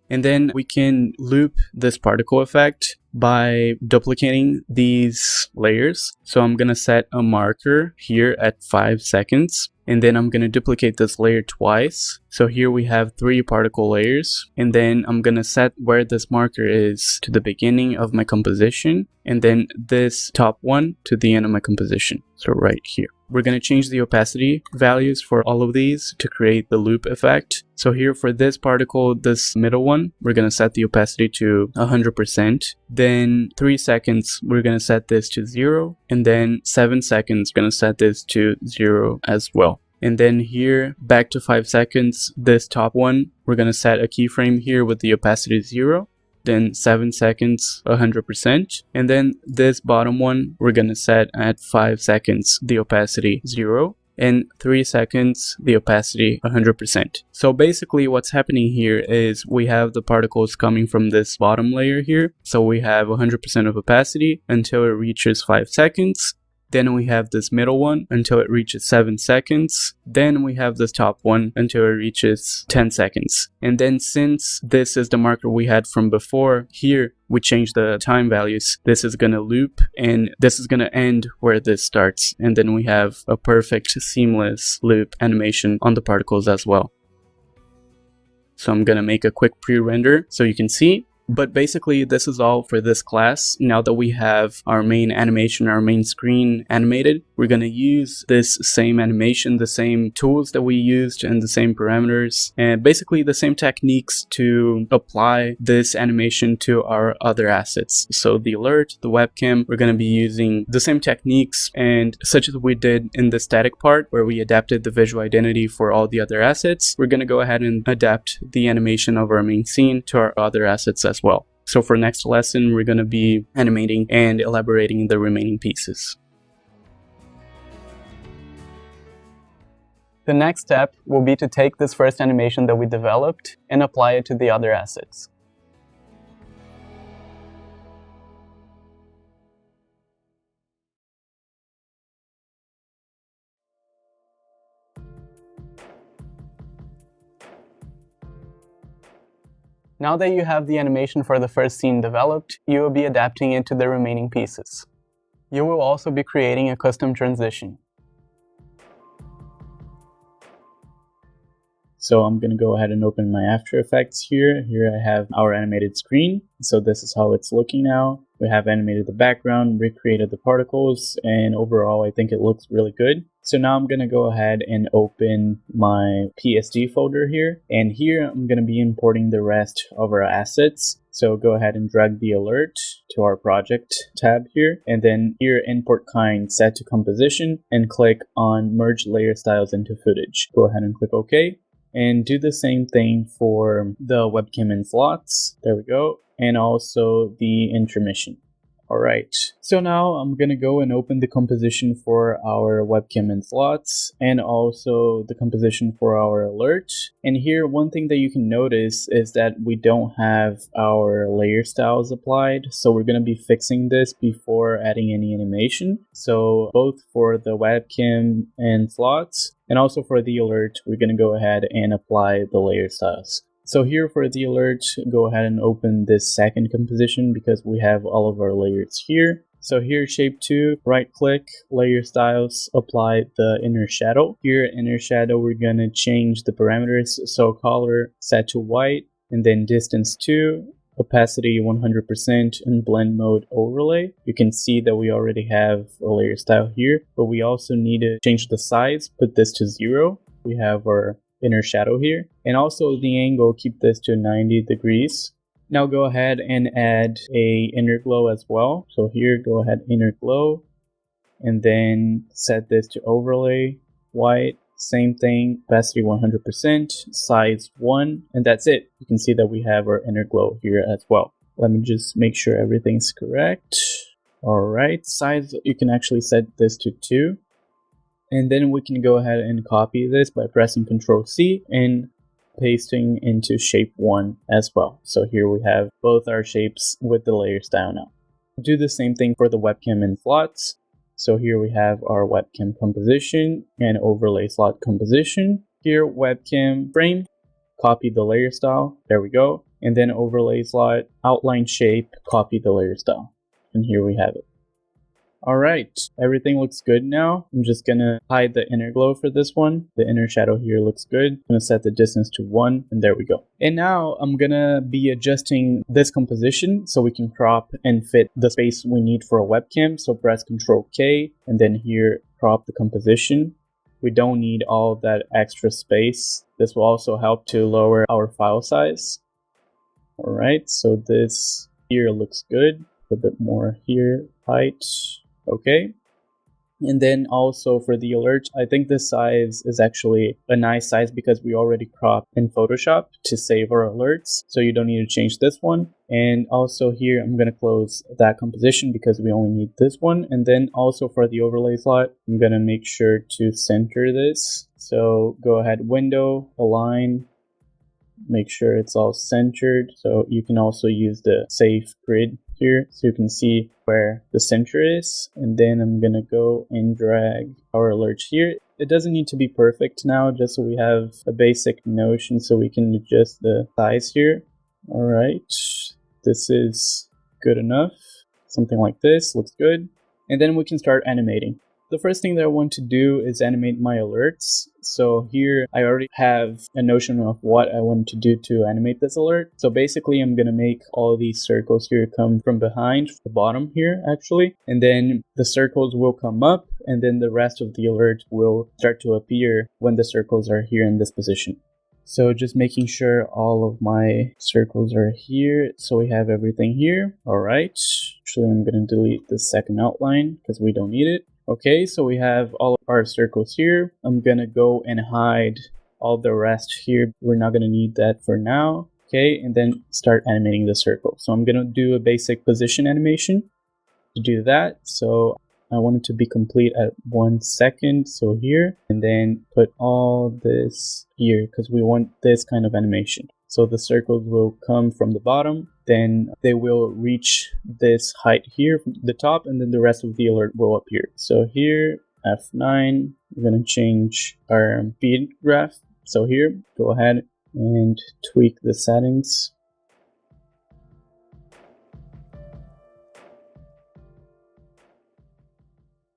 And then we can loop this particle effect by duplicating these layers. So I'm going to set a marker here at 5 seconds. And then I'm going to duplicate this layer twice. So here we have 3 particle layers. And then I'm going to set where this marker is to the beginning of my composition. And then this top one to the end of my composition. So right here. We're going to change the opacity values for all of these to create the loop effect. So here for this particle, this middle one, we're going to set the opacity to 100%. Then 3 seconds, we're going to set this to 0. And then 7 seconds, we're going to set this to 0 as well. And then here, back to 5 seconds, this top one, we're going to set a keyframe here with the opacity 0. Then 7 seconds, 100%. And then this bottom one, we're going to set at 5 seconds, the opacity 0. And 3 seconds, the opacity 100%. So basically what's happening here is we have the particles coming from this bottom layer here. So we have 100% of opacity until it reaches 5 seconds. Then we have this middle one until it reaches 7 seconds. Then we have this top one until it reaches 10 seconds. And then since this is the marker we had from before, here we change the time values. This is going to loop and this is going to end where this starts. And then we have a perfect seamless loop animation on the particles as well. So I'm going to make a quick pre-render so you can see. But basically, this is all for this class. Now that we have our main animation, our main screen animated, we're going to use this same animation, the same tools that we used and the same parameters, and basically the same techniques to apply this animation to our other assets. So the alert, the webcam, we're going to be using the same techniques, and such as we did in the static part where we adapted the visual identity for all the other assets, we're going to go ahead and adapt the animation of our main scene to our other assets as well. So for next lesson, we're going to be animating and elaborating the remaining pieces. The next step will be to take this first animation that we developed and apply it to the other assets. Now that you have the animation for the first scene developed, you will be adapting it to the remaining pieces. You will also be creating a custom transition. So I'm going to go ahead and open my After Effects here. Here I have our animated screen. So this is how it's looking now. We have animated the background, recreated the particles, and overall I think it looks really good. So now I'm going to go ahead and open my PSD folder here. And here I'm going to be importing the rest of our assets. So go ahead and drag the alert to our project tab here. And then here import kind set to composition and click on merge layer styles into footage. Go ahead and click OK. And do the same thing for the webcam and slots. There we go. And also the intermission. Alright, so now I'm gonna go and open the composition for our webcam and slots and also the composition for our alert. And here one thing that you can notice is that we don't have our layer styles applied. So we're gonna be fixing this before adding any animation. So both for the webcam and slots and also for the alert, we're gonna go ahead and apply the layer styles. So here for the alert, go ahead and open this second composition because we have all of our layers here. So here shape 2, right click, layer styles, apply the inner shadow. Here inner shadow, we're gonna change the parameters. So color set to white and then distance 2, opacity 100% and blend mode overlay. You can see that we already have a layer style here, but we also need to change the size, put this to 0. We have our inner shadow here, and also the angle, keep this to 90 degrees. Now go ahead and add a inner glow as well. So here go ahead inner glow and then set this to overlay white, same thing, opacity 100%, size 1, and that's it. You can see that we have our inner glow here as well. Let me just make sure everything's correct. All right, size, you can actually set this to 2. And then we can go ahead and copy this by pressing Ctrl C and pasting into shape 1 as well. So here we have both our shapes with the layer style now. Do the same thing for the webcam and slots. So here we have our webcam composition and overlay slot composition. Here webcam frame, copy the layer style, there we go. And then overlay slot, outline shape, copy the layer style. And here we have it. Alright, everything looks good now. I'm just gonna hide the inner glow for this one. The inner shadow here looks good. I'm gonna set the distance to 1, and there we go. And now I'm gonna be adjusting this composition so we can crop and fit the space we need for a webcam. So press Ctrl K, and then here crop the composition. We don't need all that extra space. This will also help to lower our file size. Alright, so this here looks good. A bit more here, height. Okay, and then also for the alert, I think this size is actually a nice size because we already cropped in Photoshop to save our alerts, so you don't need to change this one. And also here I'm going to close that composition because we only need this one. And then also for the overlay slot, I'm going to make sure to center this. So go ahead, window, align, make sure it's all centered. So you can also use the safe grid here so you can see where the center is. And then I'm gonna go and drag our alert here. It doesn't need to be perfect now, just so we have a basic notion so we can adjust the size here. All right, this is good enough. Something like this looks good. And then we can start animating. The first thing that I want to do is animate my alerts. So here I already have a notion of what I want to do to animate this alert. So basically I'm going to make all these circles here come from behind, the bottom here actually. And then the circles will come up and then the rest of the alert will start to appear when the circles are here in this position. So just making sure all of my circles are here. So we have everything here. All right. Actually, I'm going to delete the second outline because we don't need it. Okay, so we have all of our circles here. I'm gonna go and hide all the rest here. We're not gonna need that for now. Okay, and then start animating the circle. So I'm gonna do a basic position animation to do that. So I want it to be complete at 1 second. So here, and then put all this here because we want this kind of animation. So the circles will come from the bottom, then they will reach this height here from the top, and then the rest of the alert will appear. So here, F9, we're going to change our feed graph. So here, go ahead and tweak the settings.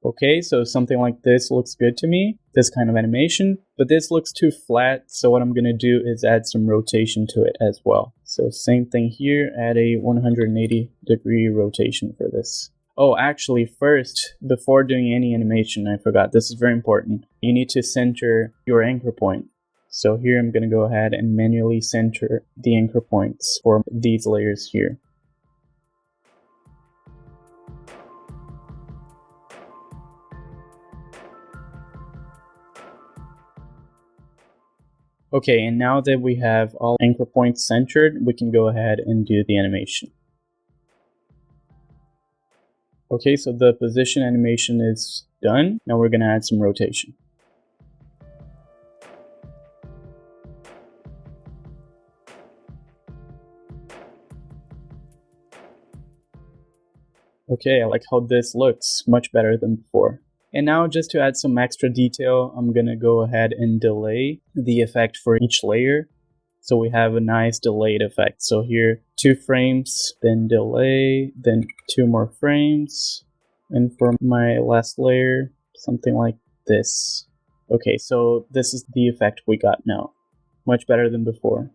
Okay, so something like this looks good to me, this kind of animation, but this looks too flat, so what I'm gonna do is add some rotation to it as well. So same thing here, add a 180-degree rotation for this. Oh, actually, first, before doing any animation, I forgot, this is very important. You need to center your anchor point. So here I'm gonna go ahead and manually center the anchor points for these layers here. Okay, and now that we have all anchor points centered, we can go ahead and do the animation. Okay, so the position animation is done. Now we're gonna add some rotation. Okay, I like how this looks much better than before. And now just to add some extra detail, I'm gonna go ahead and delay the effect for each layer. So we have a nice delayed effect. So here, 2 frames, then delay, then 2 more frames. And for my last layer, something like this. Okay, so this is the effect we got now. Much better than before.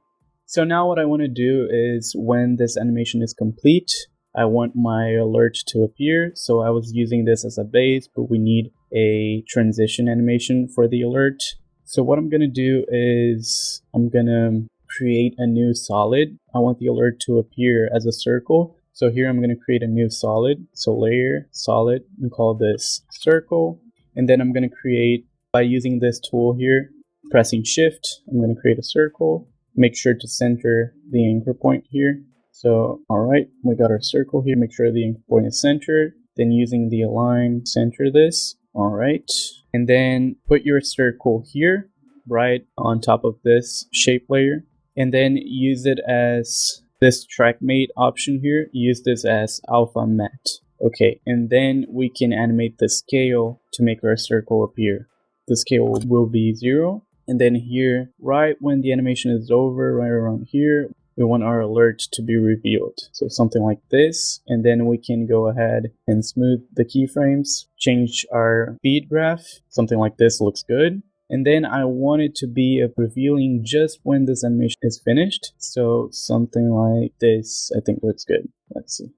So now what I want to do is when this animation is complete, I want my alert to appear. So I was using this as a base, but we need a transition animation for the alert. So what I'm going to do is I'm going to create a new solid. I want the alert to appear as a circle. So here I'm going to create a new solid. So layer, solid, and call this circle. And then I'm going to create, by using this tool here, pressing shift, I'm going to create a circle. Make sure to center the anchor point here. So, alright, we got our circle here. Make sure the anchor point is centered. Then using the align, center this. Alright. And then put your circle here, right on top of this shape layer. And then use it as this track mate option here. Use this as alpha matte. Okay, and then we can animate the scale to make our circle appear. The scale will be 0. And then here, right when the animation is over, right around here, we want our alert to be revealed. So something like this, and then we can go ahead and smooth the keyframes, change our feed graph, something like this looks good. And then I want it to be revealing just when this animation is finished. So something like this, I think looks good. Let's see.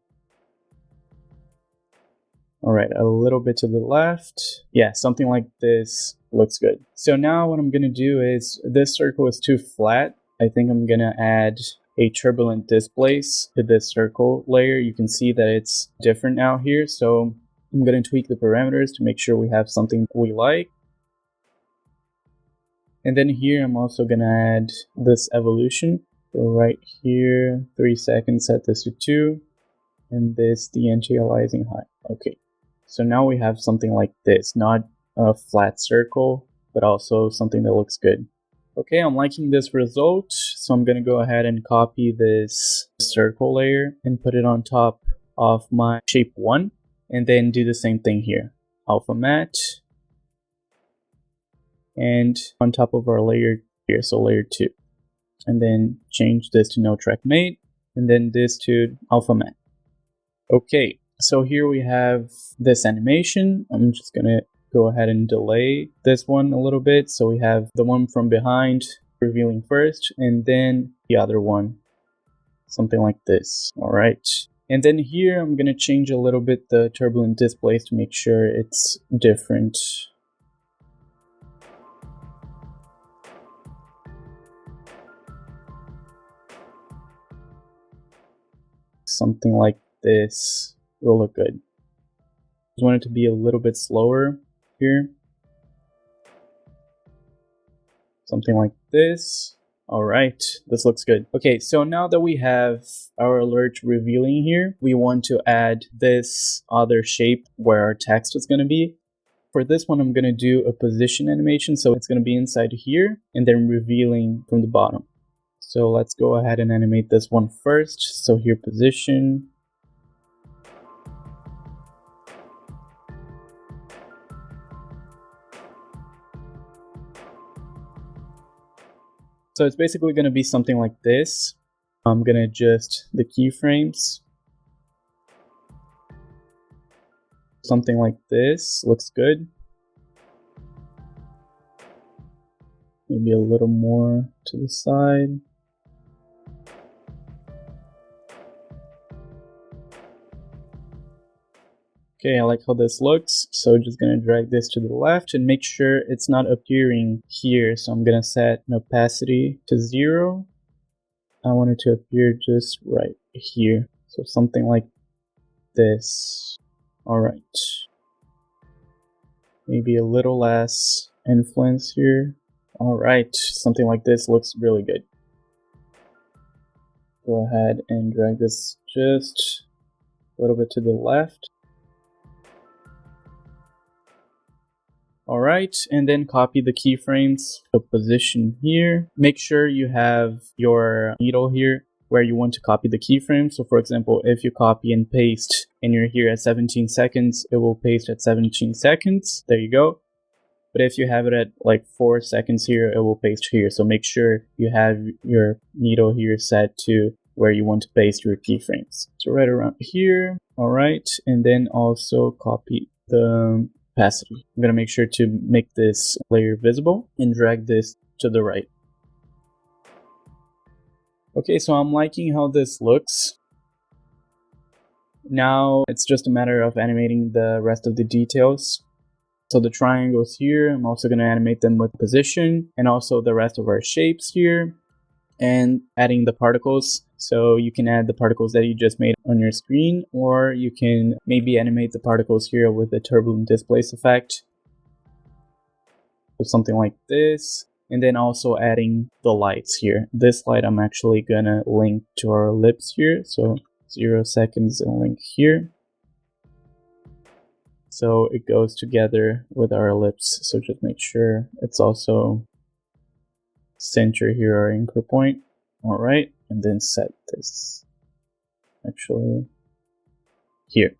All right, a little bit to the left. Yeah, something like this looks good. So now what I'm gonna do is, this circle is too flat. I think I'm gonna add a turbulent displace to this circle layer. You can see that it's different now here. So I'm gonna tweak the parameters to make sure we have something we like. And then here I'm also gonna add this evolution. So right here, 3 seconds, set this to 2. And this, the anti-aliasing height. Okay. So now we have something like this, not a flat circle, but also something that looks good. Okay, I'm liking this result, so I'm gonna go ahead and copy this circle layer and put it on top of my shape 1, and then do the same thing here. Alpha matte, and on top of our layer here, so layer 2. And then change this to no track mate, and then this to alpha matte. Okay. So here we have this animation. I'm just gonna go ahead and delay this one a little bit. So we have the one from behind revealing first, and then the other one, something like this. All right. And then here I'm gonna change a little bit the turbulent displace to make sure it's different. Something like this will look good. Just want it to be a little bit slower here. Something like this. All right, this looks good. Okay, so now that we have our alert revealing here, we want to add this other shape where our text is going to be. For this one, I'm going to do a position animation. So it's going to be inside here and then revealing from the bottom. So let's go ahead and animate this one first. So here, position. So it's basically going to be something like this. I'm going to adjust the keyframes Something like this looks good. Maybe a little more to the side. Okay, I like how this looks, so just gonna drag this to the left and make sure it's not appearing here. So I'm gonna set an opacity to 0. I want it to appear just right here. So something like this. Alright. Maybe a little less influence here. Alright, something like this looks really good. Go ahead and drag this just a little bit to the left. Alright, and then copy the keyframes to position here. Make sure you have your needle here where you want to copy the keyframe. So for example, if you copy and paste and you're here at 17 seconds, it will paste at 17 seconds. There you go. But if you have it at like 4 seconds here, it will paste here. So make sure you have your needle here set to where you want to paste your keyframes. So right around here. Alright, and then also copy the opacity. I'm going to make sure to make this layer visible and drag this to the right. Okay, so I'm liking how this looks. Now it's just a matter of animating the rest of the details. So the triangles here, I'm also going to animate them with position, and also the rest of our shapes here, and adding the particles. So you can add the particles that you just made on your screen, or you can maybe animate the particles here with the turbulent displace effect. So something like this. And then also adding the lights here. This light I'm actually gonna link to our ellipse here. So 0 seconds and link here. So it goes together with our ellipse. So just make sure it's also center here, our anchor point. Alright, and then set this actually here.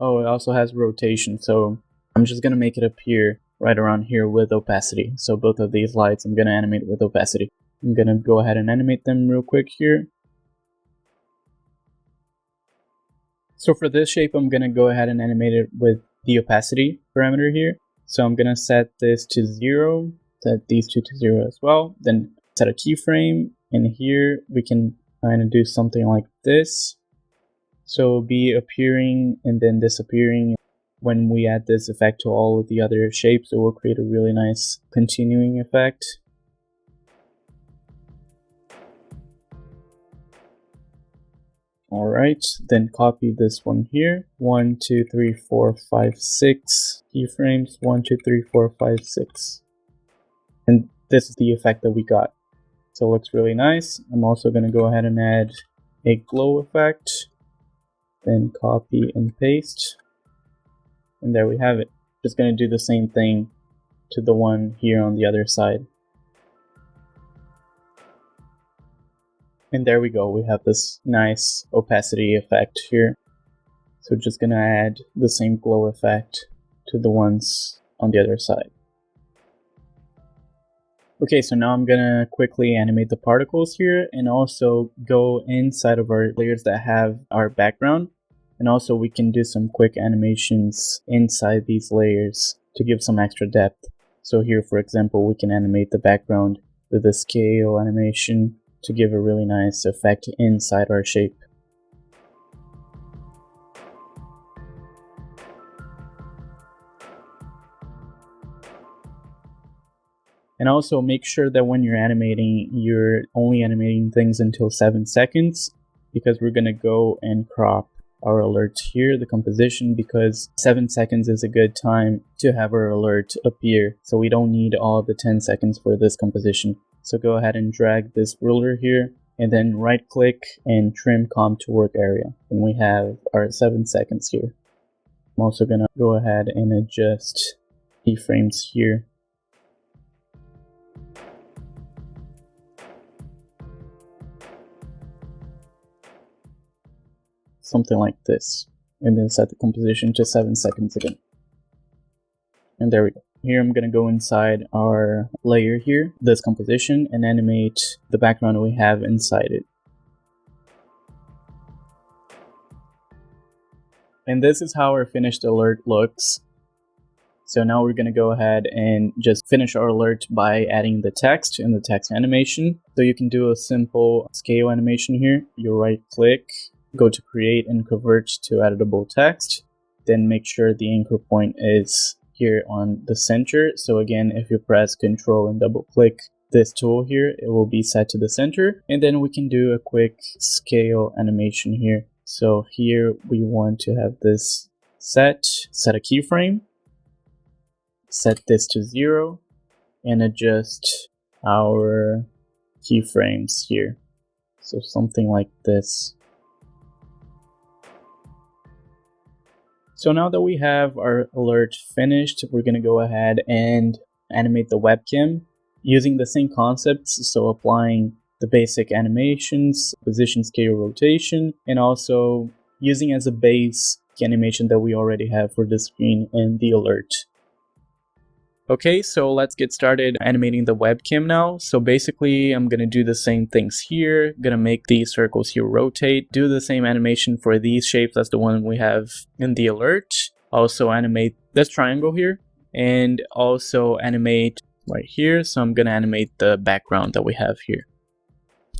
Oh, it also has rotation, so I'm just gonna make it appear right around here with opacity. So both of these lights I'm gonna animate with opacity. I'm gonna go ahead and animate them real quick here. So for this shape, I'm gonna go ahead and animate it with the opacity parameter here. So I'm gonna set this to 0, set these two to 0 as well, then set a keyframe, and here we can kind of do something like this. So be appearing and then disappearing. When we add this effect to all of the other shapes, it will create a really nice continuing effect. Alright, then copy this one here. 1, 2, 3, 4, 5, 6 keyframes. 1, 2, 3, 4, 5, 6. And this is the effect that we got. So it looks really nice. I'm also going to go ahead and add a glow effect. Then copy and paste. And there we have it. Just going to do the same thing to the one here on the other side. And there we go. We have this nice opacity effect here. So just going to add the same glow effect to the ones on the other side. Okay, so now I'm gonna quickly animate the particles here and also go inside of our layers that have our background. And also we can do some quick animations inside these layers to give some extra depth. So here, for example, we can animate the background with a scale animation to give a really nice effect inside our shape. And also make sure that when you're animating, you're only animating things until 7 seconds, because we're going to go and crop our alerts here, the composition, because 7 seconds is a good time to have our alert appear. So we don't need all the 10 seconds for this composition. So go ahead and drag this ruler here and then right click and trim comp to work area. And we have our 7 seconds here. I'm also going to go ahead and adjust keyframes here. Something like this, and then set the composition to 7 seconds again. And there we go. Here I'm going to go inside our layer here, this composition, and animate the background we have inside it. And this is how our finished alert looks. So now we're going to go ahead and just finish our alert by adding the text in the text animation. So you can do a simple scale animation here. You right click, go to create and convert to editable text. Then make sure the anchor point is here on the center. So again, if you press Ctrl and double click this tool here, it will be set to the center. And then we can do a quick scale animation here. So here we want to have this set a keyframe. Set this to 0 and adjust our keyframes here. So something like this. So now that we have our alert finished, we're going to go ahead and animate the webcam using the same concepts. So applying the basic animations, position, scale, rotation, and also using as a base the animation that we already have for the screen and the alert. Okay, so let's get started animating the webcam now. So basically, I'm going to do the same things here. I'm going to make these circles here rotate, do the same animation for these shapes as the one we have in the alert. Also animate this triangle here, and also animate right here. So I'm going to animate the background that we have here.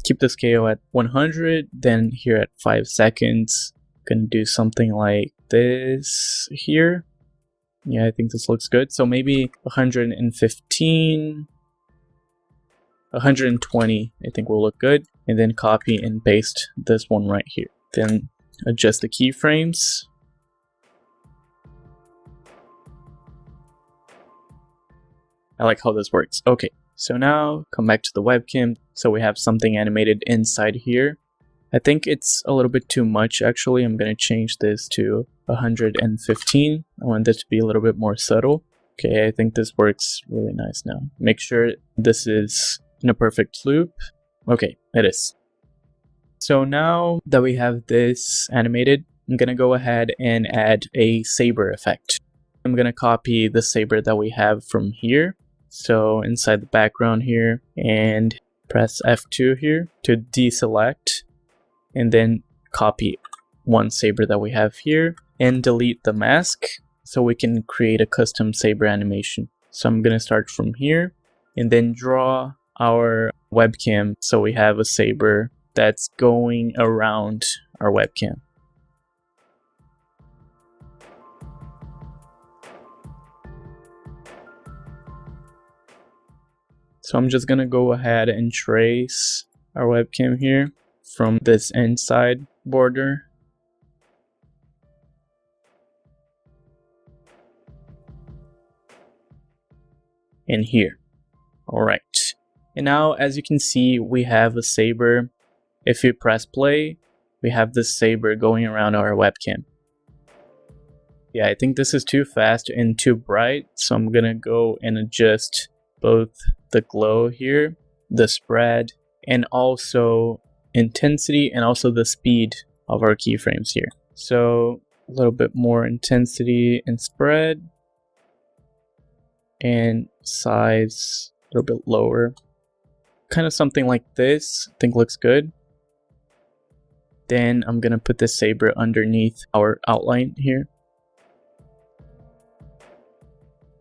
Keep the scale at 100, then here at 5 seconds. I'm going to do something like this here. Yeah, I think this looks good. So maybe 115, 120, I think will look good. And then copy and paste this one right here. Then adjust the keyframes. I like how this works. Okay, so now come back to the webcam. So we have something animated inside here. I think it's a little bit too much actually. I'm going to change this to 115. I want this to be a little bit more subtle. Okay, I think this works really nice now. Make sure this is in a perfect loop. Okay, it is. So now that we have this animated, I'm going to go ahead and add a saber effect. I'm going to copy the saber that we have from here. So inside the background here, and press F2 here to deselect. And then copy one saber that we have here and delete the mask so we can create a custom saber animation. So I'm going to start from here and then draw our webcam so we have a saber that's going around our webcam. So I'm just going to go ahead and trace our webcam here from this inside border. And here. Alright. And now as you can see, we have a saber. If you press play, we have this saber going around our webcam. Yeah, I think this is too fast and too bright, so I'm gonna go and adjust both the glow here, the spread, and also intensity and also the speed of our keyframes here. So a little bit more intensity and spread, and size a little bit lower. Kind of something like this, I think looks good. Then I'm gonna put the saber underneath our outline here.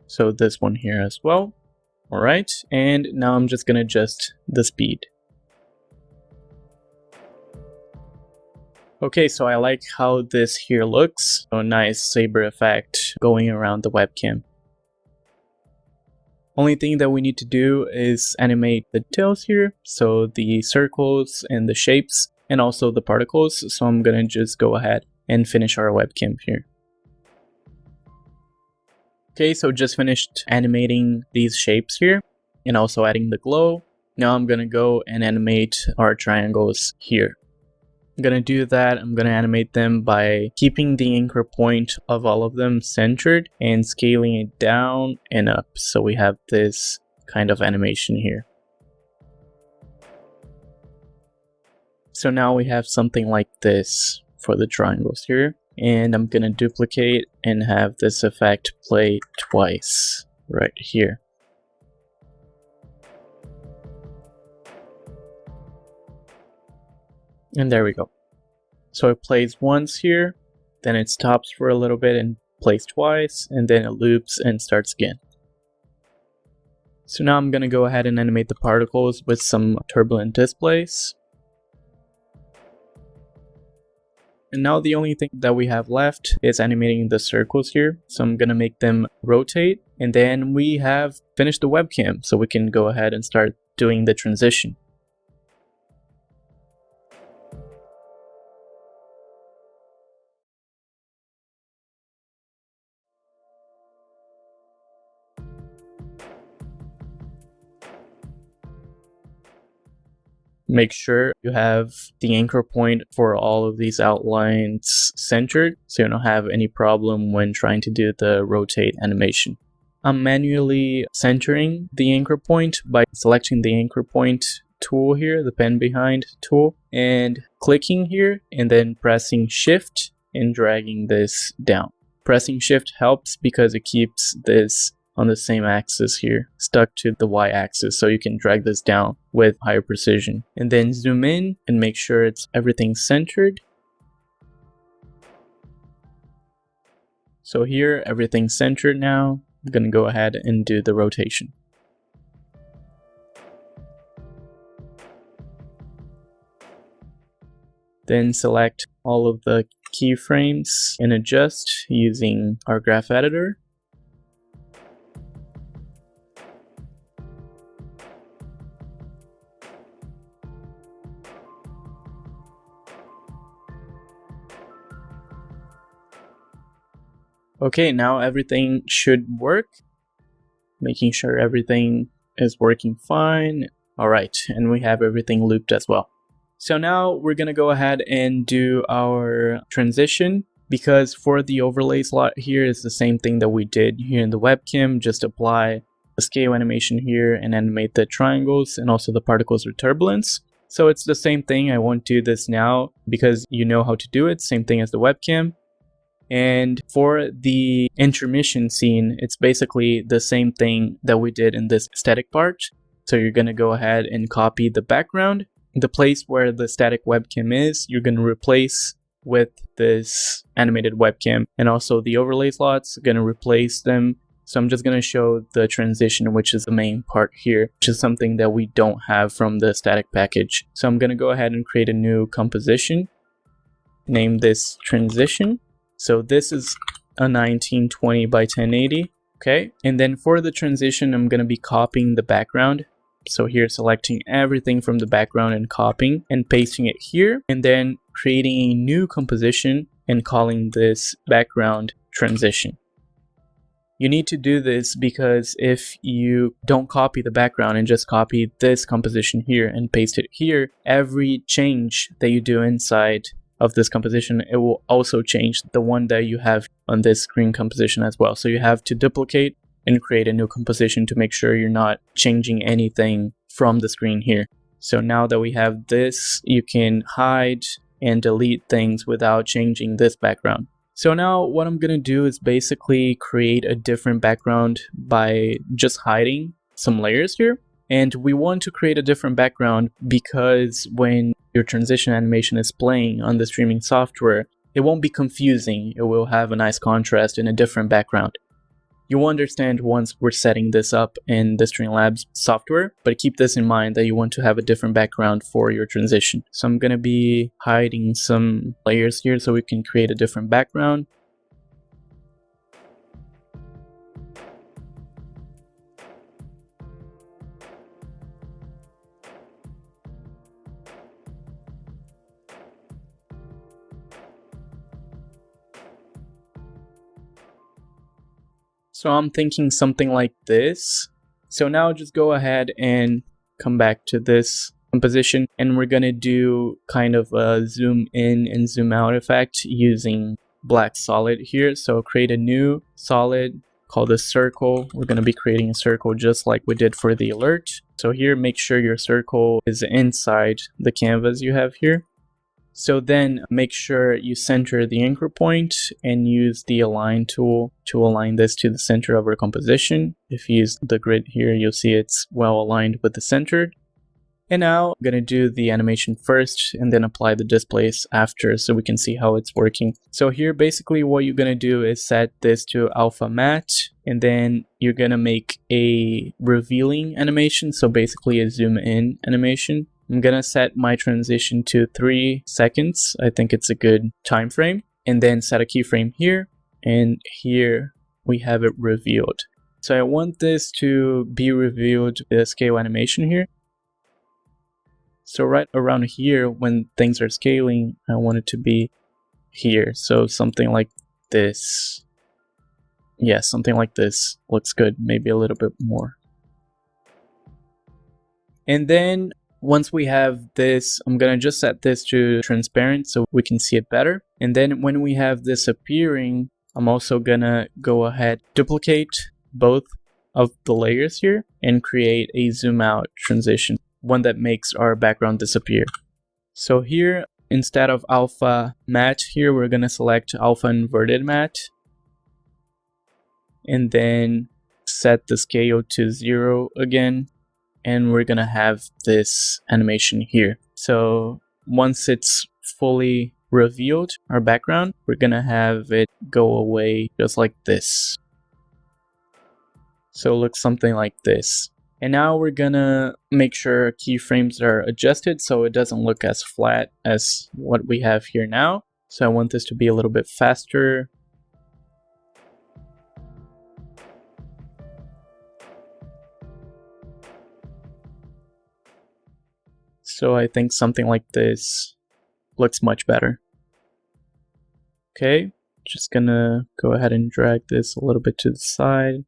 So this one here as well. Alright, and now I'm just gonna adjust the speed. Okay, so I like how this here looks. So a nice saber effect going around the webcam. Only thing that we need to do is animate the details here. So the circles and the shapes and also the particles. So I'm gonna just go ahead and finish our webcam here. Okay, so just finished animating these shapes here and also adding the glow. Now I'm gonna go and animate our triangles here. I'm gonna do that. I'm gonna animate them by keeping the anchor point of all of them centered and scaling it down and up. So we have this kind of animation here. So now we have something like this for the triangles here. And I'm gonna duplicate and have this effect play twice right here. And there we go. So it plays once here, then it stops for a little bit and plays twice, and then it loops and starts again. So now I'm going to go ahead and animate the particles with some turbulent displays. And now the only thing that we have left is animating the circles here. So I'm going to make them rotate, and then we have finished the webcam, so we can go ahead and start doing the transition. Make sure you have the anchor point for all of these outlines centered, so you don't have any problem when trying to do the rotate animation. I'm manually centering the anchor point by selecting the anchor point tool here, the pen behind tool, and clicking here and then pressing shift and dragging this down. Pressing shift helps because it keeps this on the same axis here, stuck to the y-axis, so you can drag this down with higher precision. And then zoom in and make sure everything's centered. So here, everything's centered now. I'm gonna go ahead and do the rotation. Then select all of the keyframes and adjust using our graph editor. Okay, now everything should work. Making sure everything is working fine. All right, and we have everything looped as well. So now we're gonna go ahead and do our transition, because for the overlay slot here is the same thing that we did here in the webcam. Just apply a scale animation here and animate the triangles and also the particles or turbulence. So it's the same thing. I won't do this now because you know how to do it. Same thing as the webcam. And for the intermission scene, it's basically the same thing that we did in this static part. So you're going to go ahead and copy the background. The place where the static webcam is, you're going to replace with this animated webcam. And also the overlay slots, going to replace them. So I'm just going to show the transition, which is the main part here, which is something that we don't have from the static package. So I'm going to go ahead and create a new composition. Name this transition. So this is a 1920 by 1080, okay? And then for the transition, I'm gonna be copying the background. So here, selecting everything from the background and copying and pasting it here, and then creating a new composition and calling this background transition. You need to do this because if you don't copy the background and just copy this composition here and paste it here, every change that you do inside of this composition, it will also change the one that you have on this screen composition as well. So you have to duplicate and create a new composition to make sure you're not changing anything from the screen here. So now that we have this, you can hide and delete things without changing this background. So now what I'm gonna do is basically create a different background by just hiding some layers here. And we want to create a different background because when your transition animation is playing on the streaming software, it won't be confusing. It will have a nice contrast in a different background. You will understand once we're setting this up in the Streamlabs software, but keep this in mind that you want to have a different background for your transition. So I'm going to be hiding some layers here so we can create a different background. So I'm thinking something like this. So now just go ahead and come back to this composition, and we're gonna do kind of a zoom in and zoom out effect using black solid here. So create a new solid, call this circle. We're gonna be creating a circle just like we did for the alert. So here, make sure your circle is inside the canvas you have here. So then make sure you center the anchor point and use the align tool to align this to the center of our composition. If you use the grid here, you'll see it's well aligned with the center. And now I'm going to do the animation first and then apply the displace after so we can see how it's working. So here basically what you're going to do is set this to alpha matte, and then you're going to make a revealing animation, so basically a zoom in animation. I'm going to set my transition to 3 seconds. I think it's a good time frame. And then set a keyframe here, and here we have it revealed. So I want this to be revealed, the scale animation here. So right around here, when things are scaling, I want it to be here. So something like this. Yeah, something like this looks good. Maybe a little bit more. And then once we have this, I'm gonna just set this to transparent so we can see it better. And then when we have this appearing, I'm also gonna go ahead, duplicate both of the layers here and create a zoom out transition, one that makes our background disappear. So here, instead of alpha matte here, we're gonna select alpha inverted matte. And then set the scale to 0 again. And we're gonna have this animation here. So once it's fully revealed, our background, we're gonna have it go away just like this. So it looks something like this. And now we're gonna make sure keyframes are adjusted so it doesn't look as flat as what we have here now. So I want this to be a little bit faster. So I think something like this looks much better. Okay, just gonna go ahead and drag this a little bit to the side.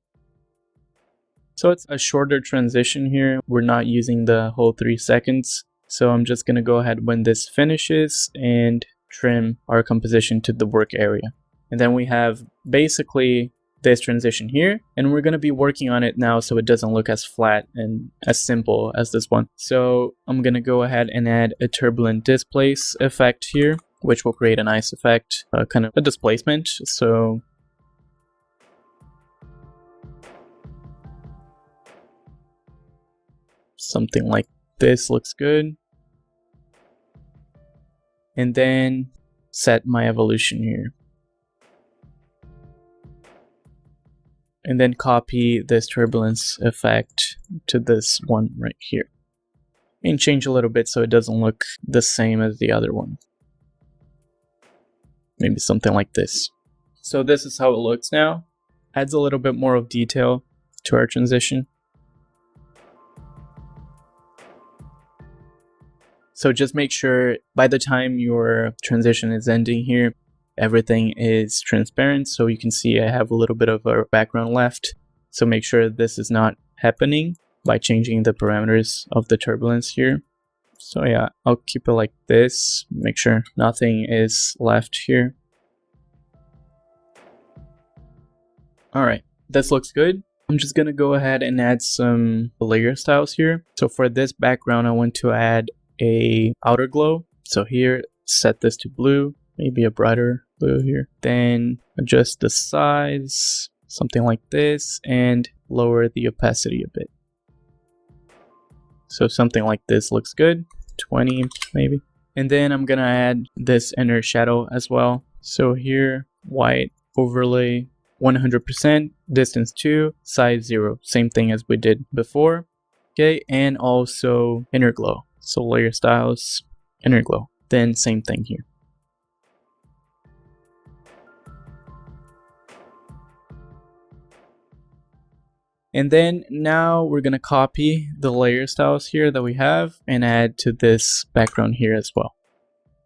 So it's a shorter transition here. We're not using the whole 3 seconds. So I'm just gonna go ahead when this finishes and trim our composition to the work area. And then we have basically this transition here, and we're going to be working on it now so it doesn't look as flat and as simple as this one. So I'm going to go ahead and add a turbulent displace effect here, which will create a nice effect, kind of a displacement. So something like this looks good. And then set my evolution here. And then copy this turbulence effect to this one right here. And change a little bit so it doesn't look the same as the other one. Maybe something like this. So this is how it looks now. Adds a little bit more of detail to our transition. So just make sure by the time your transition is ending here, everything is transparent, so you can see I have a little bit of a background left. So make sure this is not happening by changing the parameters of the turbulence here. So yeah, I'll keep it like this, make sure nothing is left here. Alright, this looks good. I'm just gonna go ahead and add some layer styles here. So for this background, I want to add a outer glow. So here, set this to blue. Maybe a brighter blue here. Then adjust the size, something like this, and lower the opacity a bit. So something like this looks good, 20 maybe. And then I'm gonna add this inner shadow as well. So here, white overlay, 100%, distance 2, size 0, same thing as we did before. Okay, and also inner glow. So layer styles, inner glow, then same thing here. And then now we're going to copy the layer styles here that we have and add to this background here as well.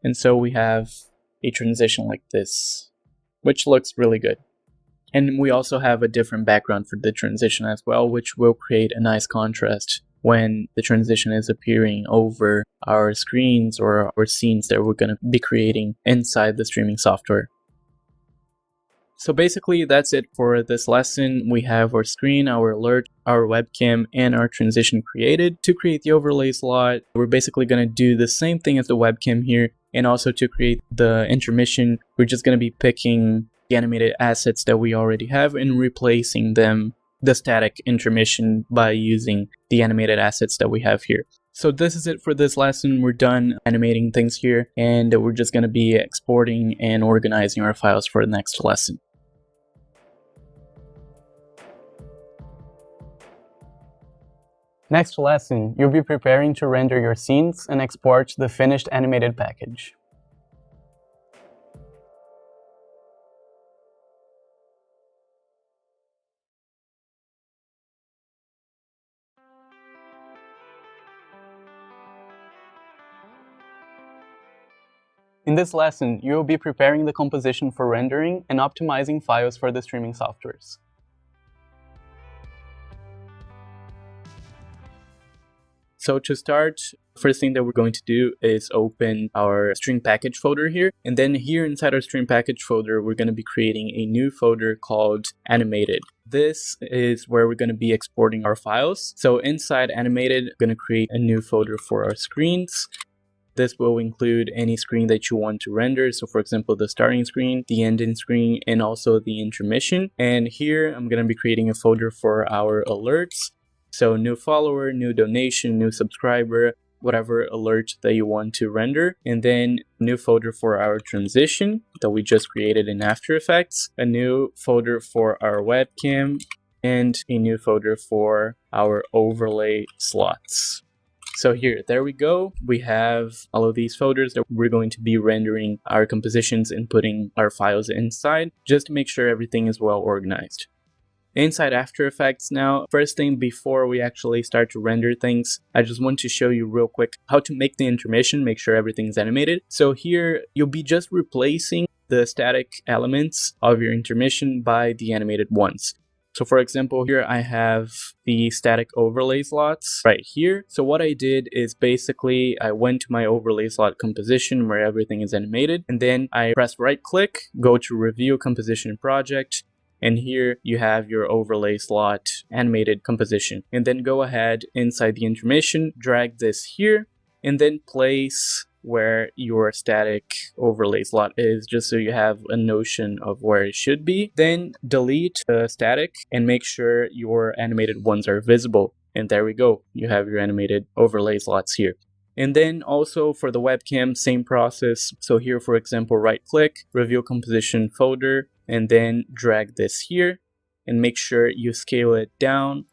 And so we have a transition like this, which looks really good. And we also have a different background for the transition as well, which will create a nice contrast when the transition is appearing over our screens or our scenes that we're going to be creating inside the streaming software. So basically that's it for this lesson. We have our screen, our alert, our webcam, and our transition created. To create the overlay slot, we're basically going to do the same thing as the webcam here. And also to create the intermission, we're just going to be picking the animated assets that we already have and replacing them, the static intermission, by using the animated assets that we have here. So this is it for this lesson. We're done animating things here, and we're just going to be exporting and organizing our files for the next lesson. Next lesson, you'll be preparing to render your scenes and export the finished animated package. In this lesson, you will be preparing the composition for rendering and optimizing files for the streaming softwares. So to start, first thing that we're going to do is open our stream package folder here. And then here inside our stream package folder, we're going to be creating a new folder called Animated. This is where we're going to be exporting our files. So inside Animated, we're going to create a new folder for our screens. This will include any screen that you want to render. So for example, the starting screen, the ending screen, and also the intermission. And here I'm going to be creating a folder for our alerts. So new follower, new donation, new subscriber, whatever alert that you want to render. And then new folder for our transition that we just created in After Effects, a new folder for our webcam, and a new folder for our overlay slots. So here, there we go. We have all of these folders that we're going to be rendering our compositions and putting our files inside, just to make sure everything is well organized. Inside After Effects now, first thing before we actually start to render things, I just want to show you real quick how to make the intermission, make sure everything's animated. So here, you'll be just replacing the static elements of your intermission by the animated ones. So for example, here I have the static overlay slots right here. So what I did is basically I went to my overlay slot composition where everything is animated, and then I press right click, go to review composition project, and here you have your overlay slot animated composition. And then go ahead inside the intermission, drag this here, and then place where your static overlay slot is, just so you have a notion of where it should be. Then delete the static and make sure your animated ones are visible. And there we go. You have your animated overlay slots here. And then also for the webcam, same process. So here, for example, right click, review composition folder, and then drag this here and make sure you scale it down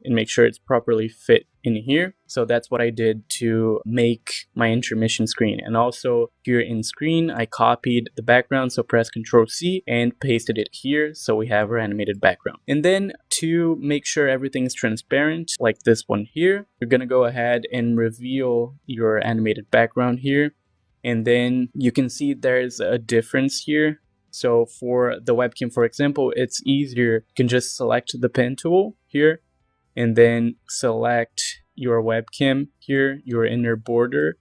and make sure it's properly fit in here. So that's what I did to make my intermission screen. And also here in screen, I copied the background. So press Ctrl C and pasted it here. So we have our animated background. And then to make sure everything is transparent, like this one here, you're going to go ahead and reveal your animated background here. And then you can see there's a difference here. So for the webcam, for example, it's easier. You can just select the pen tool here and then select your webcam here, your inner border.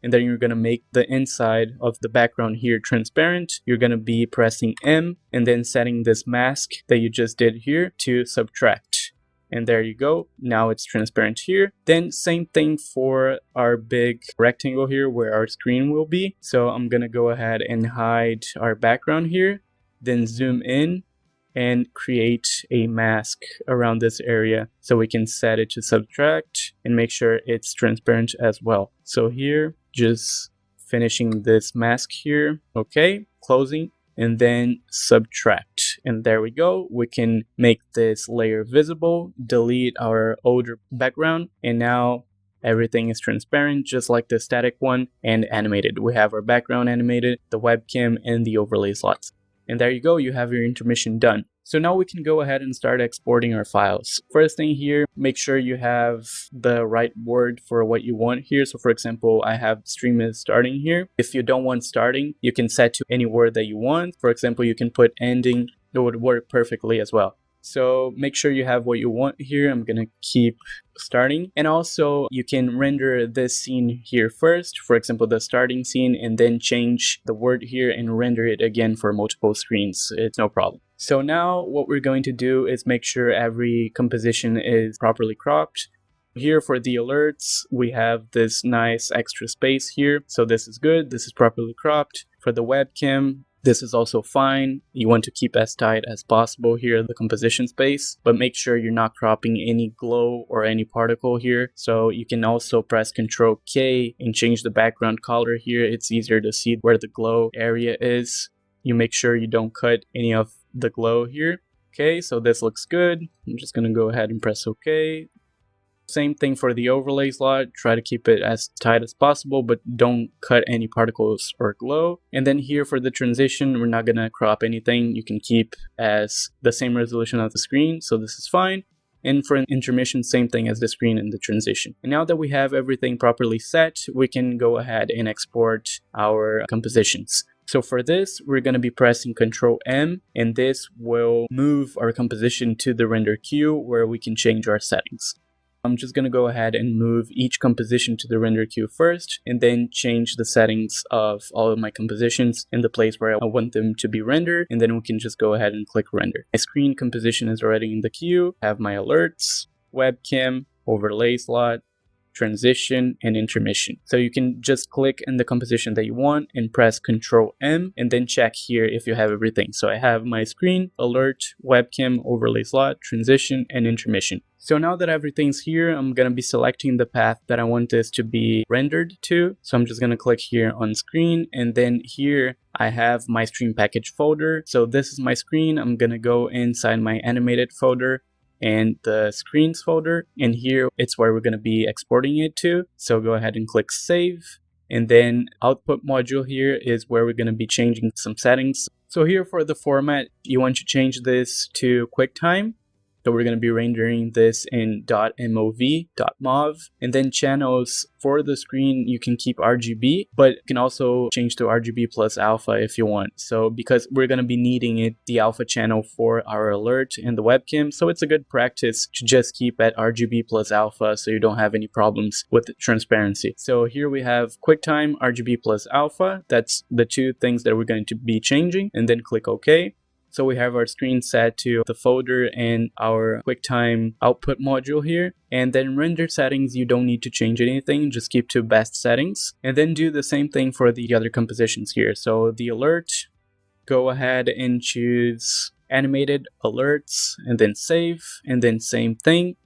And then you're going to make the inside of the background here transparent. You're going to be pressing M and then setting this mask that you just did here to subtract. And there you go. Now it's transparent here. Then same thing for our big rectangle here where our screen will be. So I'm going to go ahead and hide our background here, then zoom in and create a mask around this area so we can set it to subtract and make sure it's transparent as well. So here, just finishing this mask here. Okay, closing and then subtract. And there we go. We can make this layer visible, delete our older background, and now everything is transparent, just like the static one, and animated. We have our background animated, the webcam, and the overlay slots. And there you go, you have your intermission done. So now we can go ahead and start exporting our files. First thing here, make sure you have the right word for what you want here. So for example, I have stream is starting here. If you don't want starting, you can set to any word that you want. For example, you can put ending. It would work perfectly as well. So make sure you have what you want here. I'm gonna keep starting. And also you can render this scene here first, for example, the starting scene, and then change the word here and render it again for multiple screens. It's no problem. So now what we're going to do is make sure every composition is properly cropped. Here for the alerts, we have this nice extra space here. So this is good. This is properly cropped. For the webcam, This is also fine. You want to keep as tight as possible here, the composition space, but make sure you're not cropping any glow or any particle here. So you can also press Ctrl K and change the background color here. It's easier to see where the glow area is. You make sure you don't cut any of the glow here. Okay, so this looks good. I'm just gonna go ahead and press OK. Same thing for the overlay slot. Try to keep it as tight as possible, but don't cut any particles or glow. And then here for the transition, we're not gonna crop anything. You can keep as the same resolution of the screen, so this is fine. And for an intermission, same thing as the screen and the transition. And now that we have everything properly set, we can go ahead and export our compositions. So for this, we're going to be pressing Ctrl M, and this will move our composition to the render queue where we can change our settings. I'm just going to go ahead and move each composition to the render queue first, and then change the settings of all of my compositions in the place where I want them to be rendered, and then we can just go ahead and click render. My screen composition is already in the queue. I have my alerts, webcam, overlay slot, transition, and intermission. So you can just click in the composition that you want and press Ctrl M and then check here if you have everything. So I have my screen, alert, webcam, overlay slot, transition, and intermission. So now that everything's here, I'm going to be selecting the path that I want this to be rendered to. So I'm just going to click here on screen, and then here I have my stream package folder. So this is my screen. I'm going to go inside my animated folder and the screens folder, and here it's where we're going to be exporting it to. So go ahead and click save, and then output module here is where we're going to be changing some settings. So here for the format, you want to change this to QuickTime. So we're going to be rendering this in .mov, .mov, and then channels for the screen, you can keep RGB, but you can also change to RGB plus alpha if you want. So because we're going to be needing it, the alpha channel for our alert and the webcam. So it's a good practice to just keep at RGB plus alpha so you don't have any problems with the transparency. So here we have QuickTime, RGB plus alpha. That's the two things that we're going to be changing, and then click OK. So we have our screen set to the folder and our QuickTime output module here. And then render settings, you don't need to change anything, just keep to best settings. And then do the same thing for the other compositions here. So the alert, go ahead and choose animated alerts and then save, and then same thing,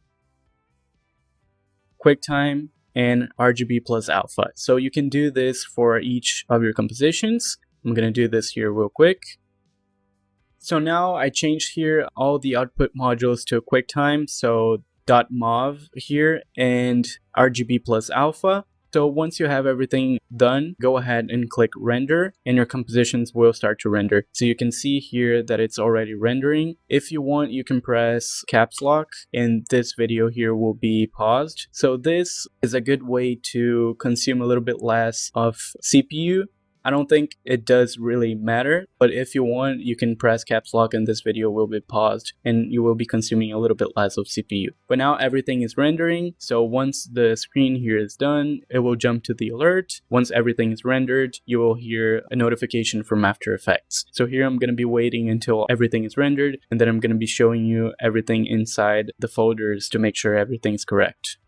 QuickTime and RGB plus alpha. So you can do this for each of your compositions. I'm going to do this here real quick. So now I changed here all the output modules to QuickTime, so .mov here and RGB plus alpha. So once you have everything done, go ahead and click render and your compositions will start to render. So you can see here that it's already rendering. If you want, you can press caps lock and this video here will be paused. So this is a good way to consume a little bit less of CPU. I don't think it does really matter, but if you want, you can press caps lock and this video will be paused and you will be consuming a little bit less of CPU. But now everything is rendering, so once the screen here is done, it will jump to the alert. Once everything is rendered, you will hear a notification from After Effects. So here I'm going to be waiting until everything is rendered, and then I'm going to be showing you everything inside the folders to make sure everything's correct.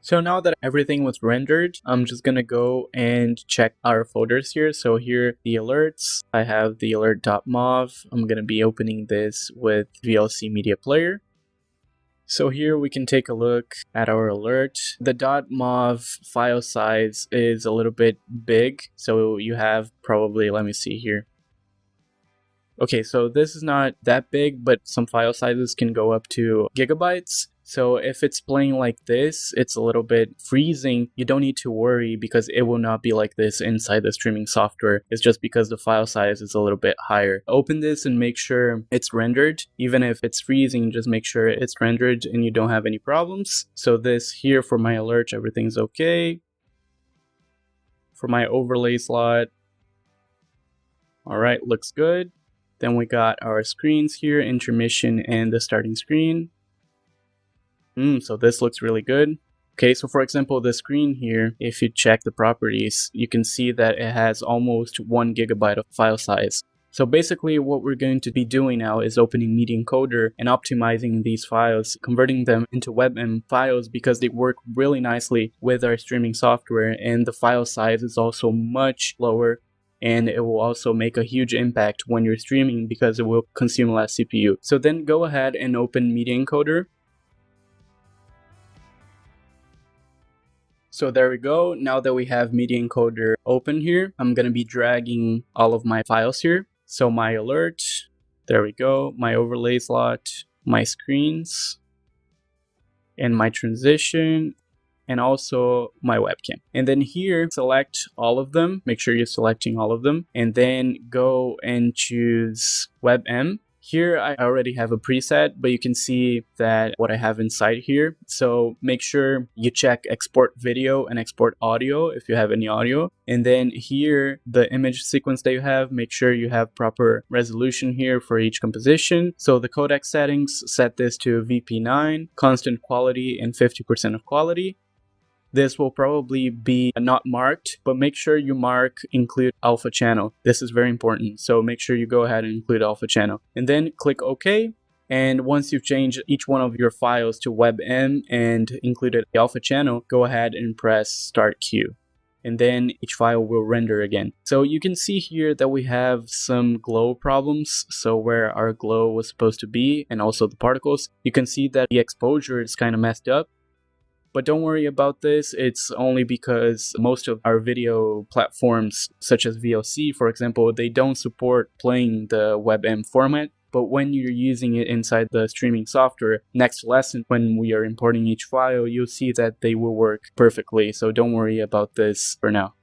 So now that everything was rendered, I'm just gonna go and check our folders here. So here, the alerts, I have the alert.mov. I'm gonna be opening this with VLC Media Player. So here we can take a look at our alert. The .mov file size is a little bit big. So you have probably, let me see here. Okay, so this is not that big, but some file sizes can go up to gigabytes. So if it's playing like this, it's a little bit freezing. You don't need to worry because it will not be like this inside the streaming software. It's just because the file size is a little bit higher. Open this and make sure it's rendered. Even if it's freezing, just make sure it's rendered and you don't have any problems. So this here for my alert, everything's okay. For my overlay slot, all right, looks good. Then we got our screens here, intermission and the starting screen. So this looks really good. Okay, so for example, the screen here, if you check the properties, you can see that it has almost 1 gigabyte of file size. So basically what we're going to be doing now is opening Media Encoder and optimizing these files, converting them into WebM files because they work really nicely with our streaming software, and the file size is also much lower, and it will also make a huge impact when you're streaming because it will consume less CPU. So then go ahead and open Media Encoder. So there we go. Now that we have Media Encoder open here, I'm going to be dragging all of my files here. So my alert, there we go, my overlay slot, my screens, and my transition, and also my webcam. And then here, select all of them. Make sure you're selecting all of them. And then go and choose WebM. Here I already have a preset, but you can see that what I have inside here. So make sure you check export video and export audio if you have any audio. And then here, the image sequence that you have, make sure you have proper resolution here for each composition. So the codec settings, set this to VP9, constant quality, and 50% of quality. This will probably be not marked, but make sure you mark include alpha channel. This is very important. So make sure you go ahead and include alpha channel. And then click OK. And once you've changed each one of your files to WebM and included the alpha channel, go ahead and press Start Queue. And then each file will render again. So you can see here that we have some glow problems. So where our glow was supposed to be, and also the particles, you can see that the exposure is kind of messed up. But don't worry about this, it's only because most of our video platforms, such as VLC, for example, they don't support playing the WebM format. But when you're using it inside the streaming software, next lesson, when we are importing each file, you'll see that they will work perfectly. So don't worry about this for now.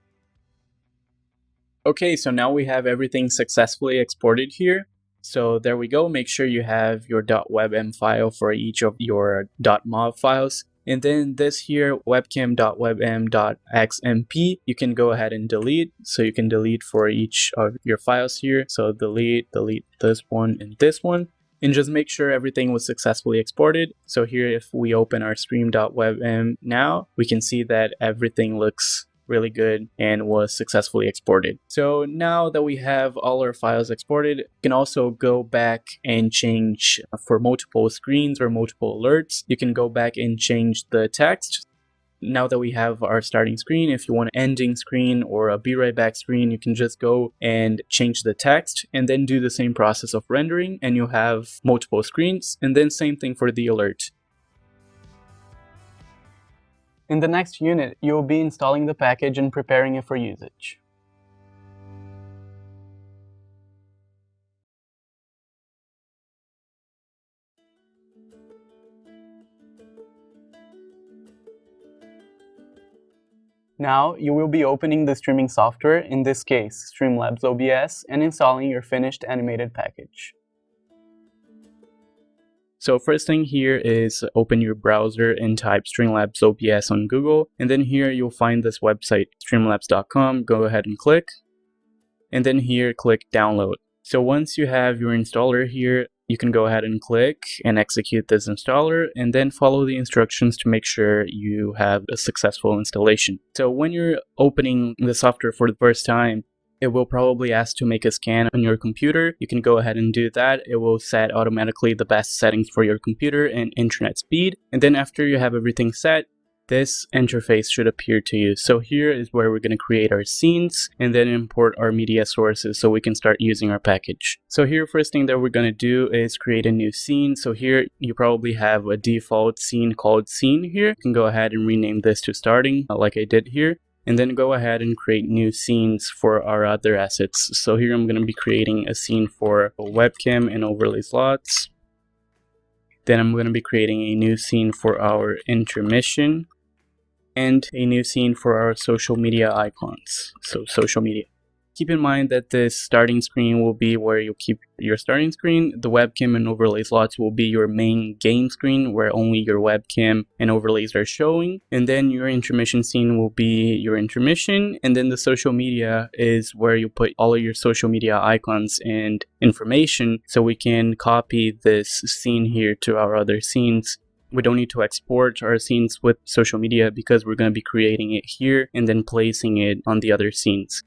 Okay, so now we have everything successfully exported here. So there we go. Make sure you have your .webm file for each of your .mov files. And then this here, webcam.webm.xmp, you can go ahead and delete. So you can delete for each of your files here. So delete this one and this one. And just make sure everything was successfully exported. So here, if we open our stream.webm now, we can see that everything looks really good and was successfully exported. So now that we have all our files exported, you can also go back and change for multiple screens or multiple alerts. You can go back and change the text. Now that we have our starting screen, if you want an ending screen or a be right back screen, you can just go and change the text and then do the same process of rendering, and you'll have multiple screens. And then same thing for the alert. In the next unit, you will be installing the package and preparing it for usage. Now, you will be opening the streaming software, in this case, Streamlabs OBS, and installing your finished animated package. So first thing here is open your browser and type Streamlabs OBS on Google. And then here you'll find this website, streamlabs.com. Go ahead and click. And then here, click download. So once you have your installer here, you can go ahead and click and execute this installer, and then follow the instructions to make sure you have a successful installation. So when you're opening the software for the first time, it will probably ask to make a scan on your computer. You can go ahead and do that. It will set automatically the best settings for your computer and internet speed. And then after you have everything set, this interface should appear to you. So here is where we're going to create our scenes and then import our media sources so we can start using our package. So here, first thing that we're going to do is create a new scene. So here you probably have a default scene called scene here. You can go ahead and rename this to starting like I did here. And then go ahead and create new scenes for our other assets. So here I'm going to be creating a scene for a webcam and overlay slots. Then I'm going to be creating a new scene for our intermission and a new scene for our social media icons. So social media. Keep in mind that this starting screen will be where you keep your starting screen. The webcam and overlay slots will be your main game screen where only your webcam and overlays are showing. And then your intermission scene will be your intermission. And then the social media is where you put all of your social media icons and information, so we can copy this scene here to our other scenes. We don't need to export our scenes with social media because we're going to be creating it here and then placing it on the other scenes.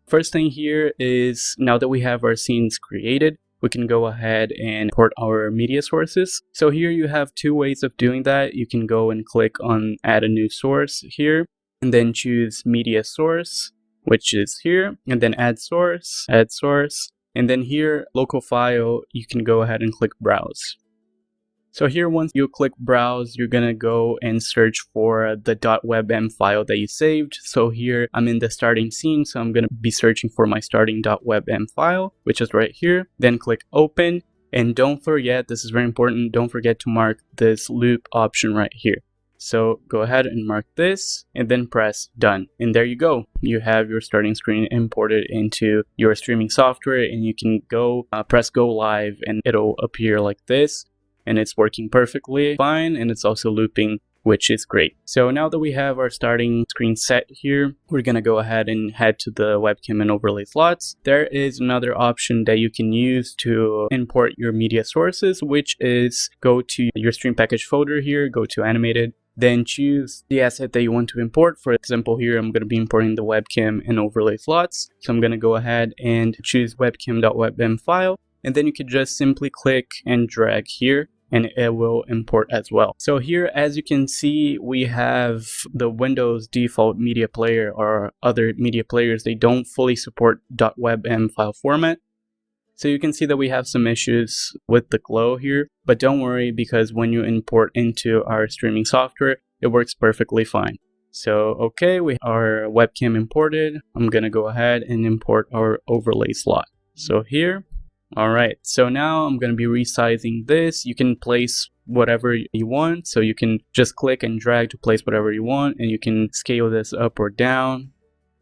First thing here is, now that we have our scenes created, we can go ahead and import our media sources. So here you have two ways of doing that. You can go and click on add a new source here, and then choose media source, which is here, and then add source, and then here, local file, you can go ahead and click browse. So here, once you click browse, you're gonna go and search for the .webm file that you saved. So here I'm in the starting scene, so I'm gonna be searching for my starting .webm file, which is right here. Then click open, and don't forget, this is very important, don't forget to mark this loop option right here. So go ahead and mark this, and then press done. And there you go. You have your starting screen imported into your streaming software, and you can go press go live, and it'll appear like this. And it's working perfectly fine, and it's also looping, which is great. So now that we have our starting screen set here, we're gonna go ahead and head to the webcam and overlay slots. There is another option that you can use to import your media sources, which is go to your stream package folder here, go to Animated, then choose the asset that you want to import. For example, here I'm going to be importing the webcam and overlay slots. So I'm going to go ahead and choose webcam.webm file, and then you can just simply click and drag here, and it will import as well. So here, as you can see, we have the Windows default media player, or other media players, they don't fully support .webm file format. So you can see that we have some issues with the glow here, but don't worry, because when you import into our streaming software, it works perfectly fine. So, okay, we have our webcam imported. I'm gonna go ahead and import our overlay slot. So here, all right, so now I'm gonna be resizing this. You can place whatever you want. So you can just click and drag to place whatever you want, and you can scale this up or down.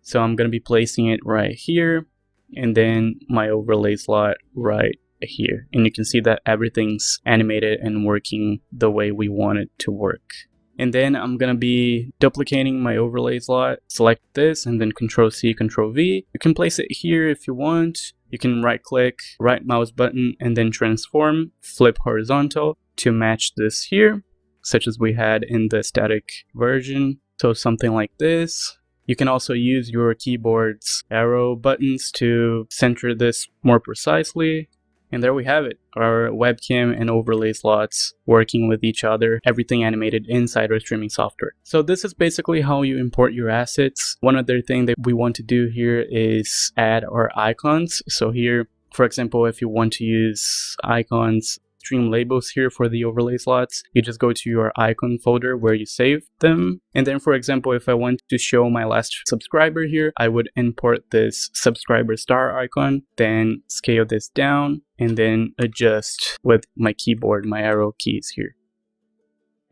So I'm gonna be placing it right here, and then my overlay slot right here. And you can see that everything's animated and working the way we want it to work. And then I'm gonna be duplicating my overlay slot, select this, and then Control-C, Control-V. You can place it here if you want. You can right click, right mouse button, and then transform, flip horizontal to match this here, such as we had in the static version. So something like this. You can also use your keyboard's arrow buttons to center this more precisely. And there we have it, our webcam and overlay slots working with each other, everything animated inside our streaming software. So this is basically how you import your assets. One other thing that we want to do here is add our icons. So here, for example, if you want to use icons, stream labels here for the overlay slots, you just go to your icon folder where you saved them. And then, for example, if I want to show my last subscriber here, I would import this subscriber star icon, then scale this down, and then adjust with my keyboard, my arrow keys here.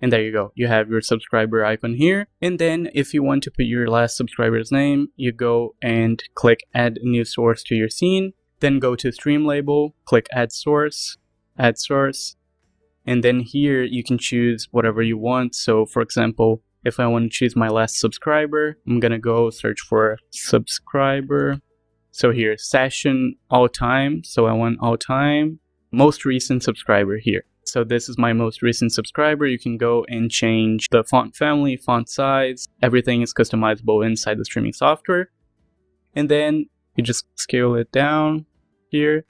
And there you go, you have your subscriber icon here. And then if you want to put your last subscriber's name, you go and click add a new source to your scene, then go to stream label, click add source, and then here you can choose whatever you want. So for example, if I want to choose my last subscriber, I'm gonna go search for subscriber. So here, session all time, so I want all time, most recent subscriber here. So this is my most recent subscriber. You can go and change the font family, font size, everything is customizable inside the streaming software. And then you just scale it down here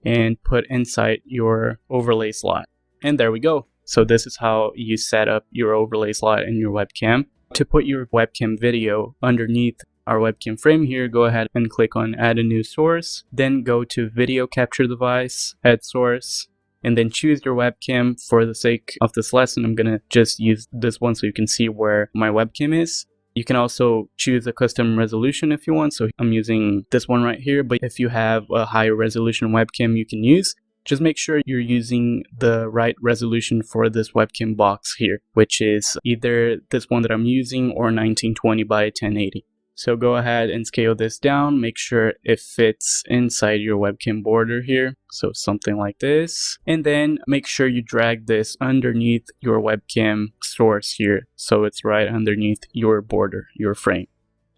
and put inside your overlay slot. And there we go. So this is how you set up your overlay slot in your webcam. To put your webcam video underneath our webcam frame here, go ahead and click on add a new source, then go to video capture device, add source, and then choose your webcam. For the sake of this lesson, I'm gonna just use this one so you can see where my webcam is. You can also choose a custom resolution if you want. So I'm using this one right here, but if you have a higher resolution webcam you can use, just make sure you're using the right resolution for this webcam box here, which is either this one that I'm using or 1920 by 1080. So go ahead and scale this down, make sure it fits inside your webcam border here. So something like this. And then make sure you drag this underneath your webcam source here. So it's right underneath your border, your frame.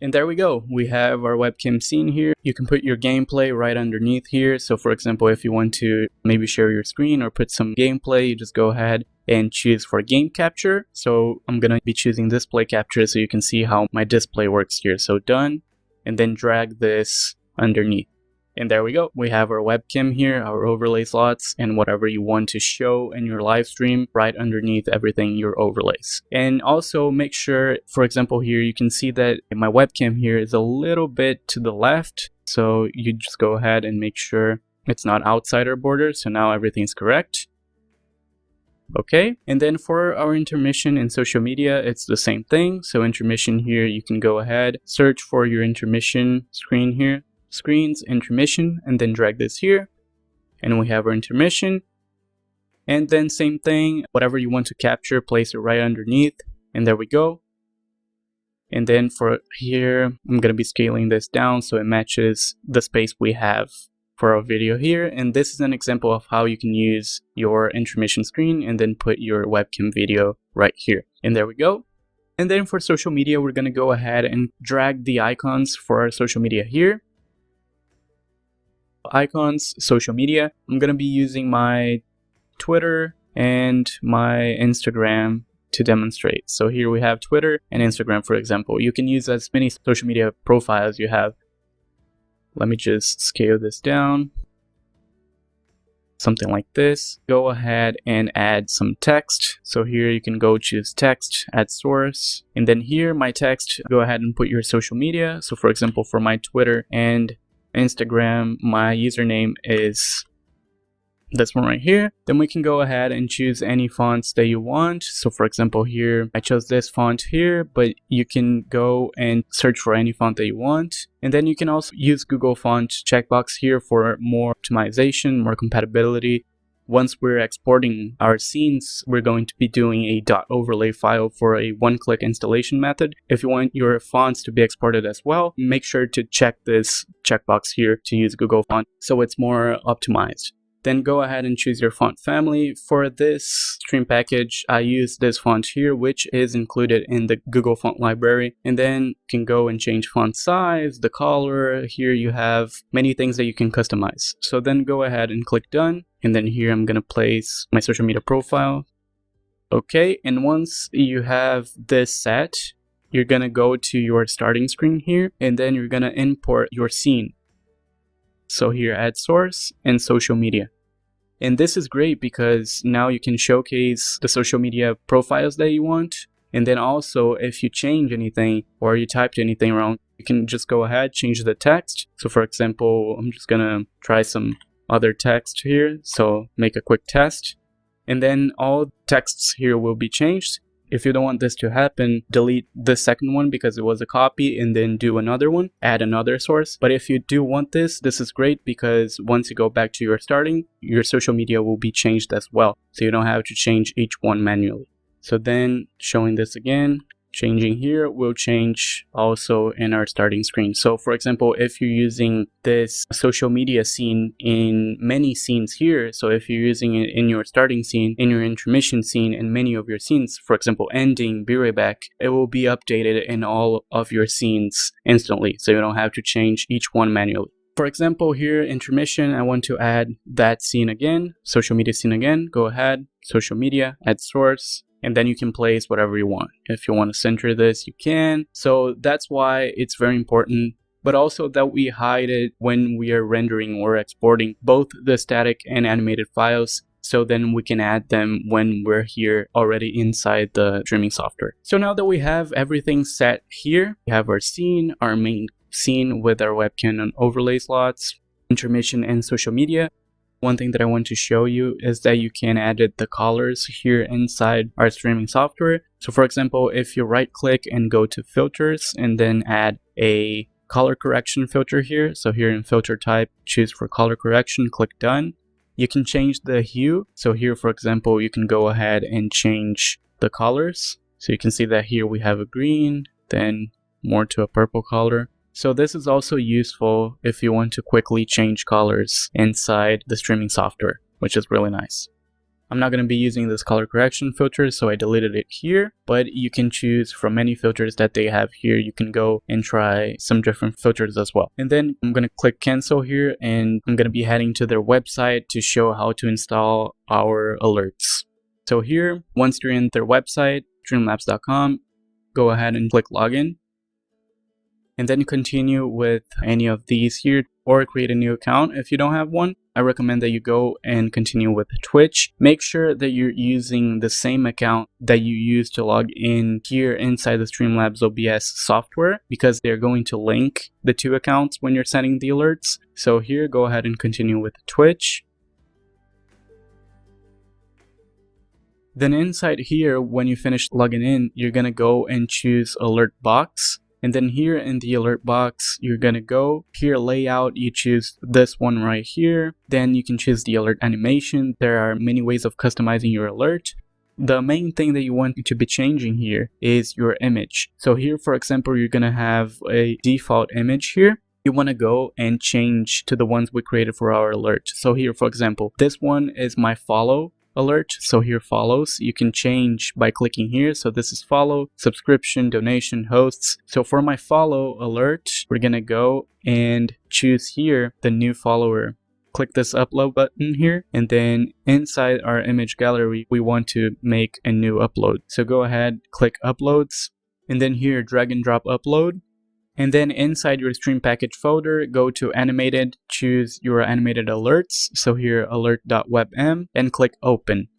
And there we go. We have our webcam scene here. You can put your gameplay right underneath here. So for example, if you want to maybe share your screen or put some gameplay, you just go ahead and choose for game capture. So I'm gonna be choosing display capture so you can see how my display works here. So done. and then drag this underneath. And there we go. We have our webcam here, our overlay slots, and whatever you want to show in your live stream right underneath everything, your overlays. And also make sure, for example, here you can see that my webcam here is a little bit to the left. So you just go ahead and make sure it's not outside our border. So now everything's correct. Okay, and then for our intermission in social media, it's the same thing. So intermission here, you can go ahead, search for your intermission screen here, screens, intermission, and then drag this here. And we have our intermission. And then same thing, whatever you want to capture, place it right underneath. And there we go. And then for here, I'm going to be scaling this down so it matches the space we have for our video here. And this is an example of how you can use your intermission screen and then put your webcam video right here. And there we go. And then for social media, we're going to go ahead and drag the icons for our social media here. Icons, social media. I'm going to be using my Twitter and my Instagram to demonstrate. So here we have Twitter and Instagram, for example. You can use as many social media profiles you have. Let me just scale this down. Something like this. Go ahead and add some text. So here you can go choose text, add source. And then here, my text, go ahead and put your social media. So for example, for my Twitter and Instagram, my username is this one right here. Then we can go ahead and choose any fonts that you want. So for example, here I chose this font here, but you can go and search for any font that you want. And then you can also use Google Font checkbox here for more optimization, more compatibility. Once we're exporting our scenes, we're going to be doing a .overlay file for a one-click installation method. If you want your fonts to be exported as well, make sure to check this checkbox here to use Google Font so it's more optimized. Then go ahead and choose your font family. For this stream package, I use this font here, which is included in the Google Font library. And then you can go and change font size, the color. Here you have many things that you can customize. So then go ahead and click done. And then here I'm going to place my social media profile. Okay, and once you have this set, you're going to go to your starting screen here, and then you're going to import your scene. So here, add source and social media. And this is great because now you can showcase the social media profiles that you want. And then also, if you change anything or you typed anything wrong, you can just go ahead, change the text. So for example, I'm just gonna try some other text here. So make a quick test. And then all texts here will be changed. If you don't want this to happen, delete the second one because it was a copy and then do another one, add another source. But if you do want this, this is great because once you go back to your starting, your social media will be changed as well. So you don't have to change each one manually. So then showing this again, changing here will change also in our starting screen. So for example, if you're using this social media scene in many scenes here, so if you're using it in your starting scene, in your intermission scene, in many of your scenes, for example, ending, be right back, it will be updated in all of your scenes instantly. So you don't have to change each one manually. For example, here, intermission, I want to add that scene again, social media scene again, go ahead, social media, add source, and then you can place whatever you want. If you want to center this, you can. So that's why it's very important, but also that we hide it when we are rendering or exporting both the static and animated files. So then we can add them when we're here already inside the streaming software. So now that we have everything set here, we have our scene, our main scene with our webcam and overlay slots, intermission and social media. One thing that I want to show you is that you can edit the colors here inside our streaming software. So for example, if you right click and go to filters and then add a color correction filter here. So here in filter type, choose for color correction, click done. You can change the hue. So here, for example, you can go ahead and change the colors. So you can see that here we have a green, then more to a purple color. So this is also useful if you want to quickly change colors inside the streaming software, which is really nice. I'm not going to be using this color correction filter, so I deleted it here, but you can choose from many filters that they have here. You can go and try some different filters as well. And then I'm going to click cancel here, and I'm going to be heading to their website to show how to install our alerts. So here, once you're in their website, streamlabs.com, go ahead and click login. and then continue with any of these here, or create a new account if you don't have one. I recommend that you go and continue with Twitch. Make sure that you're using the same account that you use to log in here inside the Streamlabs OBS software, because they're going to link the two accounts when you're setting the alerts. So here, go ahead and continue with Twitch. Then inside here, when you finish logging in, you're gonna go and choose Alert Box. And then here in the alert box, you're gonna go here, layout, you choose this one right here. Then you can choose the alert animation. There are many ways of customizing your alert. The main thing that you want to be changing here is your image. So here, for example, you're gonna have a default image here. You want to go and change to the ones we created for our alert. So here, for example, this one is my follow alert. So here, follows, you can change by clicking here. So this is follow, subscription, donation, hosts. So for my follow alert, we're gonna go and choose here the new follower. Click this upload button here, and then inside our image gallery, we want to make a new upload. So go ahead, click uploads, and then here drag and drop upload. And then inside your stream package folder, go to animated, choose your animated alerts. So here, alert.webm, and click open.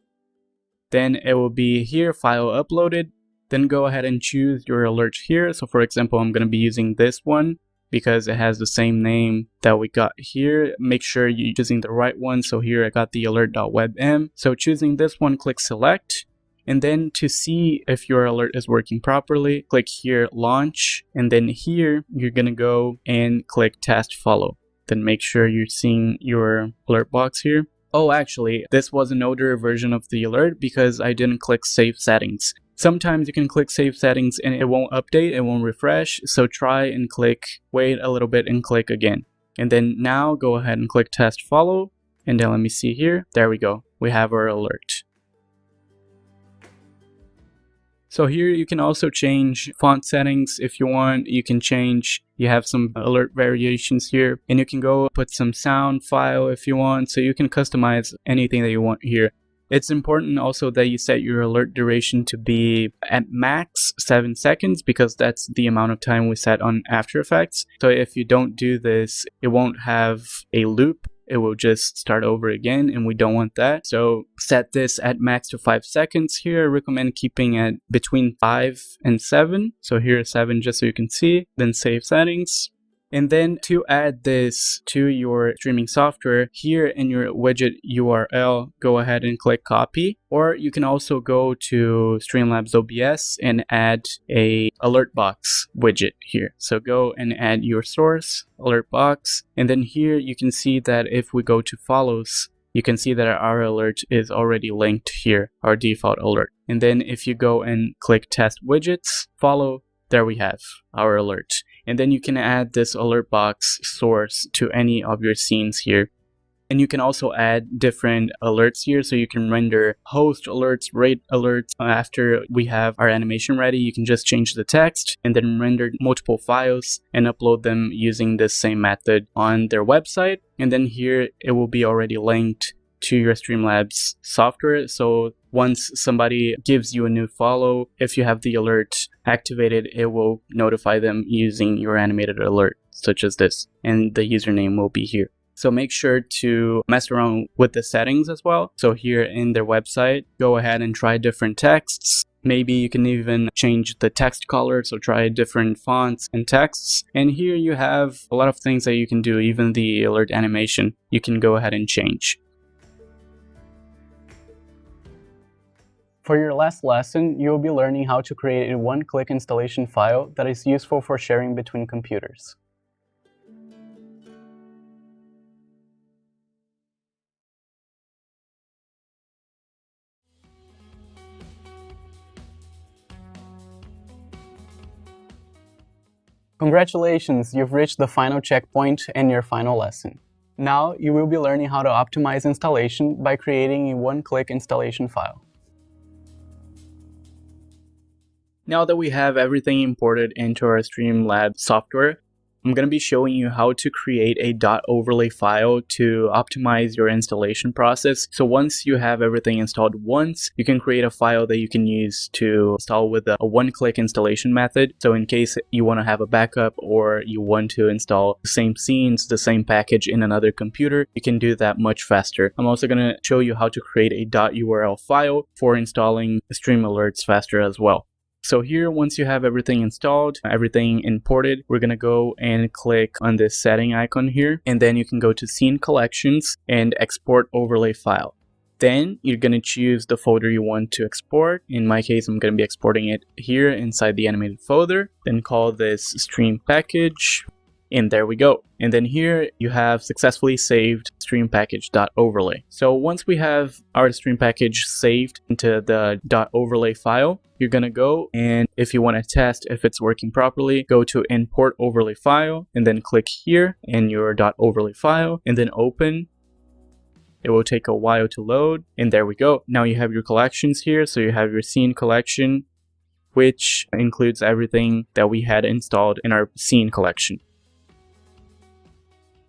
Then it will be here, file uploaded. Then go ahead and choose your alert here. So for example, I'm going to be using this one because it has the same name that we got here. Make sure you're choosing the right one. So here I got the alert.webm. So choosing this one, click select. And then to see if your alert is working properly, click here, launch. And then here, you're going to go and click test follow. Then make sure you're seeing your alert box here. Oh, actually, this was an older version of the alert because I didn't click save settings. Sometimes you can click save settings and it won't update, it won't refresh. So try and click, wait a little bit and click again. And then now go ahead and click test follow. And then let me see here. There we go. We have our alert. So here you can also change font settings if you want. You can change, you have some alert variations here, and you can go put some sound file if you want. So you can customize anything that you want here. It's important also that you set your alert duration to be at max 7 seconds because that's the amount of time we set on After Effects. So if you don't do this, it won't have a loop. It will just start over again, and we don't want that. So set this at max to 5 seconds here. I recommend keeping it between 5 and 7. So here is 7 just so you can see. Then save settings. And then to add this to your streaming software, here in your widget URL, go ahead and click copy. Or you can also go to Streamlabs OBS and add a alert box widget here. So go and add your source, alert box. And then here you can see that if we go to follows, you can see that our alert is already linked here, our default alert. And then if you go and click test widgets, follow, there we have our alert. And then you can add this alert box source to any of your scenes here. And you can also add different alerts here. So you can render host alerts, rate alerts. After we have our animation ready, you can just change the text and then render multiple files and upload them using this same method on their website. And then here it will be already linked to your Streamlabs software. So once somebody gives you a new follow, if you have the alert activated, it will notify them using your animated alert, such as this, and the username will be here. So make sure to mess around with the settings as well. So here in their website, go ahead and try different texts. Maybe you can even change the text color, so try different fonts and texts. And here you have a lot of things that you can do, even the alert animation, you can go ahead and change. For your last lesson, you will be learning how to create a one-click installation file that is useful for sharing between computers. Congratulations, you've reached the final checkpoint in your final lesson. Now, you will be learning how to optimize installation by creating a one-click installation file. Now that we have everything imported into our Streamlabs software, I'm going to be showing you how to create a .overlay file to optimize your installation process. So once you have everything installed once, you can create a file that you can use to install with a one-click installation method. So in case you want to have a backup or you want to install the same scenes, the same package in another computer, you can do that much faster. I'm also going to show you how to create a .url file for installing Stream Alerts faster as well. So here, once you have everything installed, everything imported, we're going to go and click on this setting icon here, and then you can go to Scene Collections and Export Overlay File. Then you're going to choose the folder you want to export. In my case, I'm going to be exporting it here inside the animated folder. Then call this Stream Package. And there we go. And then here you have successfully saved stream package.overlay. So once we have our stream package saved into the .overlay file, you're going to go, and if you want to test if it's working properly, go to import overlay file and then click here in your .overlay file and then open. It will take a while to load, and there we go. Now you have your collections here. So you have your scene collection, which includes everything that we had installed in our scene collection.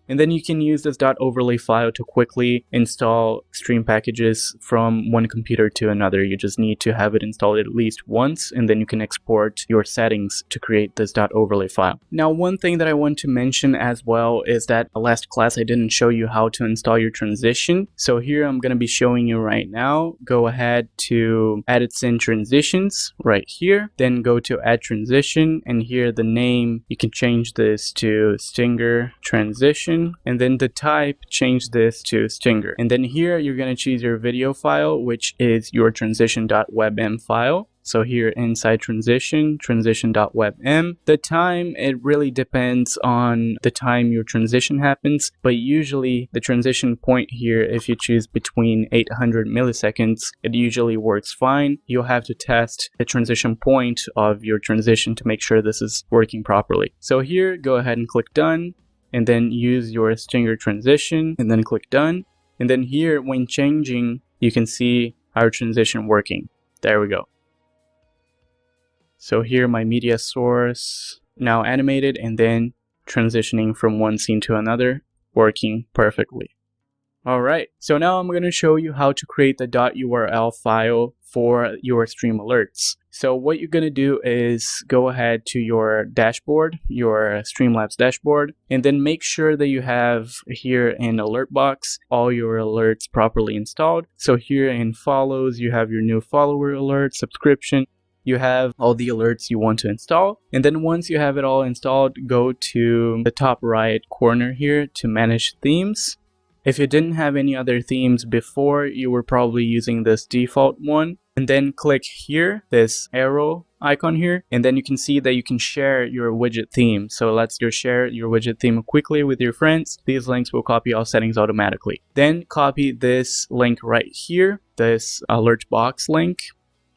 And then you can use this .overlay file to quickly install stream packages from one computer to another. You just need to have it installed at least once, and then you can export your settings to create this .overlay file. Now, one thing that I want to mention as well is that last class I didn't show you how to install your transition. So here I'm going to be showing you right now. Go ahead to Edit Scene Transitions right here. Then go to Add Transition, and here the name, you can change this to Stinger Transition. And then the type, change this to Stinger. And then here you're going to choose your video file, which is your transition.webm file. So here inside transition.webm. The time, it really depends on the time your transition happens, but usually the transition point here, if you choose between 800 milliseconds, it usually works fine. You'll have to test the transition point of your transition to make sure this is working properly. So here, go ahead and click Done. And then use your Stinger transition and then click Done. And then here, when changing, you can see our transition working. There we go. So here my media source now animated and then transitioning from one scene to another, working perfectly. Alright, so now I'm going to show you how to create the .url file for your stream alerts. So what you're going to do is go ahead to your dashboard, your Streamlabs dashboard, and then make sure that you have here in alert box all your alerts properly installed. So here in follows, you have your new follower alert, subscription. You have all the alerts you want to install. And then once you have it all installed, go to the top right corner here to manage themes. If you didn't have any other themes before, you were probably using this default one. And then click here, this arrow icon here, and then you can see that you can share your widget theme. So let's share your widget theme quickly with your friends. These links will copy all settings automatically. Then copy this link right here, this alert box link.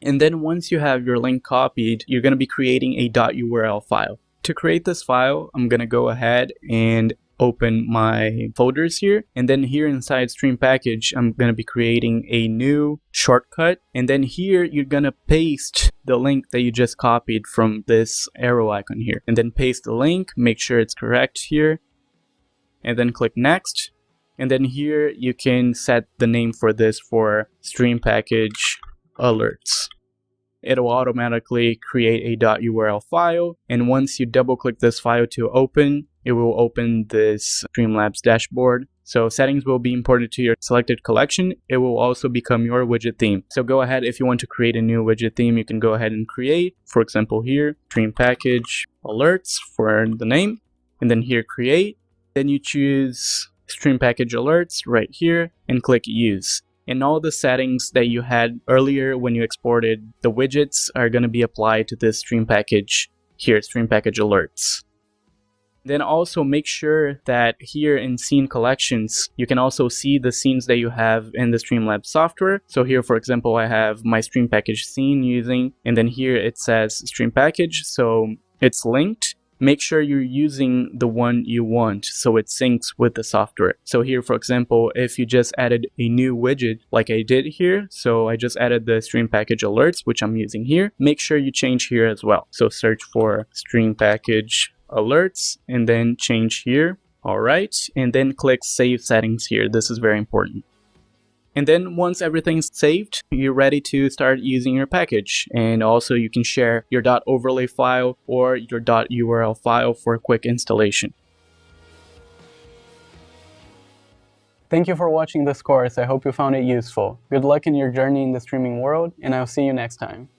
And then once you have your link copied, you're going to be creating a .url file. To create this file, I'm going to go ahead and open my folders here, and then here inside stream package I'm going to be creating a new shortcut, and then here you're going to paste the link that you just copied from this arrow icon here, and then paste the link, make sure it's correct here, and then click next. And then here you can set the name for this for stream package alerts. It'll automatically create a .url file, and once you double click this file to open, it will open this Streamlabs dashboard. So settings will be imported to your selected collection. It will also become your widget theme. So go ahead, if you want to create a new widget theme, you can go ahead and create, for example here, stream package alerts for the name, and then here create. Then you choose stream package alerts right here and click use. And all the settings that you had earlier when you exported the widgets are going to be applied to this stream package here, stream package alerts. Then also make sure that here in scene collections, you can also see the scenes that you have in the Streamlabs software. So here, for example, I have my stream package scene using, and then here it says stream package. So it's linked. Make sure you're using the one you want so it syncs with the software. So here, for example, if you just added a new widget like I did here, so I just added the stream package alerts, which I'm using here, make sure you change here as well. So search for stream package alerts, and then change here. All right, and then click Save Settings here. This is very important. And then once everything's saved, you're ready to start using your package. And also you can share your .overlay file or your .url file for a quick installation. Thank you for watching this course. I hope you found it useful. Good luck in your journey in the streaming world, and I'll see you next time.